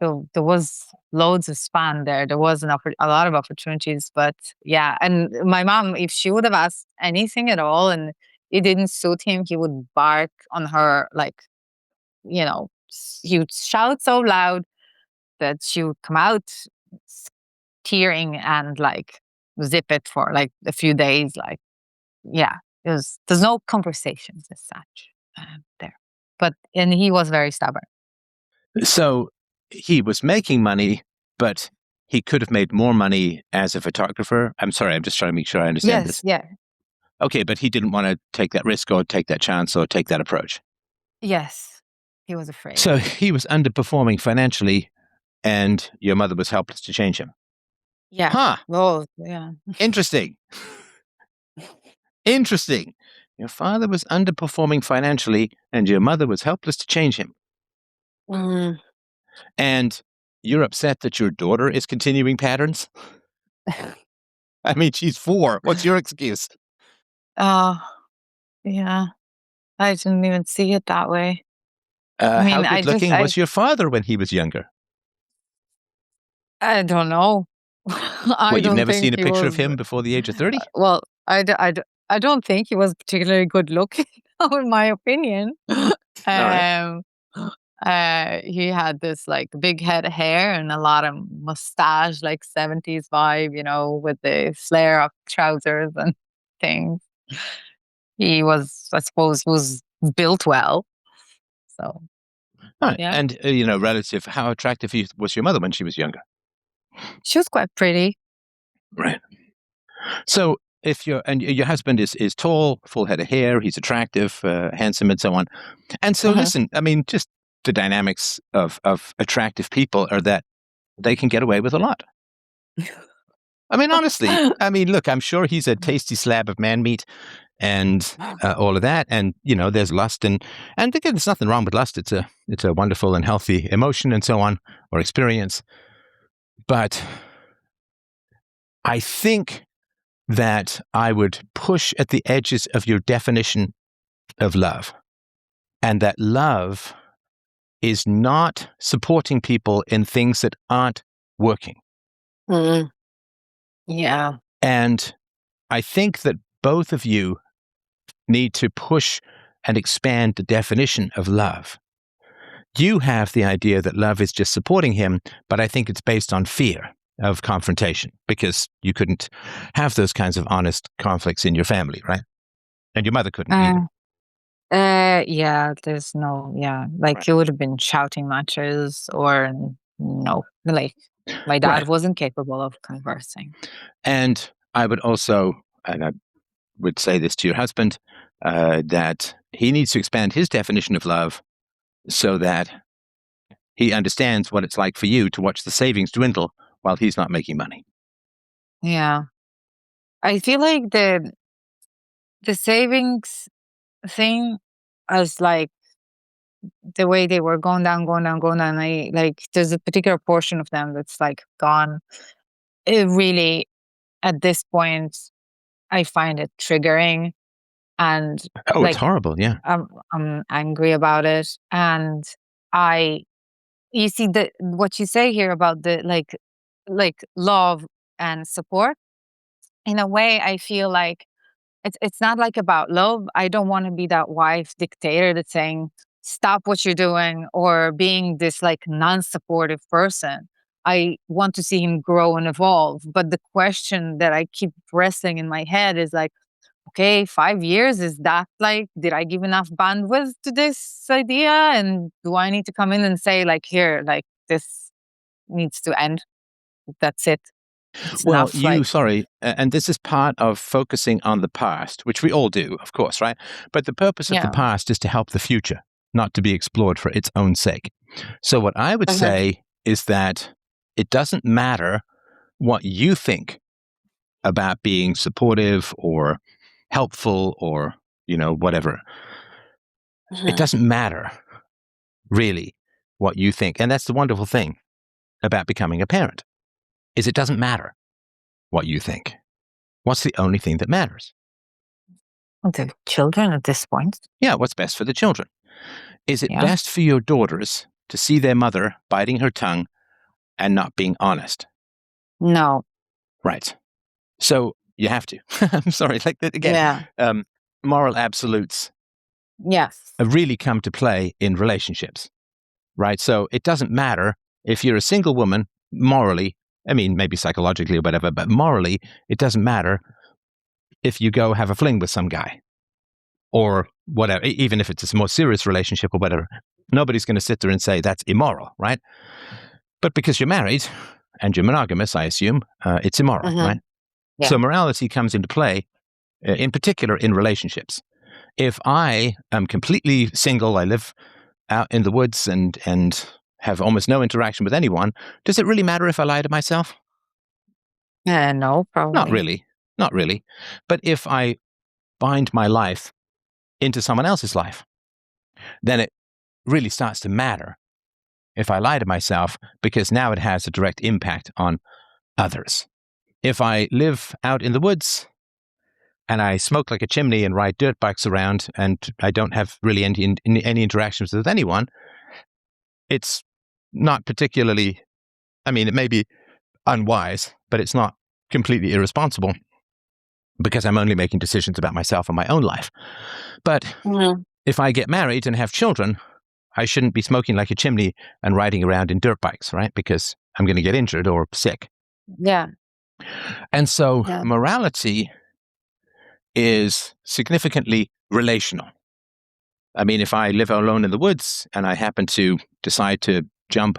there was loads of span there. There was a lot of opportunities, but yeah. And my mom, if she would have asked anything at all and it didn't suit him, he would bark on her, like, he would shout so loud that she would come out s- tearing and like zip it for like a few days. Like, yeah, there's no conversations as such there. And he was very stubborn. So he was making money, but he could have made more money as a photographer. I'm sorry, I'm just trying to make sure I understand Yes, this. yeah, Okay, but he didn't want to take that risk or take that chance or take that approach. yes, he was afraid. So he was underperforming financially, and your mother was helpless to change him. Yeah. Huh. Oh, yeah. Interesting. Interesting. Your father was underperforming financially, and your mother was helpless to change him. Mm. And you're upset that your daughter is continuing patterns? I mean, she's 4. What's your excuse? Oh, yeah. I didn't even see it that way. I How mean, good looking was your father when he was younger? I don't know. I What, you've don't never think seen a he picture of was. him before the age of 30? Well, I don't think he was particularly good looking, in my opinion. All right. Um, he had this like big head of hair and a lot of mustache, like 70s vibe, with the flare up trousers and things. He was, I suppose, was built well. So, All right. yeah. And, relative, how attractive was your mother when she was younger? She was quite pretty. Right. So if your husband is tall, full head of hair, he's attractive, handsome, and so on. And so Uh-huh. listen, I mean, just the dynamics of attractive people are that they can get away with a lot. I mean, honestly, I mean, look, I'm sure he's a tasty slab of man meat, and all of that. And, there's lust. And again, there's nothing wrong with lust. It's a wonderful and healthy emotion and so on, or experience. But I think that I would push at the edges of your definition of love, and that love is not supporting people in things that aren't working. Mm. Yeah. And I think that both of you need to push and expand the definition of love. You have the idea that love is just supporting him, but I think it's based on fear of confrontation, because you couldn't have those kinds of honest conflicts in your family, right? And your mother couldn't either. Yeah, there's no, like Right. it would have been shouting matches, or no, like my dad Right. wasn't capable of conversing. And I would also, and I would say this to your husband, that he needs to expand his definition of love so that he understands what it's like for you to watch the savings dwindle while he's not making money. Yeah. I feel like the savings thing is like the way they were going down, going down, going down. I like there's a particular portion of them that's like gone. It really, at this point, I find it triggering, and Oh, it's like horrible. Yeah. I'm angry about it. And I you see the what you say here about the like love and support. In a way, I feel like it's not like about love. I don't want to be that wife dictator that's saying stop what you're doing, or being this like non-supportive person. I want to see him grow and evolve. But the question that I keep wrestling in my head is like, okay, 5 years, is that like, did I give enough bandwidth to this idea? And do I need to come in and say, like, here, like, this needs to end? That's it. It's Well, enough. Like, and this is part of focusing on the past, which we all do, of course, right? But the purpose of the yeah. past is to help the future, not to be explored for its own sake. So what I would say is that it doesn't matter what you think about being supportive or helpful or, whatever. It doesn't matter really what you think. And that's the wonderful thing about becoming a parent, is it doesn't matter what you think. What's the only thing that matters? The children at this point. Yeah, what's best for the children? Is it Yeah. best for your daughters to see their mother biting her tongue and not being honest? No. Right. So you have to. I'm sorry. Like that again. Yeah. Moral absolutes Yes. have really come to play in relationships, right? So it doesn't matter if you're a single woman morally. I mean, maybe psychologically or whatever, but morally, it doesn't matter if you go have a fling with some guy or whatever, even if it's a more serious relationship or whatever. Nobody's going to sit there and say that's immoral, right? But because you're married and you're monogamous, I assume, it's immoral, right? Yeah. So morality comes into play, in particular in relationships. If I am completely single, I live out in the woods and have almost no interaction with anyone, does it really matter if I lie to myself? No, probably. Not really. But if I bind my life into someone else's life, then it really starts to matter if I lie to myself, because now it has a direct impact on others. If I live out in the woods and I smoke like a chimney and ride dirt bikes around and I don't have really any interactions with anyone, it's not particularly, I mean, it may be unwise, but it's not completely irresponsible, because I'm only making decisions about myself and my own life. But if I get married and have children, I shouldn't be smoking like a chimney and riding around in dirt bikes, right? Because I'm going to get injured or sick. Yeah. And so morality is significantly relational. I mean, if I live alone in the woods and I happen to decide to jump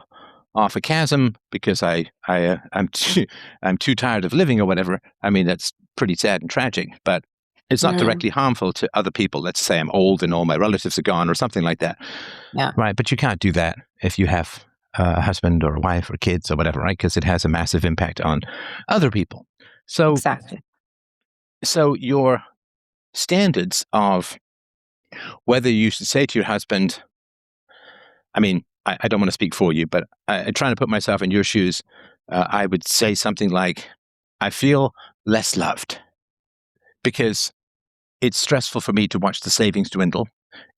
off a chasm because I'm too tired of living or whatever, I mean, that's pretty sad and tragic, but it's not directly harmful to other people. Let's say I'm old and all my relatives are gone or something like that. Yeah. Right. But you can't do that if you have a husband or a wife or kids or whatever, right? Because it has a massive impact on other people. So Exactly. So your standards of whether you should say to your husband, I mean, I don't want to speak for you, but trying to put myself in your shoes, I would say something like, I feel less loved because it's stressful for me to watch the savings dwindle.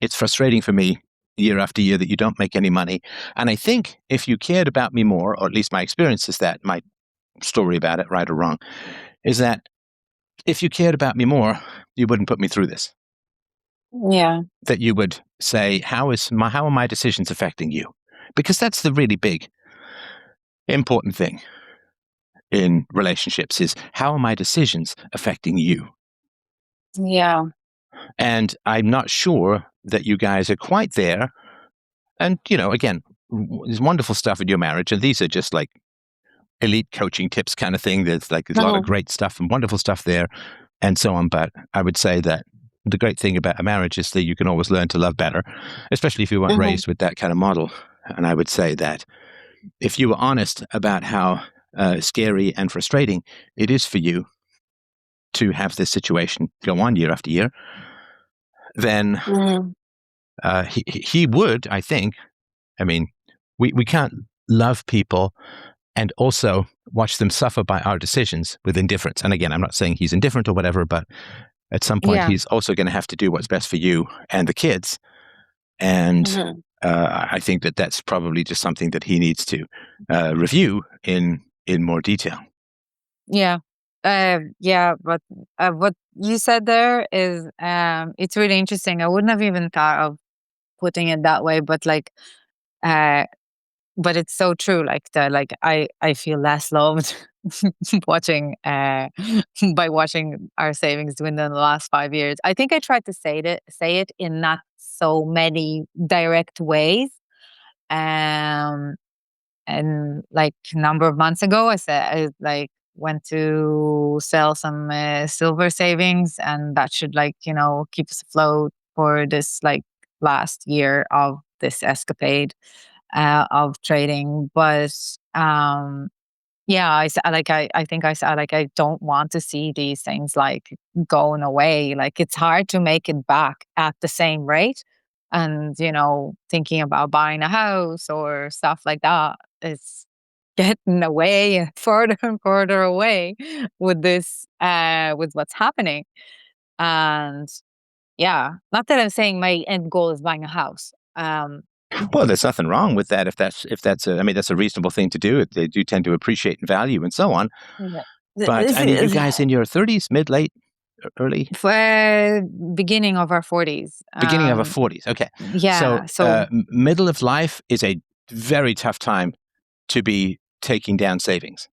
It's frustrating for me year after year that you don't make any money. And I think if you cared about me more, or at least my experience is that, my story about it, right or wrong, is that if you cared about me more, you wouldn't put me through this. Yeah. That you would say, how are my decisions affecting you? Because that's the really big, important thing in relationships is, how are my decisions affecting you? Yeah. And I'm not sure that you guys are quite there. And, again, there's wonderful stuff in your marriage. And these are just like elite coaching tips kind of thing. There's a lot of great stuff and wonderful stuff there and so on. But I would say that the great thing about a marriage is that you can always learn to love better, especially if you weren't raised with that kind of model. And I would say that if you were honest about how scary and frustrating it is for you to have this situation go on year after year, then he would, I think, I mean, we can't love people and also watch them suffer by our decisions with indifference. And again, I'm not saying he's indifferent or whatever, but at some point he's also going to have to do what's best for you and the kids. And I think that that's probably just something that he needs to review in more detail. Yeah. But what you said there is, it's really interesting. I wouldn't have even thought of putting it that way, but but it's so true. I feel less loved watching by watching our savings dwindle in the last 5 years. I think I tried to say it in not so many direct ways. And like a number of months ago, I went to sell some silver savings, and that should keep us afloat for this last year of this escapade of trading. But yeah, I think I said I don't want to see these things going away. Like, it's hard to make it back at the same rate. And thinking about buying a house or stuff like that, it's getting away further and further away with this with what's happening. And yeah, not that I'm saying my end goal is buying a house. Well, there's nothing wrong with that. If that's that's a reasonable thing to do. They do tend to appreciate and value and so on. Yeah. But I mean, you guys in your 30s, mid, late, early? Beginning of our 40s. Beginning of our 40s. Okay. Yeah. So middle of life is a very tough time to be taking down savings.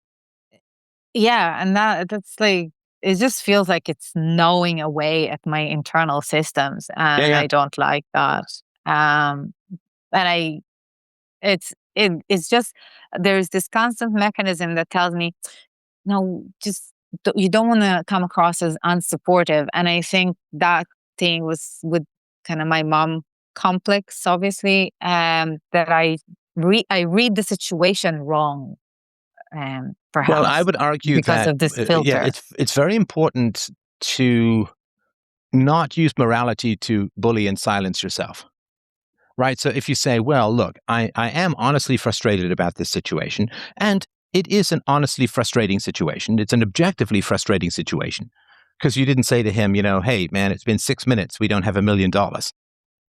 Yeah, and that's it just feels like it's gnawing away at my internal systems, and Yeah. I don't like that. And it's just, there's this constant mechanism that tells me, no, just you don't want to come across as unsupportive. And I think that thing was with kind of my mom complex, obviously, that I read the situation wrong, perhaps. Well, I would argue because that of this filter. it's very important to not use morality to bully and silence yourself. Right. So if you say, well, look, I am honestly frustrated about this situation, and it is an honestly frustrating situation. It's an objectively frustrating situation because you didn't say to him, hey, man, it's been 6 minutes. We don't have $1 million.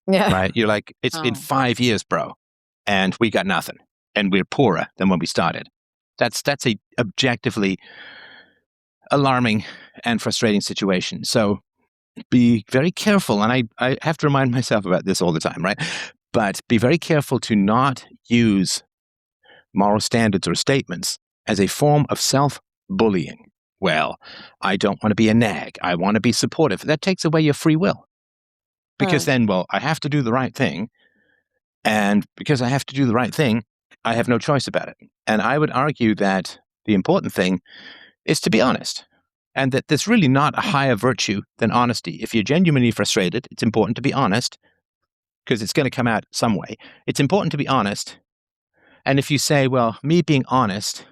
Yeah. Right. You're like, it's been 5 years, bro, and we got nothing, and we're poorer than when we started. That's a objectively alarming and frustrating situation. So be very careful. And I have to remind myself about this all the time, right? But be very careful to not use moral standards or statements as a form of self-bullying. Well, I don't want to be a nag. I want to be supportive. That takes away your free will. Because then, I have to do the right thing. And because I have to do the right thing, I have no choice about it. And I would argue that the important thing is to be honest. And that there's really not a higher virtue than honesty. If you're genuinely frustrated, it's important to be honest, because it's going to come out some way. It's important to be honest. And if you say, well, me being honest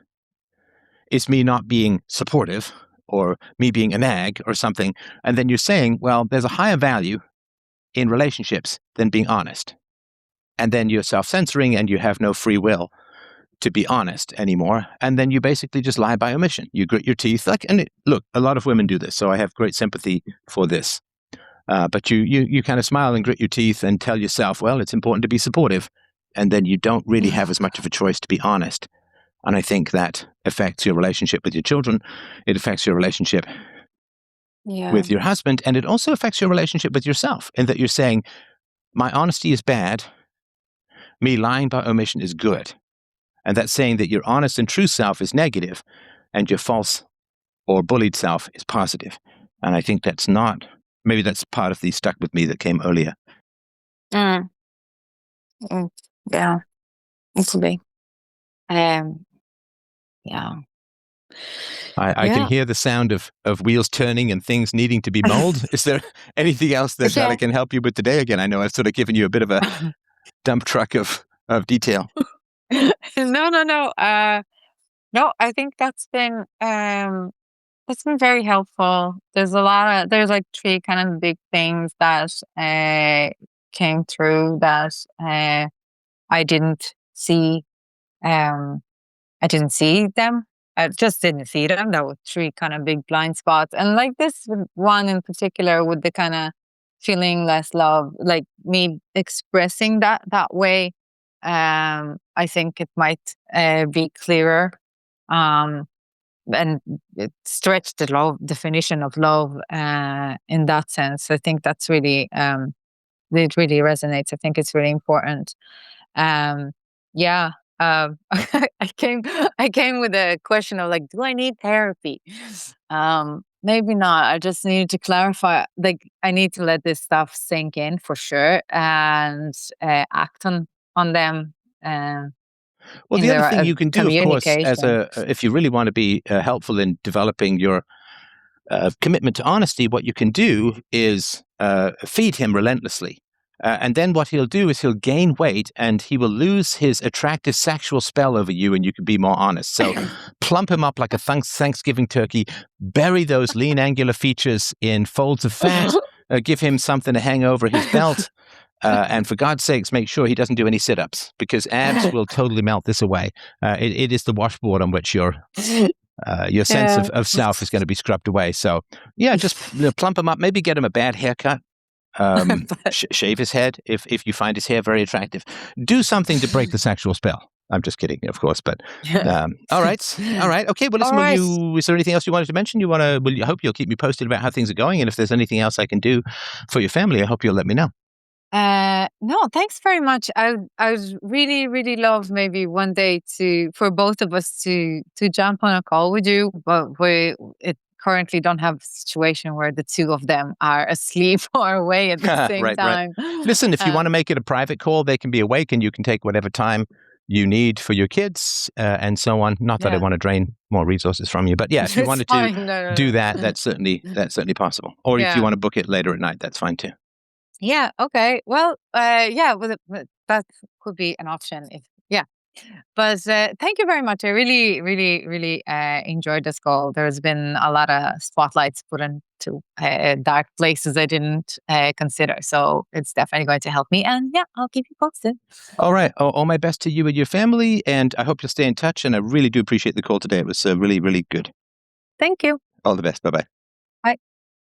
is me not being supportive, or me being a nag or something. And then you're saying, well, there's a higher value in relationships than being honest. And then you're self-censoring and you have no free will to be honest anymore. And then you basically just lie by omission. You grit your teeth. Look, a lot of women do this, so I have great sympathy for this. But you kind of smile and grit your teeth and tell yourself, well, it's important to be supportive. And then you don't really have as much of a choice to be honest. And I think that affects your relationship with your children. It affects your relationship with your husband. And it also affects your relationship with yourself, in that you're saying, my honesty is bad. Me lying by omission is good. And that's saying that your honest and true self is negative and your false or bullied self is positive. And I think that's not, maybe that's part of the stuck with me that came earlier. Yeah, it could be. Yeah. I can hear the sound of wheels turning and things needing to be mold. Is there anything else that I can help you with today? Again, I know I've sort of given you a bit of a dump truck of detail. No. No, I think that's been very helpful. There's like 3 kind of big things that came through that I didn't see. I didn't see them. I just didn't see them. There were 3 kind of big blind spots. And like this one in particular, with the kind of feeling less love, like me expressing that way, I think it might be clearer. And it stretched the definition of love in that sense. I think that's really, it really resonates. I think it's really important. Yeah. I came with a question of like, do I need therapy? Maybe not. I just need to clarify. Like, I need to let this stuff sink in for sure and act on them. Well, the other thing you can do, of course, if you really want to be helpful in developing your commitment to honesty, what you can do is feed him relentlessly. And then what he'll do is he'll gain weight and he will lose his attractive sexual spell over you, and you can be more honest. So plump him up like a Thanksgiving turkey, bury those lean angular features in folds of fat, give him something to hang over his belt. And for God's sakes, make sure he doesn't do any sit-ups, because abs will totally melt this away. It is the washboard on which your sense of self is going to be scrubbed away. So yeah, just plump him up, maybe get him a bad haircut. Shave his head if you find his hair very attractive. Do something to break the sexual spell. I'm just kidding, of course, but all right. Okay, well, listen, is there anything else you wanted to mention? I hope you'll keep me posted about how things are going, and if there's anything else I can do for your family, I hope you'll let me know. No, thanks very much. I would really, really love maybe one day for both of us to jump on a call with you, but we currently don't have a situation where the 2 of them are asleep or away at the same time. Right. Listen, if you want to make it a private call, they can be awake and you can take whatever time you need for your kids and so on. Not that I want to drain more resources from you, but yeah, if you wanted to do that, that's certainly possible. Or if you want to book it later at night, that's fine too. Yeah. Okay. Well, that could be an option. But thank you very much. I really, really, really enjoyed this call. There's been a lot of spotlights put into dark places I didn't consider. So it's definitely going to help me. And yeah, I'll keep you posted. All right. All my best to you and your family. And I hope you'll stay in touch. And I really do appreciate the call today. It was really, really good. Thank you. All the best. Bye-bye.